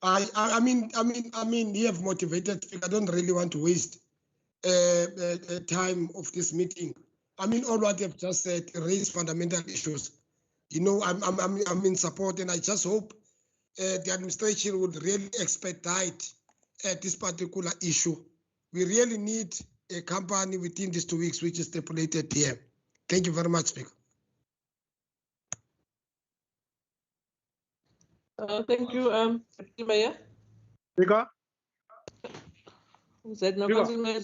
I mean, you have motivated. Speaker, I don't really want to waste time of this meeting. I mean, all what you've just said raise fundamental issues. You know, I'm in support, and I just hope the administration would really expedite this particular issue. We really need a company within these 2 weeks, which is stipulated here. Thank you very much, Speaker. Thank you, Deputy Mayor. Speaker? Is that no Speaker? Council Mayor?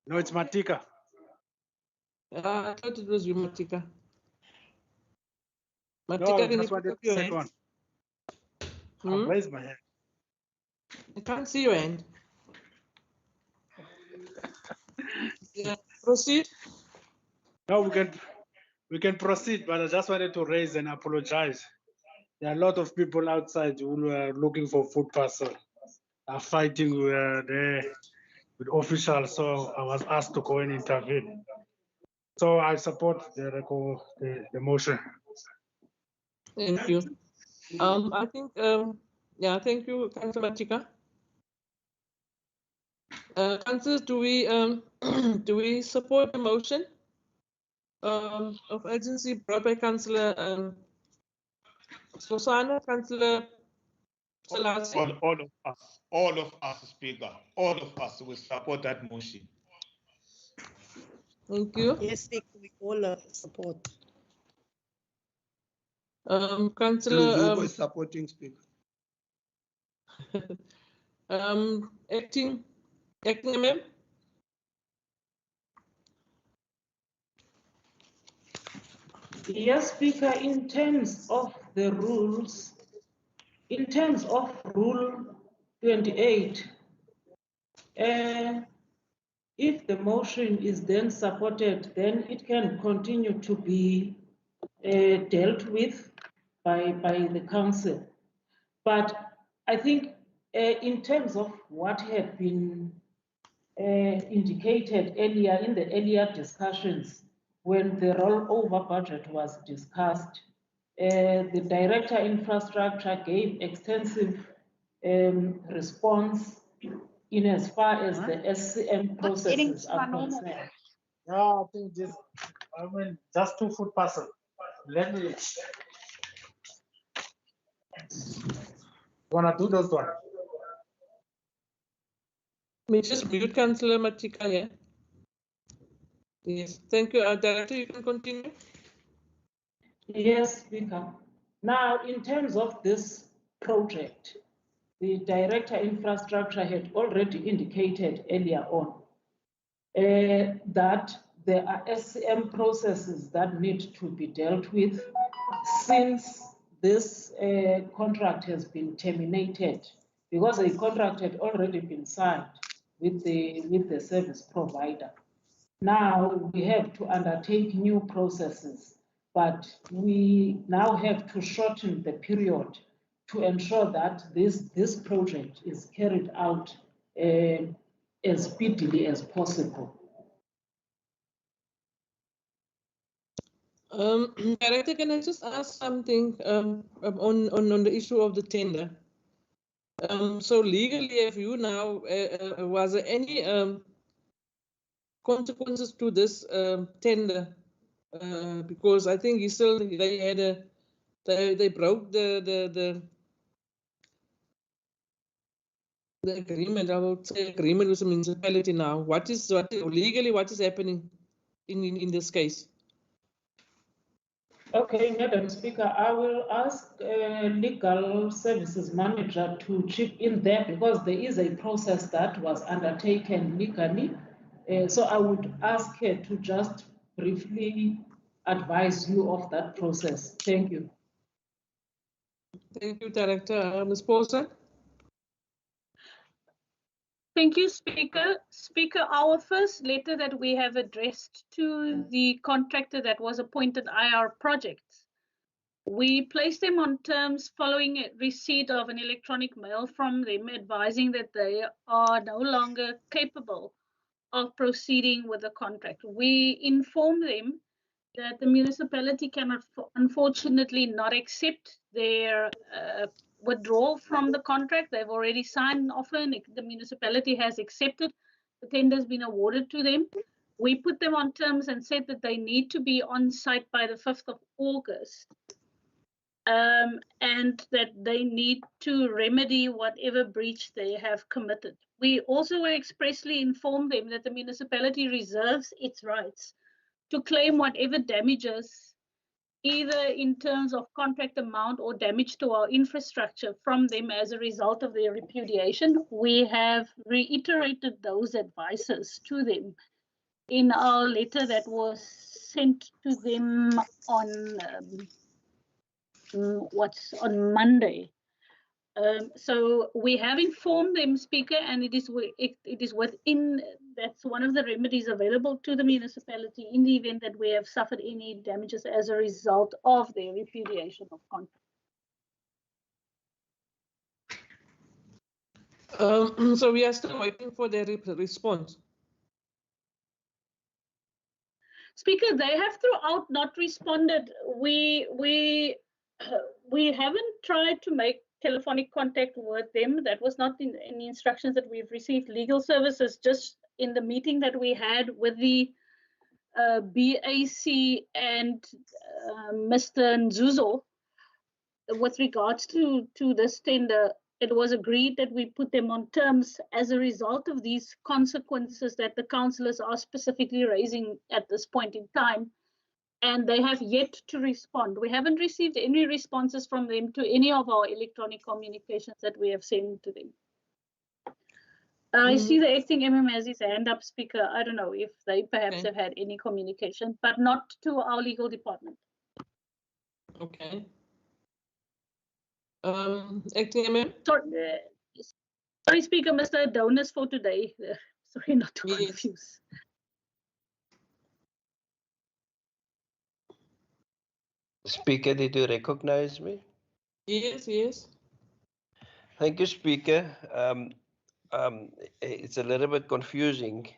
No, it's Matika. I thought it was you, Matika. No, Matika, I can you just put wanted up to your say hand? one. Hmm? I've raised my hand. I can't see your hand. Yeah, proceed. No, we can proceed, but I just wanted to raise and apologize. There are a lot of people outside who are looking for food parcel, are fighting there with officials, so I was asked to go and intervene. So I support the motion. Thank you. I think, yeah, thank you, Councillor Matika. Councillors, do we do we support the motion of urgency brought by Councillor Sosana, Councillor Salasi? All of us, Speaker, all of us will support that motion. Thank you. Yes, Speaker, we all support. Councillor Nzuko is supporting, Speaker. acting MM. Yes, Speaker, in terms of the rules, in terms of Rule 28, if the motion is then supported, then it can continue to be dealt with by the council. But I think in terms of what had been indicated earlier in the earlier discussions, when the rollover budget was discussed, the Director Infrastructure gave extensive response in as far as the SCM processes are concerned. Yeah, I think this, I mean, just 2 food parcel. Let me. Wanna do those one? May just mute Councillor Matika here. Yes, thank you. Director, you can continue. Yes, Speaker. Now, in terms of this project, the Director Infrastructure had already indicated earlier on that there are SCM processes that need to be dealt with since this contract has been terminated, because a contract had already been signed with the service provider. Now we have to undertake new processes, but we now have to shorten the period to ensure that this project is carried out as speedily as possible. Director, can I just ask something on the issue of the tender? So legally, have you now, was there any consequences to this tender? Because I think they had they broke the agreement. I would say agreement with the municipality now. What legally what is happening in this case? Okay, Madam Speaker, I will ask Legal Services Manager to chip in there because there is a process that was undertaken legally. So I would ask her to just briefly advise you of that process. Thank you. Thank you, Director. Ms. Paulson? Thank you, Speaker. Speaker, our first letter that we have addressed to the contractor that was appointed IR Projects, we placed them on terms following receipt of an electronic mail from them advising that they are no longer capable of proceeding with the contract. We informed them that the municipality cannot, unfortunately, not accept their withdrawal from the contract. They've already signed an offer and the municipality has accepted. The tender has been awarded to them. We put them on terms and said that they need to be on site by the 5th of August. And that they need to remedy whatever breach they have committed. We also expressly informed them that the municipality reserves its rights to claim whatever damages, either in terms of contract amount or damage to our infrastructure from them as a result of their repudiation. We have reiterated those advices to them in our letter that was sent to them on on Monday. So we have informed them, Speaker, and it is within, that's one of the remedies available to the municipality in the event that we have suffered any damages as a result of their repudiation of contract. So we are still waiting for their response. Speaker, they have throughout not responded. We haven't tried to make telephonic contact with them. That was not in the instructions that we've received. Legal services, just in the meeting that we had with the BAC and Mr. Nzuzo, with regards to this tender, it was agreed that we put them on terms as a result of these consequences that the councillors are specifically raising at this point in time. And they have yet to respond. We haven't received any responses from them to any of our electronic communications that we have sent to them. I see the acting MM has his hand up, Speaker. I don't know if they perhaps have had any communication, but not to our legal department. Okay. Acting MM? Sorry, Speaker, Mr. Adonis for today. Sorry not to confuse. Speaker, did you recognize me? Yes, yes. Thank you, Speaker. It's a little bit confusing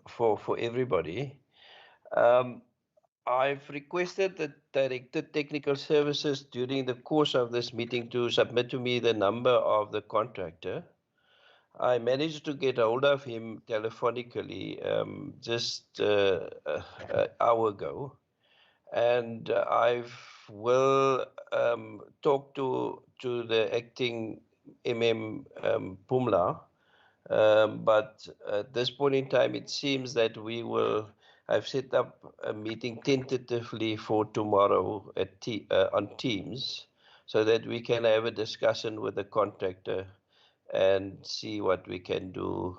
for everybody. I've requested the Director Technical Services during the course of this meeting to submit to me the number of the contractor. I managed to get hold of him telephonically just an hour ago. And I will talk to the acting MM Pumla, but at this point in time, it seems that I've set up a meeting tentatively for tomorrow on Teams, so that we can have a discussion with the contractor and see what we can do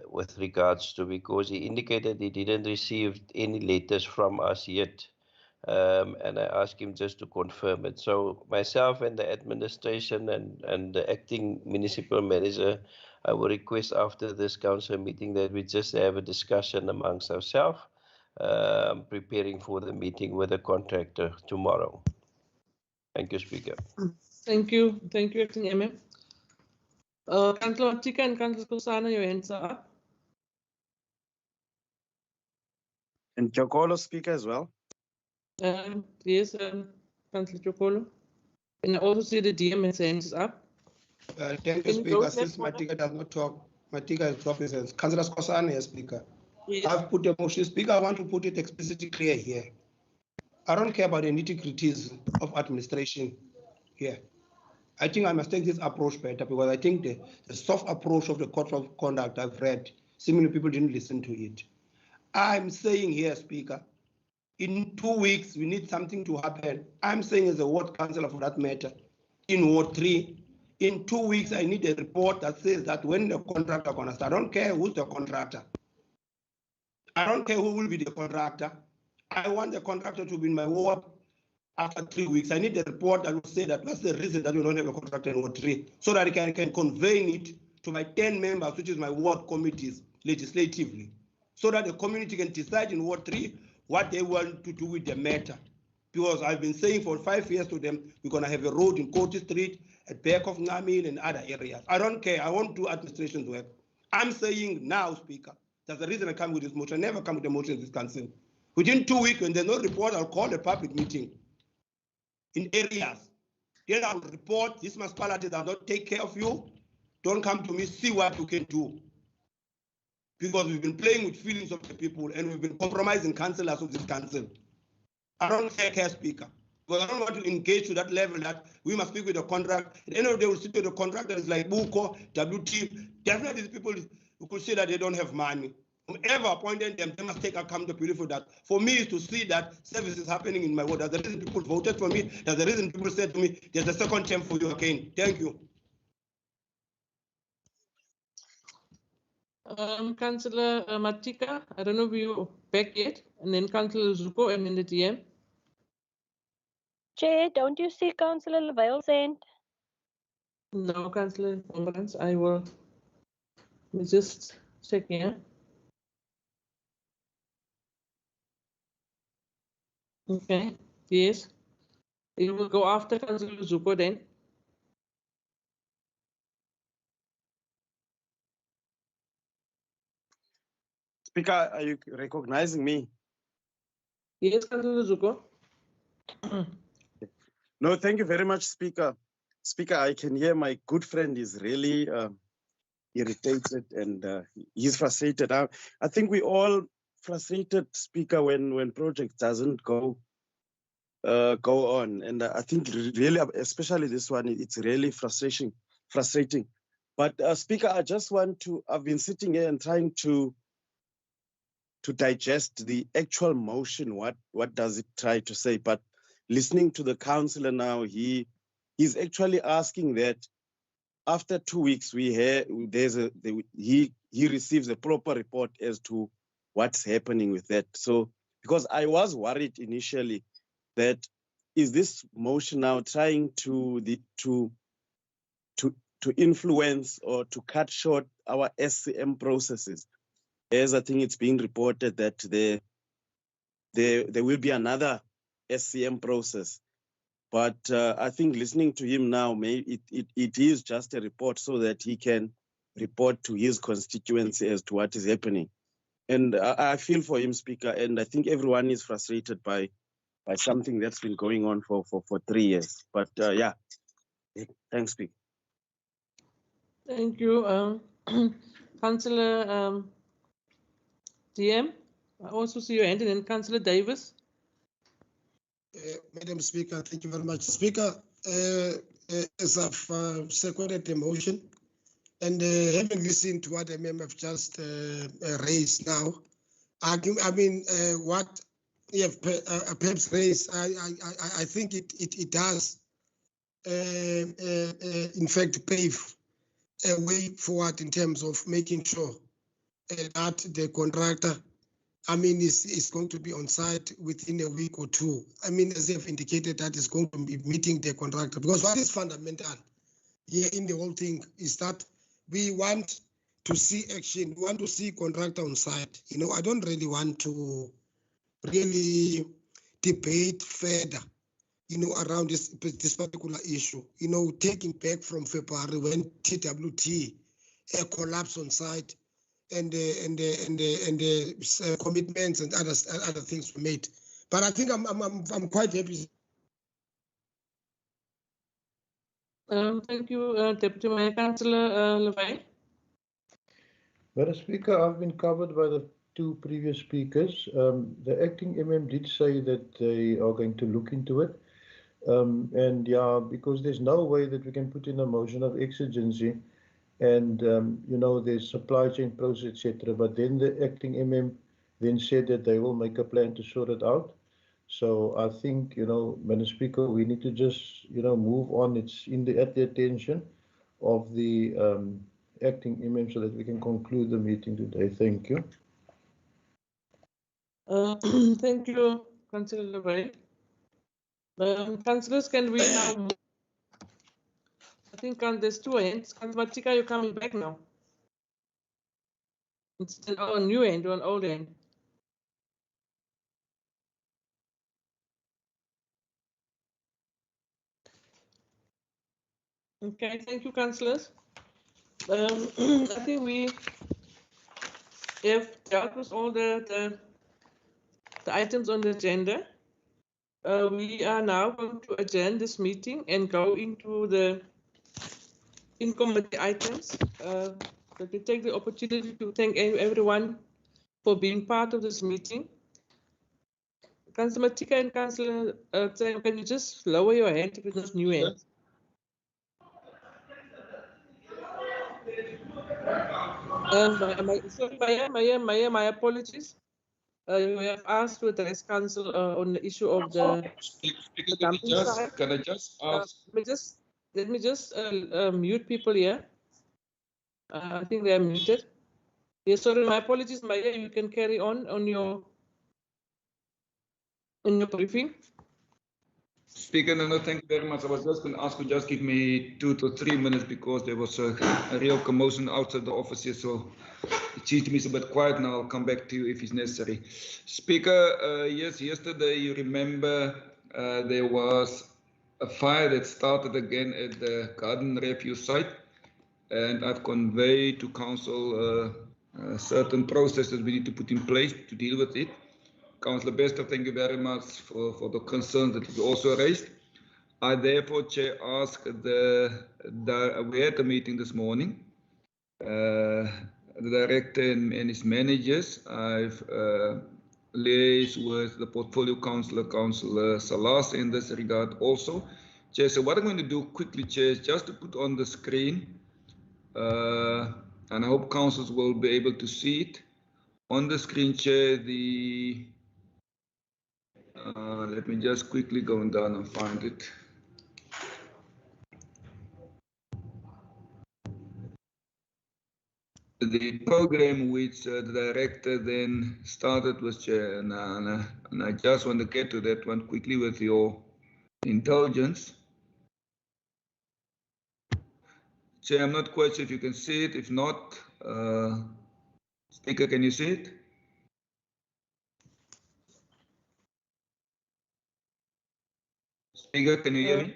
with regards to, because he indicated he didn't receive any letters from us yet, and I asked him just to confirm it. So myself and the administration and the acting municipal manager, I will request after this council meeting that we just have a discussion amongst ourselves, preparing for the meeting with the contractor tomorrow. Thank you, Speaker. Thank you, acting MM. Councillor Matika and Councillor Kosana, your hands are up. And Chokolo, Speaker, as well. Yes, Councillor Chokolo. And I also see the DM has hands up. Thank you, Speaker. Since Matika does not talk, Matika has dropped his hands. Councillor Kosana, Speaker. Yes. I've put a motion. Speaker, I want to put it explicitly clear here. I don't care about the nitty-gritties of administration here. I think I must take this approach better, because I think the soft approach of the Code of Conduct I've read, seemingly people didn't listen to it. I'm saying here, Speaker, in 2 weeks, we need something to happen. I'm saying as a ward councillor for that matter, in Ward 3, in 2 weeks, I need a report that says that when the contractor gonna start. I don't care who's the contractor. I don't care who will be the contractor. I want the contractor to be in my ward after 3 weeks. I need a report that will say that that's the reason that we don't have a contractor in Ward 3, so that I can convey it to my 10 members, which is my ward committees legislatively, so that the community can decide in Ward 3 what they want to do with the matter. Because I've been saying for 5 years to them, we're going to have a road in Court Street, at back of Ngamil and other areas. I don't care. I won't do administration's work. I'm saying now, Speaker, that's the reason I come with this motion. I never come with a motion in this council. Within 2 weeks, when there's no report, I'll call a public meeting in areas. Then I'll report, these municipalities that don't take care of you, don't come to me, see what you can do. Because we've been playing with feelings of the people and we've been compromising councillors of this council. I don't care, Speaker. Because I don't want to engage to that level that we must speak with the contract. At the end of the day, we'll sit with the contractor. It's like Buko, WT. Definitely, these people who could say that they don't have money. Whoever appointed them, they must take accountability for that. For me, is to see that service is happening in my ward. That's the reason people voted for me. That's the reason people said to me, there's a second term for you again. Thank you. Councillor Matika, I don't know if you're back yet, and then Councillor Zuko and then the DM. Chair, don't you see Councillor Lavale's hand? No, Councillor Conference, I will. Let me just check here. Okay, yes. You will go after Councillor Zuko then. Speaker, are you recognizing me? Yes, Councillor Zuko. No, thank you very much, Speaker. Speaker, I can hear my good friend is really irritated and he's frustrated. I think we all frustrated, Speaker, when project doesn't go on. And I think really, especially this one, it's really frustrating. But Speaker, I just want to, I've been sitting here and trying to digest the actual motion. What does it try to say? But listening to the councillor now, he's actually asking that after 2 weeks he receives a proper report as to what's happening with that. So because I was worried initially that is this motion now trying to influence or to cut short our SCM processes, as I think it's being reported that there will be another SCM process. But I think listening to him now, maybe it is just a report so that he can report to his constituency as to what is happening. And I feel for him, Speaker, and I think everyone is frustrated by something that's been going on for 3 years. But yeah, thanks, Speaker. Thank you, Councillor DM. I also see your hand, and then Councillor Davis. Madam Speaker, thank you very much. Speaker, as I've seconded the motion, and having listened to what the member have just raised now, I mean, what you have perhaps raised, I think it does, in fact, pave a way forward in terms of making sure that the contractor, I mean, is going to be on site within a week or two. I mean, as they've indicated, that is going to be meeting the contractor. Because what is fundamental here in the whole thing is that we want to see action. We want to see contractor on site. You know, I don't really want to really debate further, you know, around this particular issue. You know, taking back from February when TWT collapsed on site, and the commitments and other things were made. But I think I'm quite happy. Thank you, Deputy Mayor. Councillor Levine. Madam Speaker, I've been covered by the two previous speakers. The acting MM did say that they are going to look into it. And yeah, because there's no way that we can put in a motion of exigency and, you know, there's supply chain process, etc. But then the acting MM then said that they will make a plan to sort it out. So I think, you know, Madam Speaker, we need to just, you know, move on. It's at the attention of the acting MM so that we can conclude the meeting today. Thank you. Thank you, Councillor Levine. Councillors, can we now move? I think there's two hands. Councillor Matika, you're coming back now. It's on a new hand or an old hand. Okay, thank you, councillors. I think we have dealt with all the items on the agenda. We are now going to adjourn this meeting and go into the in-committee items. But we take the opportunity to thank everyone for being part of this meeting. Councillor Matika and Councillor Tseng, can you just lower your hand if it's new hand? Sorry, Maya, my apologies. You have asked to address council on the issue of the dumping site. Can I just ask? Let me just mute people here. I think they are muted. Yes, sorry, my apologies, Maya. You can carry on your briefing. Speaker, no, thank you very much. I was just going to ask you just give me 2 to 3 minutes because there was a real commotion outside the office here. So it seems to me it's a bit quiet now. I'll come back to you if it's necessary. Speaker, yes, yesterday you remember there was a fire that started again at the garden refuse site. And I've conveyed to council certain processes we need to put in place to deal with it. Councillor Bester, thank you very much for the concerns that you also raised. I therefore, Chair, ask we had a meeting this morning. The director and his managers, I've liaised with the portfolio councillor, Councillor Salas, in this regard also. Chair, so what I'm going to do quickly, Chair, is just to put on the screen, and I hope councils will be able to see it. On the screen, Chair, let me just quickly go down and find it. The program which the director then started with, Chair, and I just want to get to that one quickly with your indulgence. Chair, I'm not quite sure if you can see it. If not, Speaker, can you see it? Speaker, can you hear me?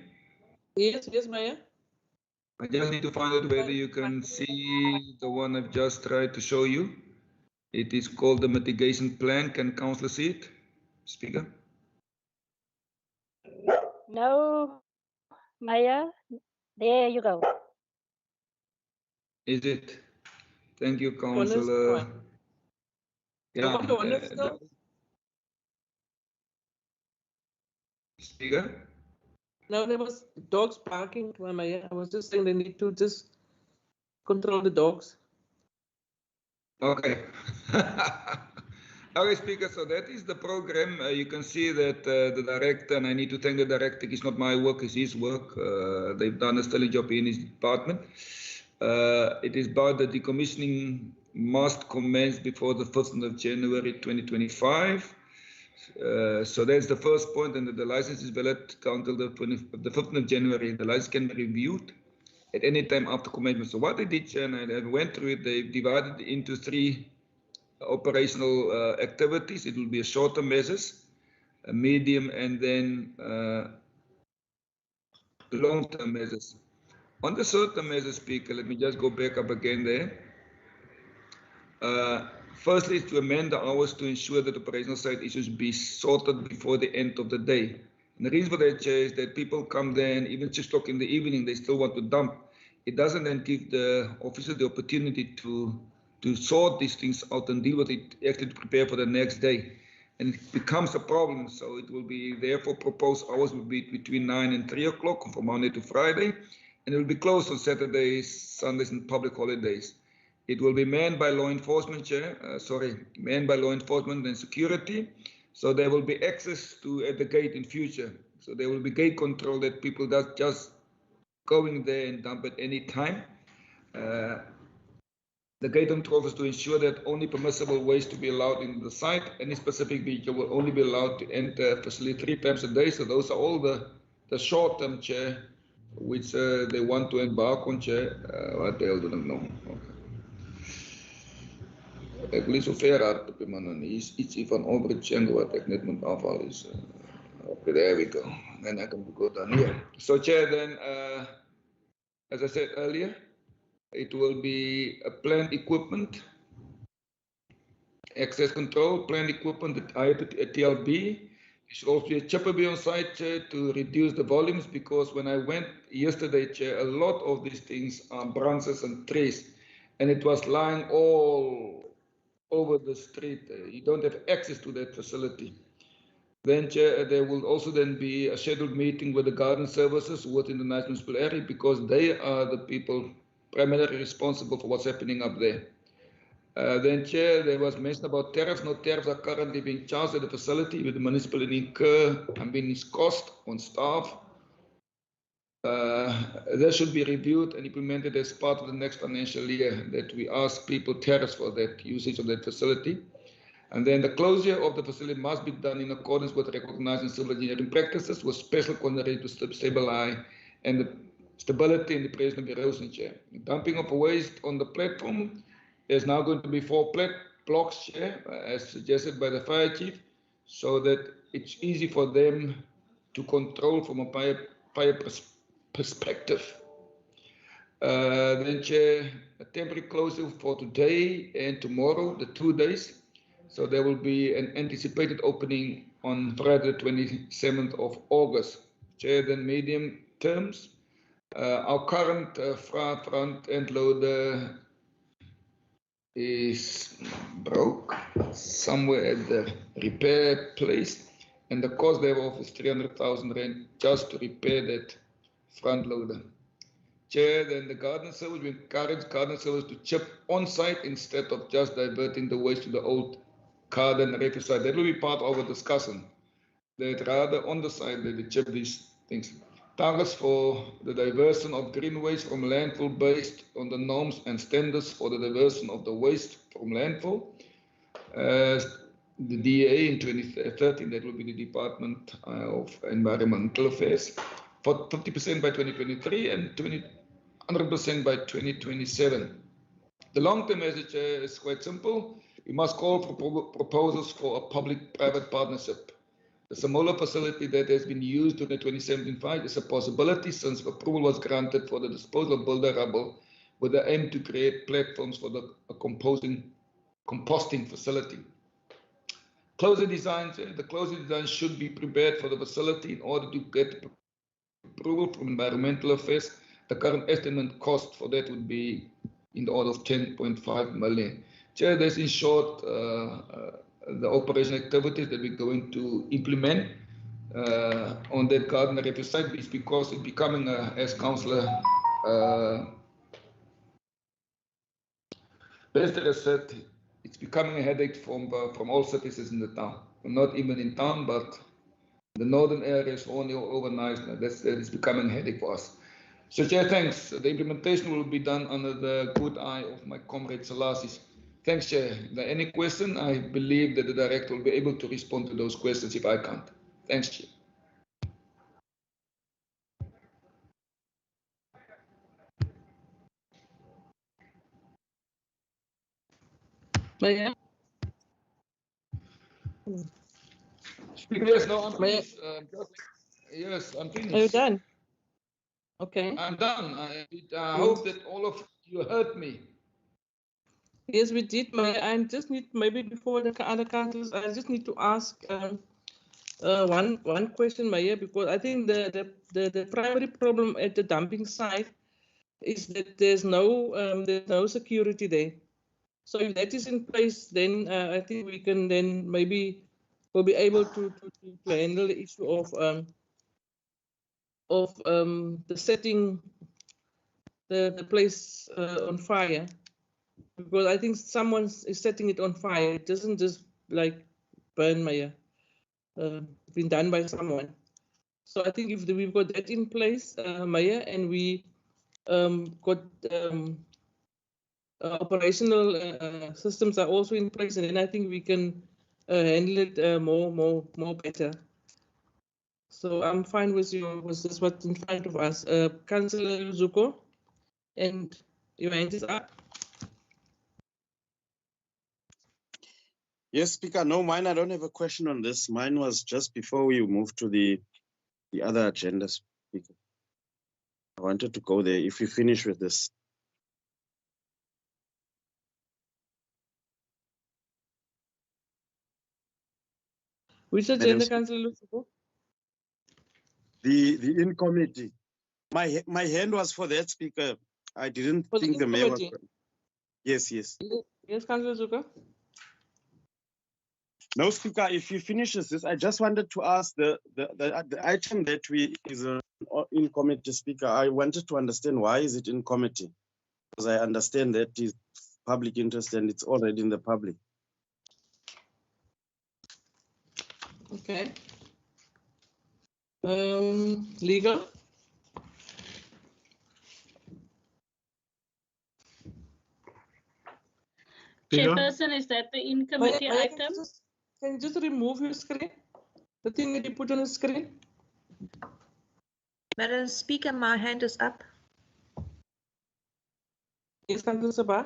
Yes, Maya. I just need to find out whether you can see the one I've just tried to show you. It is called the mitigation plan. Can councillor see it? Speaker? No, Maya. There you go. Is it? Thank you, councillor. Yeah. Speaker? No, there was dogs barking, Maya. I was just saying they need to just control the dogs. Okay. Okay, Speaker, so that is the program. You can see that the director, and I need to thank the director, it's not my work, it's his work. They've done a stellar job in his department. It is about the decommissioning must commence before the 1st of January 2025. So that's the first point, and the license is valid until the 5th of January. The license can be reviewed at any time after commencement. So what they did, and I went through it, they divided it into 3 operational activities. It will be a short-term measures, a medium, and then long-term measures. On the short-term measures, Speaker, let me just go back up again there. Firstly, to amend the hours to ensure that operational site issues be sorted before the end of the day. And the reason for that, Chair, is that people come there and even 6 o'clock in the evening, they still want to dump. It doesn't then give the officer the opportunity to sort these things out and deal with it, actually to prepare for the next day. And it becomes a problem. So it will be, therefore, proposed hours will be between 9 and 3 o'clock from Monday to Friday. And it will be closed on Saturdays, Sundays, and public holidays. It will be manned by law enforcement, Chair. Manned by law enforcement and security. So there will be access to at the gate in future. So there will be gate control that people that just going there and dump at any time. The gate control is to ensure that only permissible waste to be allowed in the site. Any specific vehicle will only be allowed to enter facility 3 times a day. So those are all the short-term, Chair, which they want to embark on, Chair. Wat the hell do ek nou? Ek lees so ver hard op die man en hier is ietsie van overchange wat ek net moet afhaal is. Okay, there we go. Then I can go down here. So, Chair, then, as I said earlier, it will be a planned equipment, access control, planned equipment at TLB. There should also be a chipper be on site, Chair, to reduce the volumes, because when I went yesterday, Chair, a lot of these things are branches and trees, and it was lying all over the street. You don't have access to that facility. Then, Chair, there will also then be a scheduled meeting with the garden services within the Nice Municipal Area, because they are the people primarily responsible for what's happening up there. Then, Chair, there was mention about tariffs. No tariffs are currently being charged at the facility, with the municipality incur its cost on staff. That should be reviewed and implemented as part of the next financial year, that we ask people tariffs for that usage of that facility. And then the closure of the facility must be done in accordance with recognized and civil engineering practices, with special consideration to stabilize and the stability and the preservation of erosion, Chair. Dumping of waste on the platform, there's now going to be 4 blocks, Chair, as suggested by the fire chief, so that it's easy for them to control from a fire perspective. Then, Chair, a temporary closure for today and tomorrow, the 2 days. So there will be an anticipated opening on Friday, the 27th of August. Chair, then medium terms. Our current front end loader is broke somewhere at the repair place, and the cost thereof is 300,000 rand just to repair that front loader. Chair, then the garden service, we encourage garden service to chip on site instead of just diverting the waste to the old garden refuse site. That will be part of our discussion. That rather on the side they chip these things. Targets for the diversion of green waste from landfill based on the norms and standards for the diversion of the waste from landfill. The DA in 2013, that will be the Department of Environmental Affairs, for 50% by 2023 and 100% by 2027. The long-term message is quite simple. We must call for proposals for a public-private partnership. The Samola facility that has been used during the 2017 fight is a possibility, since approval was granted for the disposal of builder rubble with the aim to create platforms for the composting facility. Closure designs, the closure design should be prepared for the facility in order to get approval from Environmental Affairs. The current estimate cost for that would be in the order of 10.5 million. Chair, that's in short the operation activities that we're going to implement on that garden refuse site, is because it's becoming, as Councillor Lester has said, it's becoming a headache from all citizens in the town. Not even in town, but the northern areas only overnight. That is becoming a headache for us. So, Chair, thanks. The implementation will be done under the good eye of my comrade Salasis. Thanks, Chair. If there are any questions, I believe that the Director will be able to respond to those questions if I can't. Thanks, Chair. Mayor? Speaker, yes, no, I'm finished. Yes, I'm finished. Are you done? Okay. I'm done. I hope that all of you heard me. Yes, we did. I just need, maybe before the other councillors, I just need to ask one question, Mayor, because I think the primary problem at the dumping site is that there's no security there. So if that is in place, then I think we can then maybe we'll be able to handle the issue of the setting the place on fire. Because I think someone is setting it on fire. It doesn't just like burn, Mayor. Been done by someone. So I think if we've got that in place, Mayor, and we got operational systems are also in place, and then I think we can handle it more better. So I'm fine with this what's in front of us. Councillor Zuko, and your hand is up. Yes, Speaker. No, mine, I don't have a question on this. Mine was just before we move to the other agenda, Speaker. I wanted to go there if we finish with this. Which agenda, Councillor Lusuko? The in committee. My hand was for that, Speaker. I didn't think the mayor was. Yes. Yes, Councillor Zuko. No, Speaker, if you finish this, I just wanted to ask the item that is in committee, Speaker. I wanted to understand why is it in committee? Because I understand that is public interest and it's already in the public. Okay. Legal. Chairperson, is that the in-committee item? Can you just remove your screen? The thing that you put on the screen? Madam Speaker, my hand is up. Yes, Councillor Sabah.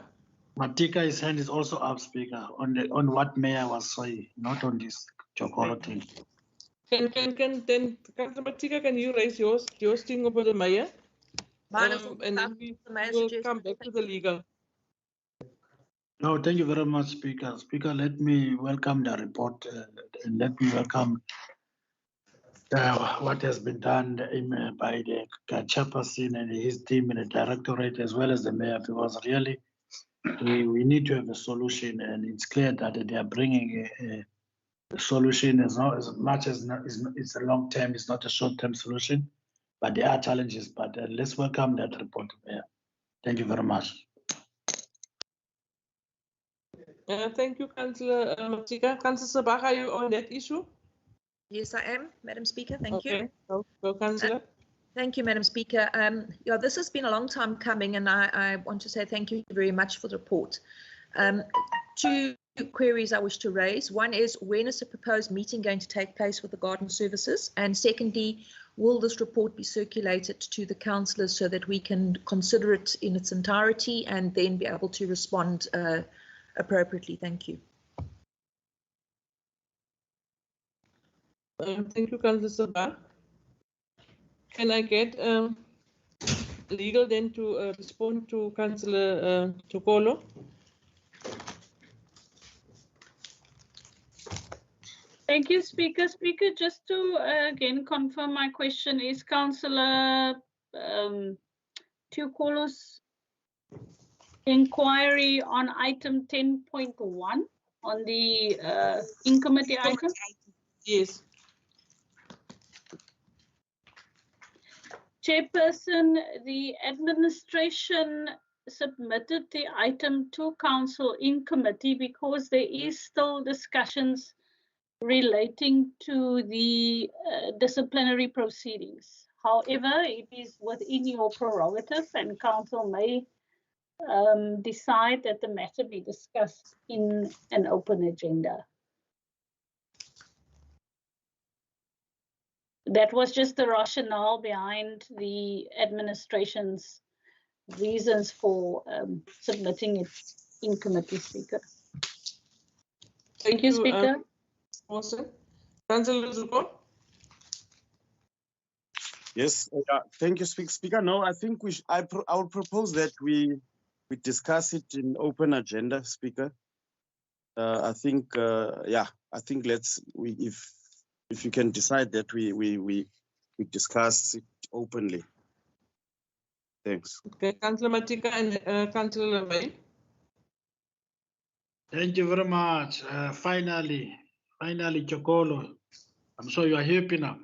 Matika's hand is also up, Speaker, on what Mayor was saying, not on this Chokolo thing. Then Councillor Matika, can you raise yours thing over the Mayor? Mine is And then we will come back to the legal. No, thank you very much, Speaker. Speaker, let me welcome the report and let me welcome what has been done by the chairperson and his team in the directorate as well as the mayor, because really we need to have a solution, and it's clear that they are bringing a solution as much as it's a long term, it's not a short term solution, but there are challenges. But let's welcome that report, Mayor. Thank you very much. Thank you, Councillor Matika. Councillor Sabah, are you on that issue? Yes, I am, Madam Speaker. Thank you. Go, Councillor. Thank you, Madam Speaker. Yeah, this has been a long time coming, and I want to say thank you very much for the report. Two queries I wish to raise. One is, when is the proposed meeting going to take place with the garden services? And secondly, will this report be circulated to the councillors so that we can consider it in its entirety and then be able to respond appropriately? Thank you. Thank you, Councillor Sabah. Can I get legal then to respond to Councillor Chokolo? Thank you, Speaker. Speaker, just to again confirm my question, is Councillor Chokolo's inquiry on item 10.1 on the in-committee item? Yes. Chairperson, the administration submitted the item to council in committee because there is still discussions relating to the disciplinary proceedings. However, it is within your prerogative and council may decide that the matter be discussed in an open agenda. That was just the rationale behind the administration's reasons for submitting it in committee, Speaker. Thank you, Speaker. Awesome. Councillor Zuko. Yes, thank you, Speaker. No, I think I would propose that we discuss it in open agenda, Speaker. I think, I think if you can decide that we discuss it openly. Thanks. Okay, Councillor Matika and Councillor Lavey. Thank you very much. Finally, Chokolo, I'm sure you are happy now.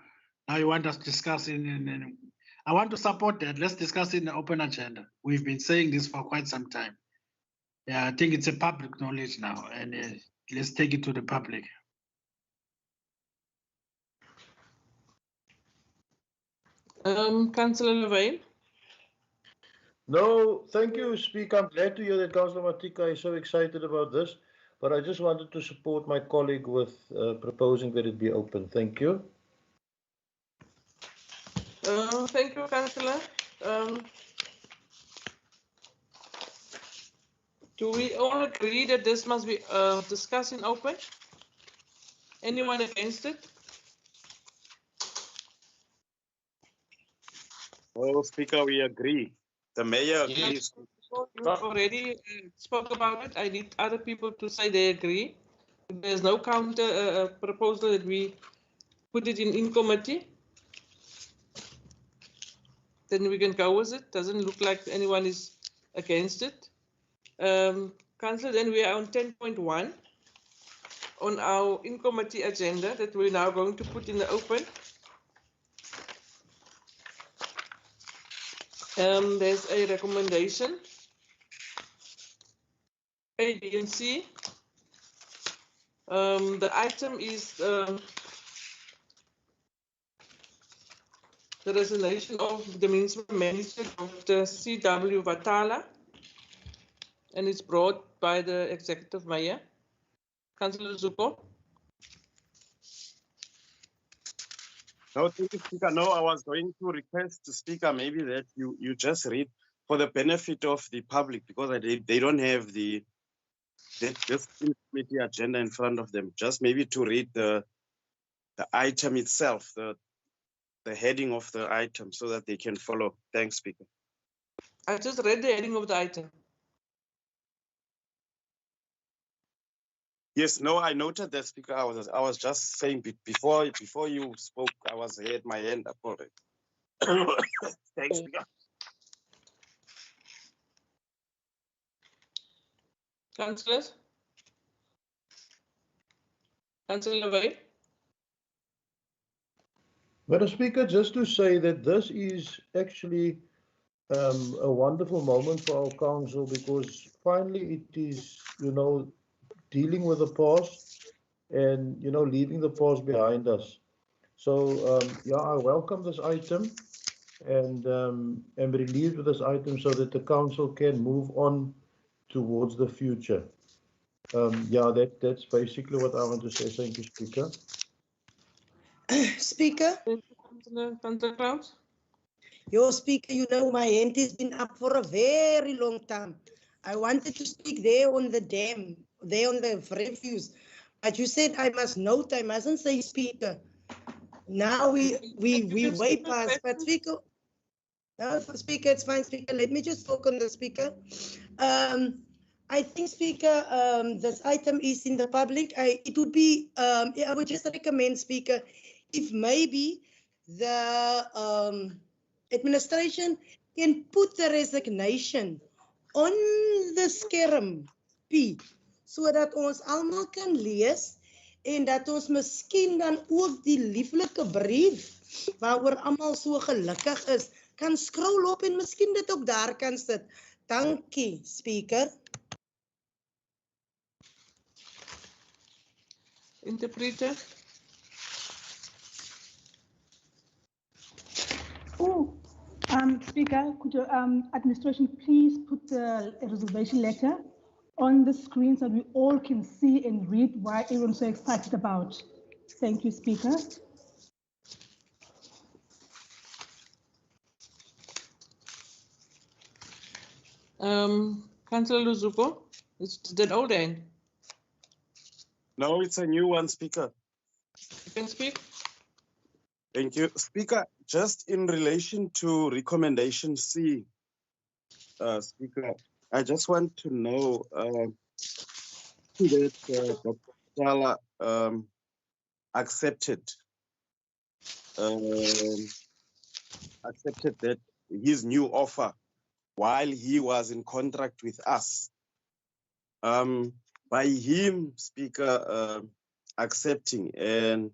Now you want us to discuss I want to support that. Let's discuss in the open agenda. We've been saying this for quite some time. Yeah, I think it's a public knowledge now, and let's take it to the public. Councillor Lavey. No, thank you, Speaker. I'm glad to hear that Councillor Matika is so excited about this, but I just wanted to support my colleague with proposing that it be open. Thank you. Thank you, Councillor. Do we all agree that this must be discussed in open? Anyone against it? Well, Speaker, we agree. The mayor agrees. You already spoke about it. I need other people to say they agree. If there's no counter proposal that we put it in committee, then we can go with it. Doesn't look like anyone is against it. Councillor, then we are on 10.1 on our in-committee agenda that we're now going to put in the open. There's a recommendation, A, B, and C. The item is the resignation of the municipal manager, Dr. C.W. Vatala, and it's brought by the executive mayor. Councillor Zuko. No, thank you, Speaker. No, I was going to request the Speaker maybe that you just read for the benefit of the public, because they don't have this committee agenda in front of them. Just maybe to read the item itself, the heading of the item, so that they can follow. Thanks, Speaker. I just read the heading of the item. Yes, no, I noted that, Speaker. I was just saying before you spoke, I had my hand up already. Thanks, Speaker. Councillors? Councillor Levy? Madam Speaker, just to say that this is actually a wonderful moment for our council, because finally it is, dealing with the past and, leaving the past behind us. So, yeah, I welcome this item and am relieved with this item so that the council can move on towards the future. Yeah, that's basically what I want to say. Thank you, Speaker. Speaker? Your Speaker, my hand has been up for a very long time. I wanted to speak there on the dam, there on the refuse, but you said I must note, I mustn't say Speaker. Now we way past, but Speaker, no, Speaker, it's fine, Speaker. Let me just talk on the Speaker. I think, Speaker, this item is in the public. It would be, I would just recommend, Speaker, if maybe the administration can put the resignation on the skerm P, sodat ons almal kan lees en dat ons miskien dan ook die lieflike brief waaroor almal so gelukkig is kan scroll op en miskien dit ook daar kan sit. Dankie, Speaker. Interpreter. Speaker, could your administration please put the reservation letter on the screen so that we all can see and read why everyone's so excited about? Thank you, Speaker. Councillor Luzuko, is that old end? No, it's a new one, Speaker. You can speak. Thank you. Speaker, just in relation to recommendation C, Speaker, I just want to know that Dr. Vatala accepted that his new offer while he was in contract with us. By him, Speaker, accepting and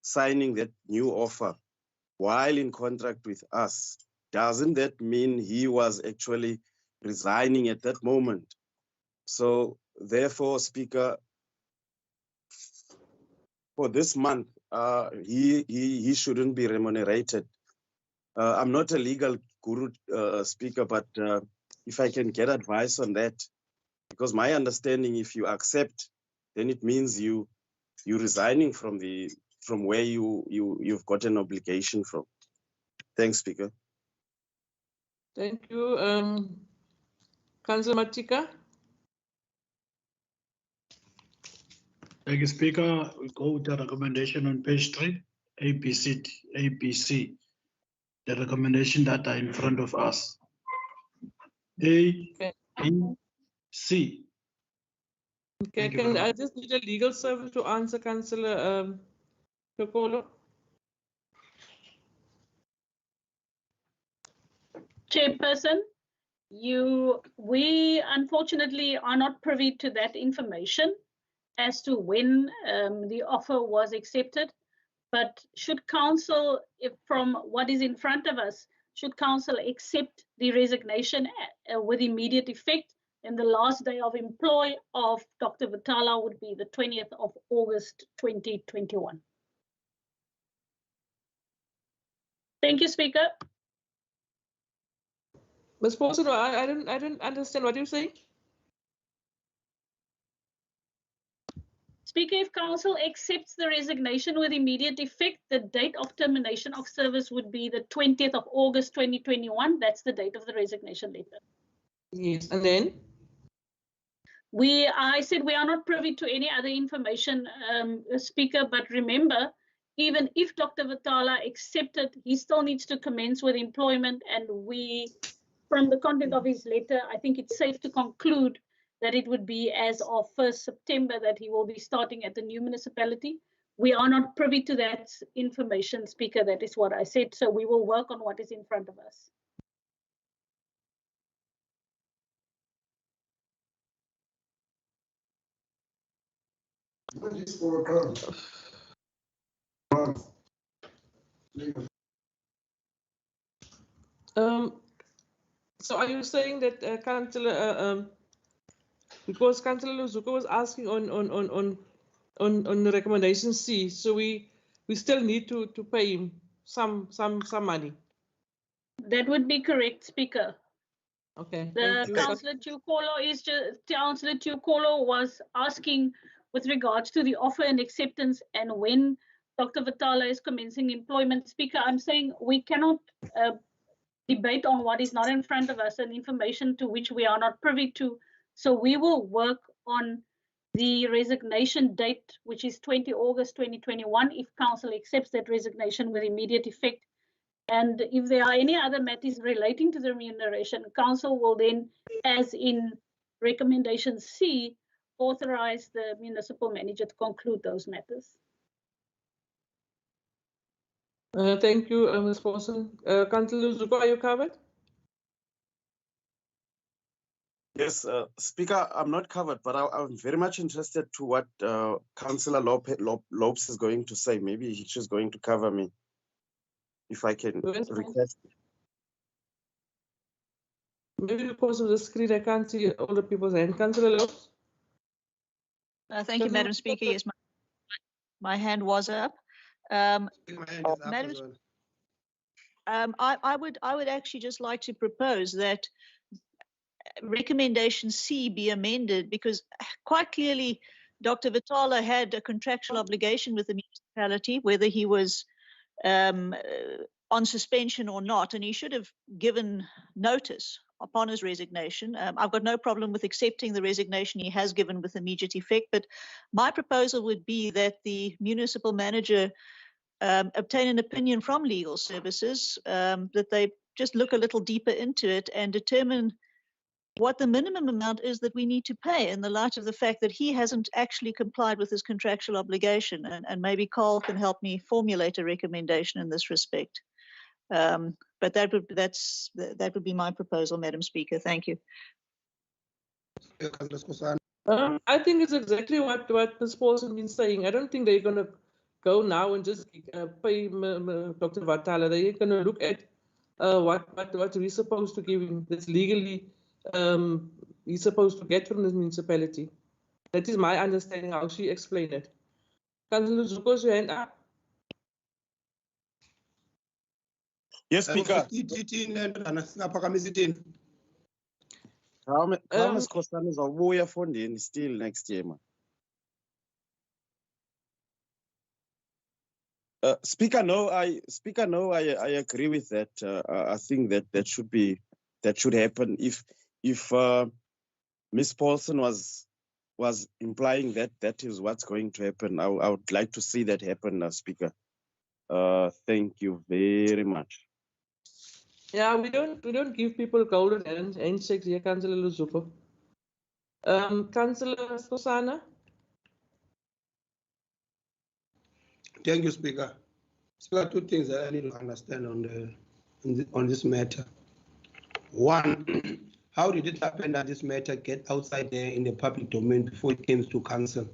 signing that new offer while in contract with us, doesn't that mean he was actually resigning at that moment? So therefore, Speaker, for this month, he shouldn't be remunerated. I'm not a legal guru, Speaker, but if I can get advice on that, because my understanding, if you accept, then it means you're resigning from where you've got an obligation from. Thanks, Speaker. Thank you. Councillor Matika. Thank you, Speaker. We go with the recommendation on page 3, ABC, the recommendation that are in front of us. A, B, C. Okay, can I just need a legal service to answer Councillor Tokolo? Chairperson, we unfortunately are not privy to that information, as to when the offer was accepted. But should council, from what is in front of us, should council accept the resignation with immediate effect, then the last day of employ of Dr. Vitala would be the 20th of August 2021. Thank you, Speaker. Ms. Paulson, I don't understand what you're saying. Speaker, if council accepts the resignation with immediate effect, the date of termination of service would be the 20th of August 2021. That's the date of the resignation letter. Yes, and then? I said we are not privy to any other information, Speaker, but remember, even if Dr. Vitala accepted, he still needs to commence with employment, and from the content of his letter, I think it's safe to conclude that it would be as of 1st September that he will be starting at the new municipality. We are not privy to that information, Speaker. That is what I said. So we will work on what is in front of us. So are you saying that Councillor, because Councillor Luzuko was asking on the recommendation C, so we still need to pay him some money? That would be correct, Speaker. Okay. Councillor Tukolo was asking with regards to the offer and acceptance and when Dr. Vitala is commencing employment. Speaker, I'm saying we cannot debate on what is not in front of us and information to which we are not privy to. So we will work on the resignation date, which is 20 August 2021, if council accepts that resignation with immediate effect. And if there are any other matters relating to the remuneration, council will then, as in recommendation C, authorize the municipal manager to conclude those matters. Thank you, Ms. Paulson. Councillor Zuko, are you covered? Yes, Speaker, I'm not covered, but I'm very much interested to what Councillor Lopes is going to say. Maybe she's going to cover me, if I can request. Maybe because of the screen, I can't see all the people's hand. Councillor Lopes? Thank you, Madam Speaker. Yes, my hand was up. Madam, I would actually just like to propose that recommendation C be amended, because quite clearly Dr. Vitala had a contractual obligation with the municipality, whether he was on suspension or not, and he should have given notice upon his resignation. I've got no problem with accepting the resignation he has given with immediate effect, but my proposal would be that the municipal manager obtain an opinion from legal services, that they just look a little deeper into it and determine what the minimum amount is that we need to pay in the light of the fact that he hasn't actually complied with his contractual obligation. And maybe Carl can help me formulate a recommendation in this respect. But that would be my proposal, Madam Speaker. Thank you. I think it's exactly what Ms. Paulson has been saying. I don't think they're going to go now and just pay Dr. Vitala. They're going to look at what we're supposed to give him that's legally he's supposed to get from the municipality. That is my understanding how she explained it. Councillor Zuko's hand up. Yes, Speaker. Thomas Kosana is a warrior funding still next year, man. Speaker, no, I agree with that. I think that should happen. If Ms. Paulson was implying that is what's going to happen, I would like to see that happen, Speaker. Thank you very much. Yeah, we don't give people golden handshakes here, Councillor Luzuko. Councillor Kosana. Thank you, Speaker. Speaker, two things that I need to understand on this matter. One, how did it happen that this matter get outside there in the public domain before it came to council?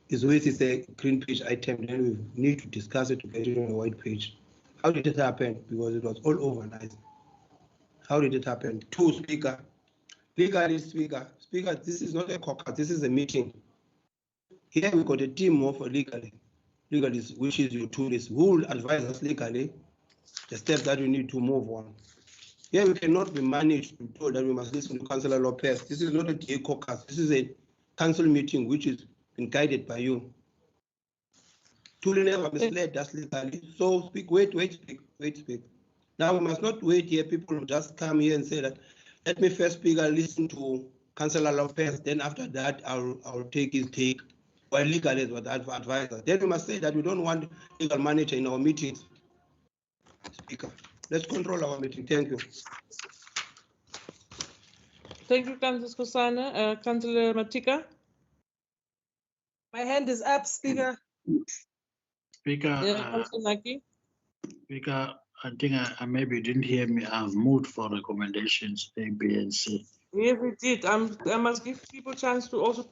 It's always it's a green page item, then we need to discuss it to get it on a white page. How did it happen? Because it was all overnight. How did it happen? Two, Speaker. Legally, Speaker, this is not a caucus, this is a meeting. Here we got a team of legalists, which is your tourists, who will advise us legally the steps that we need to move on. Here we cannot be managed to told that we must listen to Councillor Lopez. This is not a DA caucus, this is a council meeting which is been guided by you. Tuli never misled us legally. So speak, speak. Now we must not wait here. People will just come here and say that, let me first speak and listen to Councillor Lopez, then after that I'll take his take. While legal is what advisor. Then we must say that we don't want legal manager in our meetings. Speaker, let's control our meeting. Thank you. Thank you, Councillor Skosana. Councillor Matika. My hand is up, Speaker. Speaker, Councillor Naki. Speaker, I think I maybe didn't hear me. I've moved for recommendations A, B, and C. Yes, we did. I must give people a chance to also.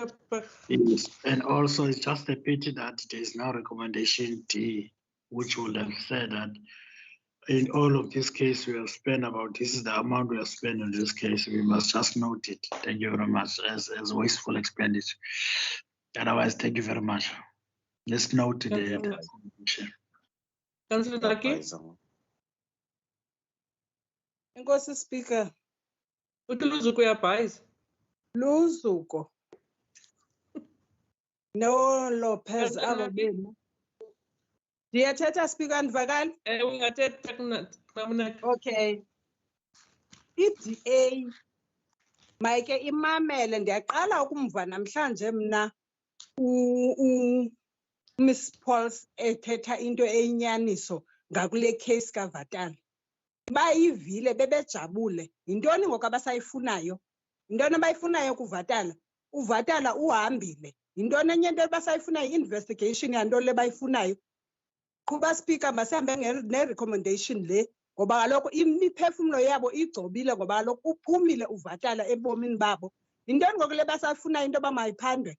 Yes, and also it's just a pity that there is no recommendation D, which would have said that in all of this case we have spent about, this is the amount we have spent in this case. We must just note it. Thank you very much as wasteful expenditure. Otherwise, thank you very much. Let's note the recommendation. Councillor Naki. Nkosi Speaker. Uthi Luzuko uyabhayiza. Luzuko. No Lopez ababini. Ndiyathetha Speaker andivakali? Ungathetha kuna. Okay. I-DA mayike imamele, ndiyaqala ukumva namhlanje mna Miss Pauls ethetha into eyinyaniso ngakule case kaVatala. Bayivile bebejabule. Yintoni ngoku abasayifunayo? Yintoni abayifunayo kuVatala? uVatala uhambile. Yintoni enye into abasayifunayo? Investigation yantoni le bayifunayo? Kuba Speaker masihambe ne-recommendation le ngoba kaloku imiphefumlo yabo igcobile ngoba kaloku uphumile uVatala ebomini babo. Yintoni ngoku le basayifunayo into abamayiphandwe?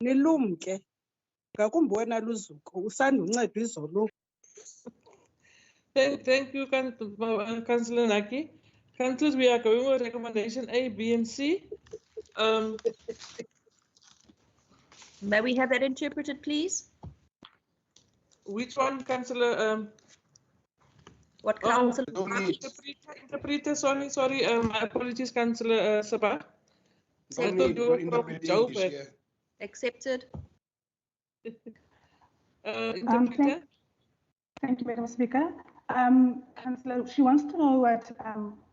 Nilumke. Ngakumbi wena Luzuko usandunceda izolo. Thank you, Councillor Naki. Councillors, we are going with recommendation A, B, and C. May we have that interpreted, please? Which one, Councillor? What council? Interpreter, sorry. My apologies, Councillor Sabah. I thought you were Joe. Accepted. Interpreter. Thank you, Madam Speaker. Councillor, she wants to know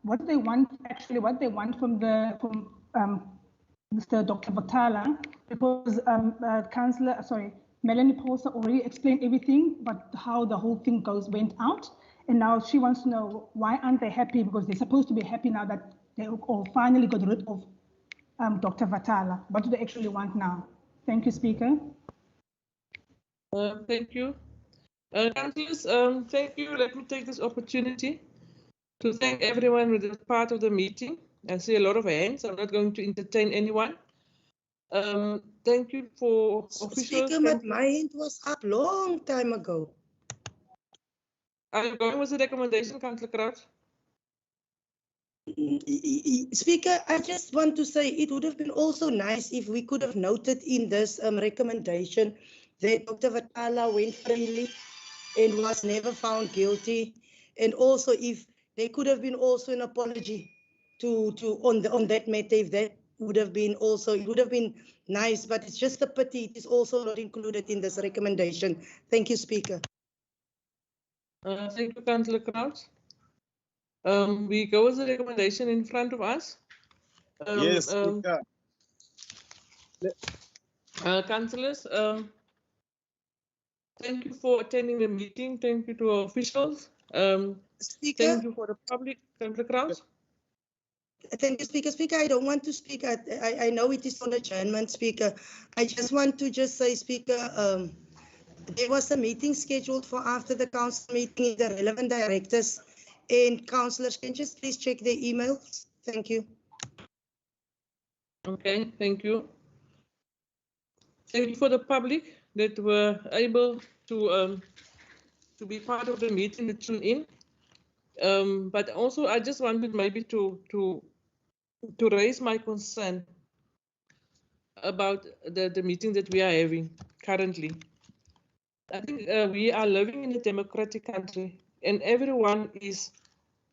what they want, actually, what they want from Mr. Dr. Vatala, because Melanie Posa already explained everything, but how the whole thing went out. And now she wants to know why aren't they happy, because they're supposed to be happy now that they all finally got rid of Dr. Vatala. What do they actually want now? Thank you, Speaker. Thank you. Councillors, thank you. Let me take this opportunity to thank everyone who was part of the meeting. I see a lot of hands. I'm not going to entertain anyone. Thank you for officials. Speaker, but my hand was up long time ago. Are you going with the recommendation, Councillor Crouch? Speaker, I just want to say it would have been also nice if we could have noted in this recommendation that Dr. Vatala went freely and was never found guilty, and also if there could have been also an apology on that matter, if that would have been also, it would have been nice, but it's just a pity it is also not included in this recommendation. Thank you, Speaker. Thank you, Councillor Crouch. We go with the recommendation in front of us. Yes, Speaker. Councillors, thank you for attending the meeting. Thank you to our officials. Speaker, thank you for the public. Councillor Crouch. Thank you, Speaker. Speaker, I don't want to speak. I know it is on adjournment, Speaker. I just want to say, Speaker, there was a meeting scheduled for after the council meeting. The relevant directors and councillors can just please check their emails. Thank you. Okay, thank you. Thank you for the public that were able to be part of the meeting, to tune in. But also, I just wanted maybe to raise my concern about the meeting that we are having currently. I think we are living in a democratic country, and everyone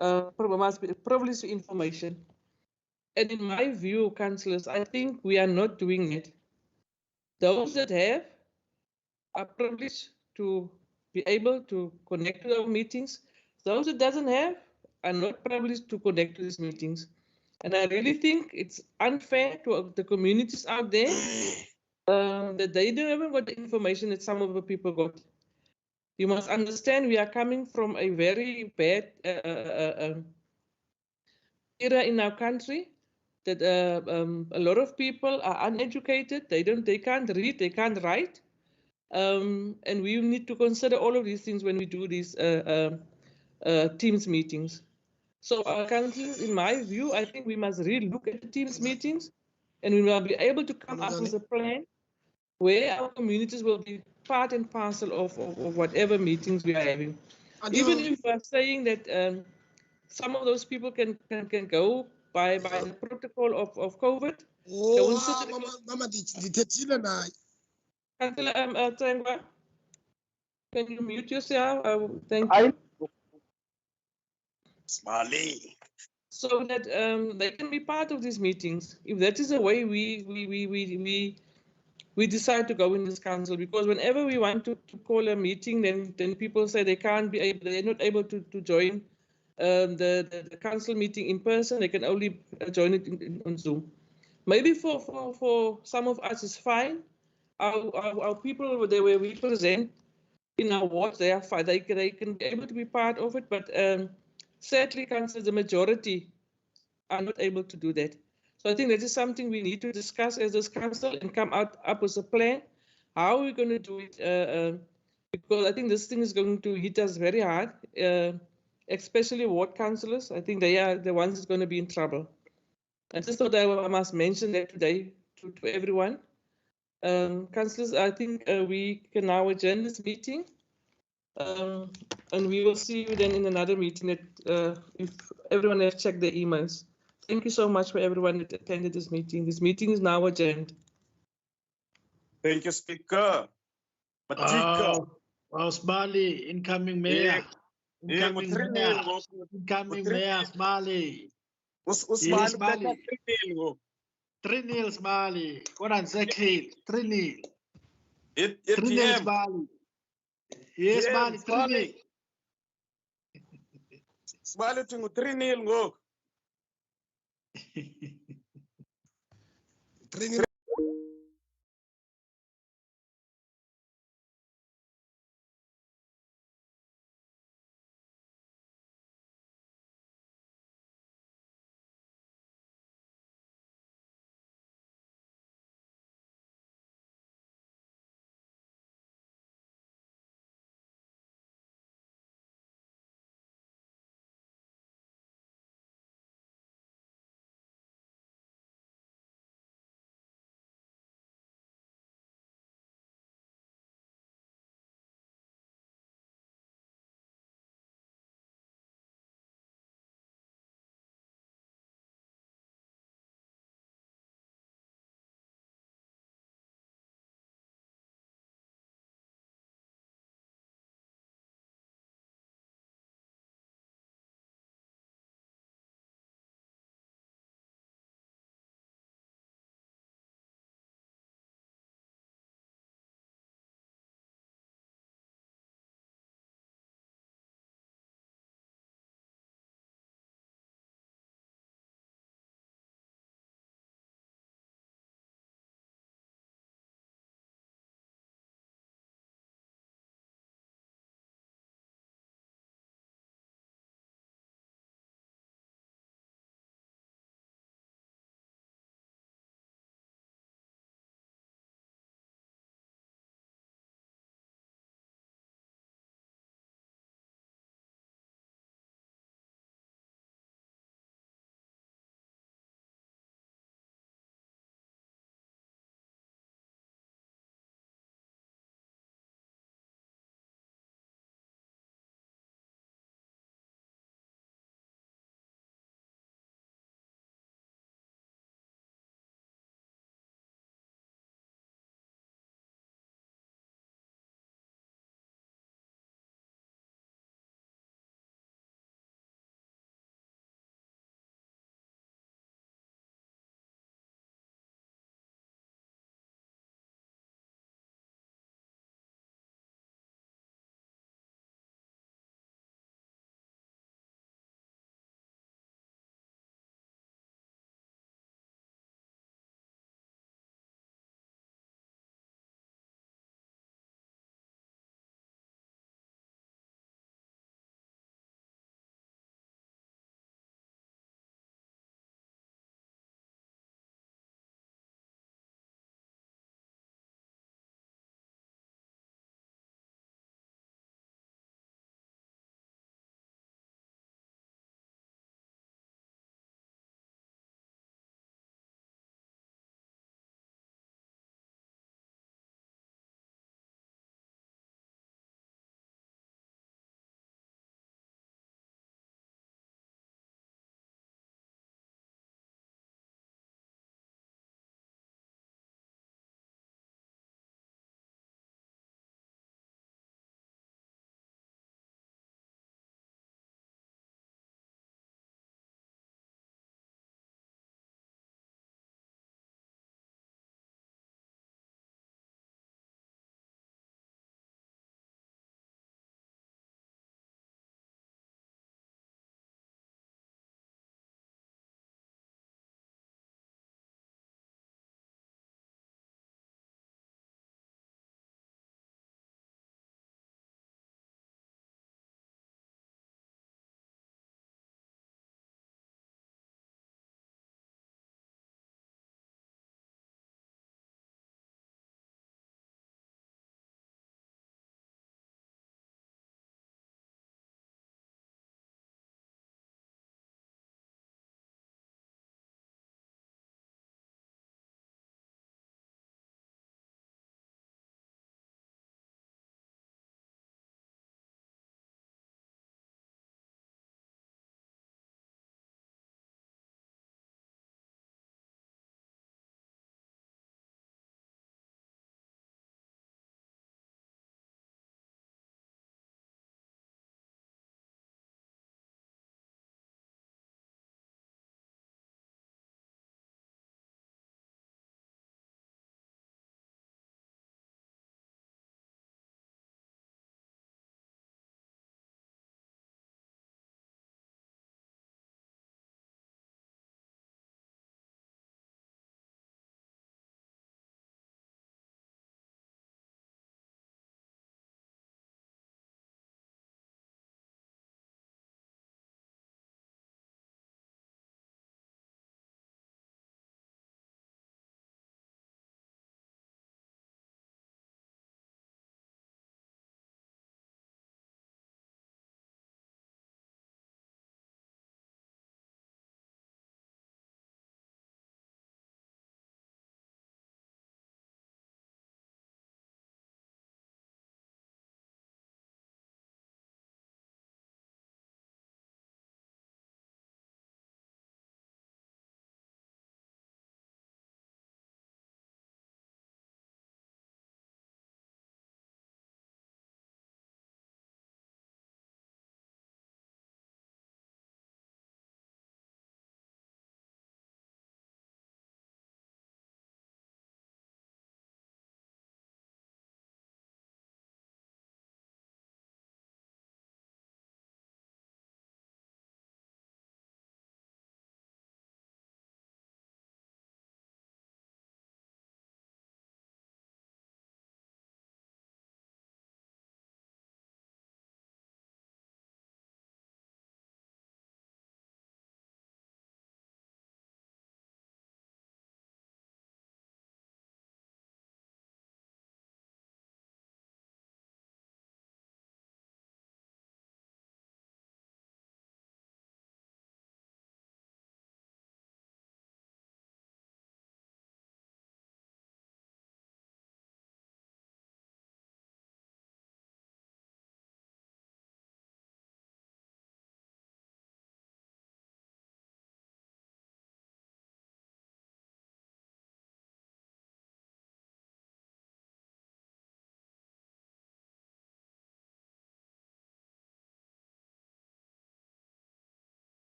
must be privileged to information. And in my view, councillors, I think we are not doing it. Those that have are privileged to be able to connect to our meetings. Those that doesn't have are not privileged to connect to these meetings. And I really think it's unfair to the communities out there that they don't even got the information that some of the people got. You must understand we are coming from a very bad era in our country, that a lot of people are uneducated. They can't read, they can't write. And we need to consider all of these things when we do these Teams meetings. So our councillors, in my view, I think we must really look at the Teams meetings, and we will be able to come up with a plan where our communities will be part and parcel of whatever meetings we are having. Even if we are saying that some of those people can go by the protocol of COVID. Mama, Councillor Tsengwa, can you mute yourself? Thank you. Smiley. So that they can be part of these meetings. If that is the way we decide to go in this council, because whenever we want to call a meeting, then people say they can't be able, they're not able to join the council meeting in person. They can only join it on Zoom. Maybe for some of us it's fine. Our people where we present in our wards, they are fine. They can be able to be part of it, but sadly, councillors, the majority are not able to do that. So I think that is something we need to discuss as this council and come up with a plan. How are we going to do it? Because I think this thing is going to hit us very hard, especially ward councillors. I think they are the ones that's going to be in trouble. I just thought I must mention that today to everyone. Councillors, I think we can now adjourn this meeting. And we will see you then in another meeting if everyone has checked their emails. Thank you so much for everyone that attended this meeting. This meeting is now adjourned. Thank you, Speaker. Matika. Smiley, incoming mayor. Incoming mayor. Incoming mayor, Smiley. Smiley. 3-0, Smiley. What exactly? 3-0. 3-0, Smiley. Yes, Smiley, 3-0. Smiley, 3-0. 3-0.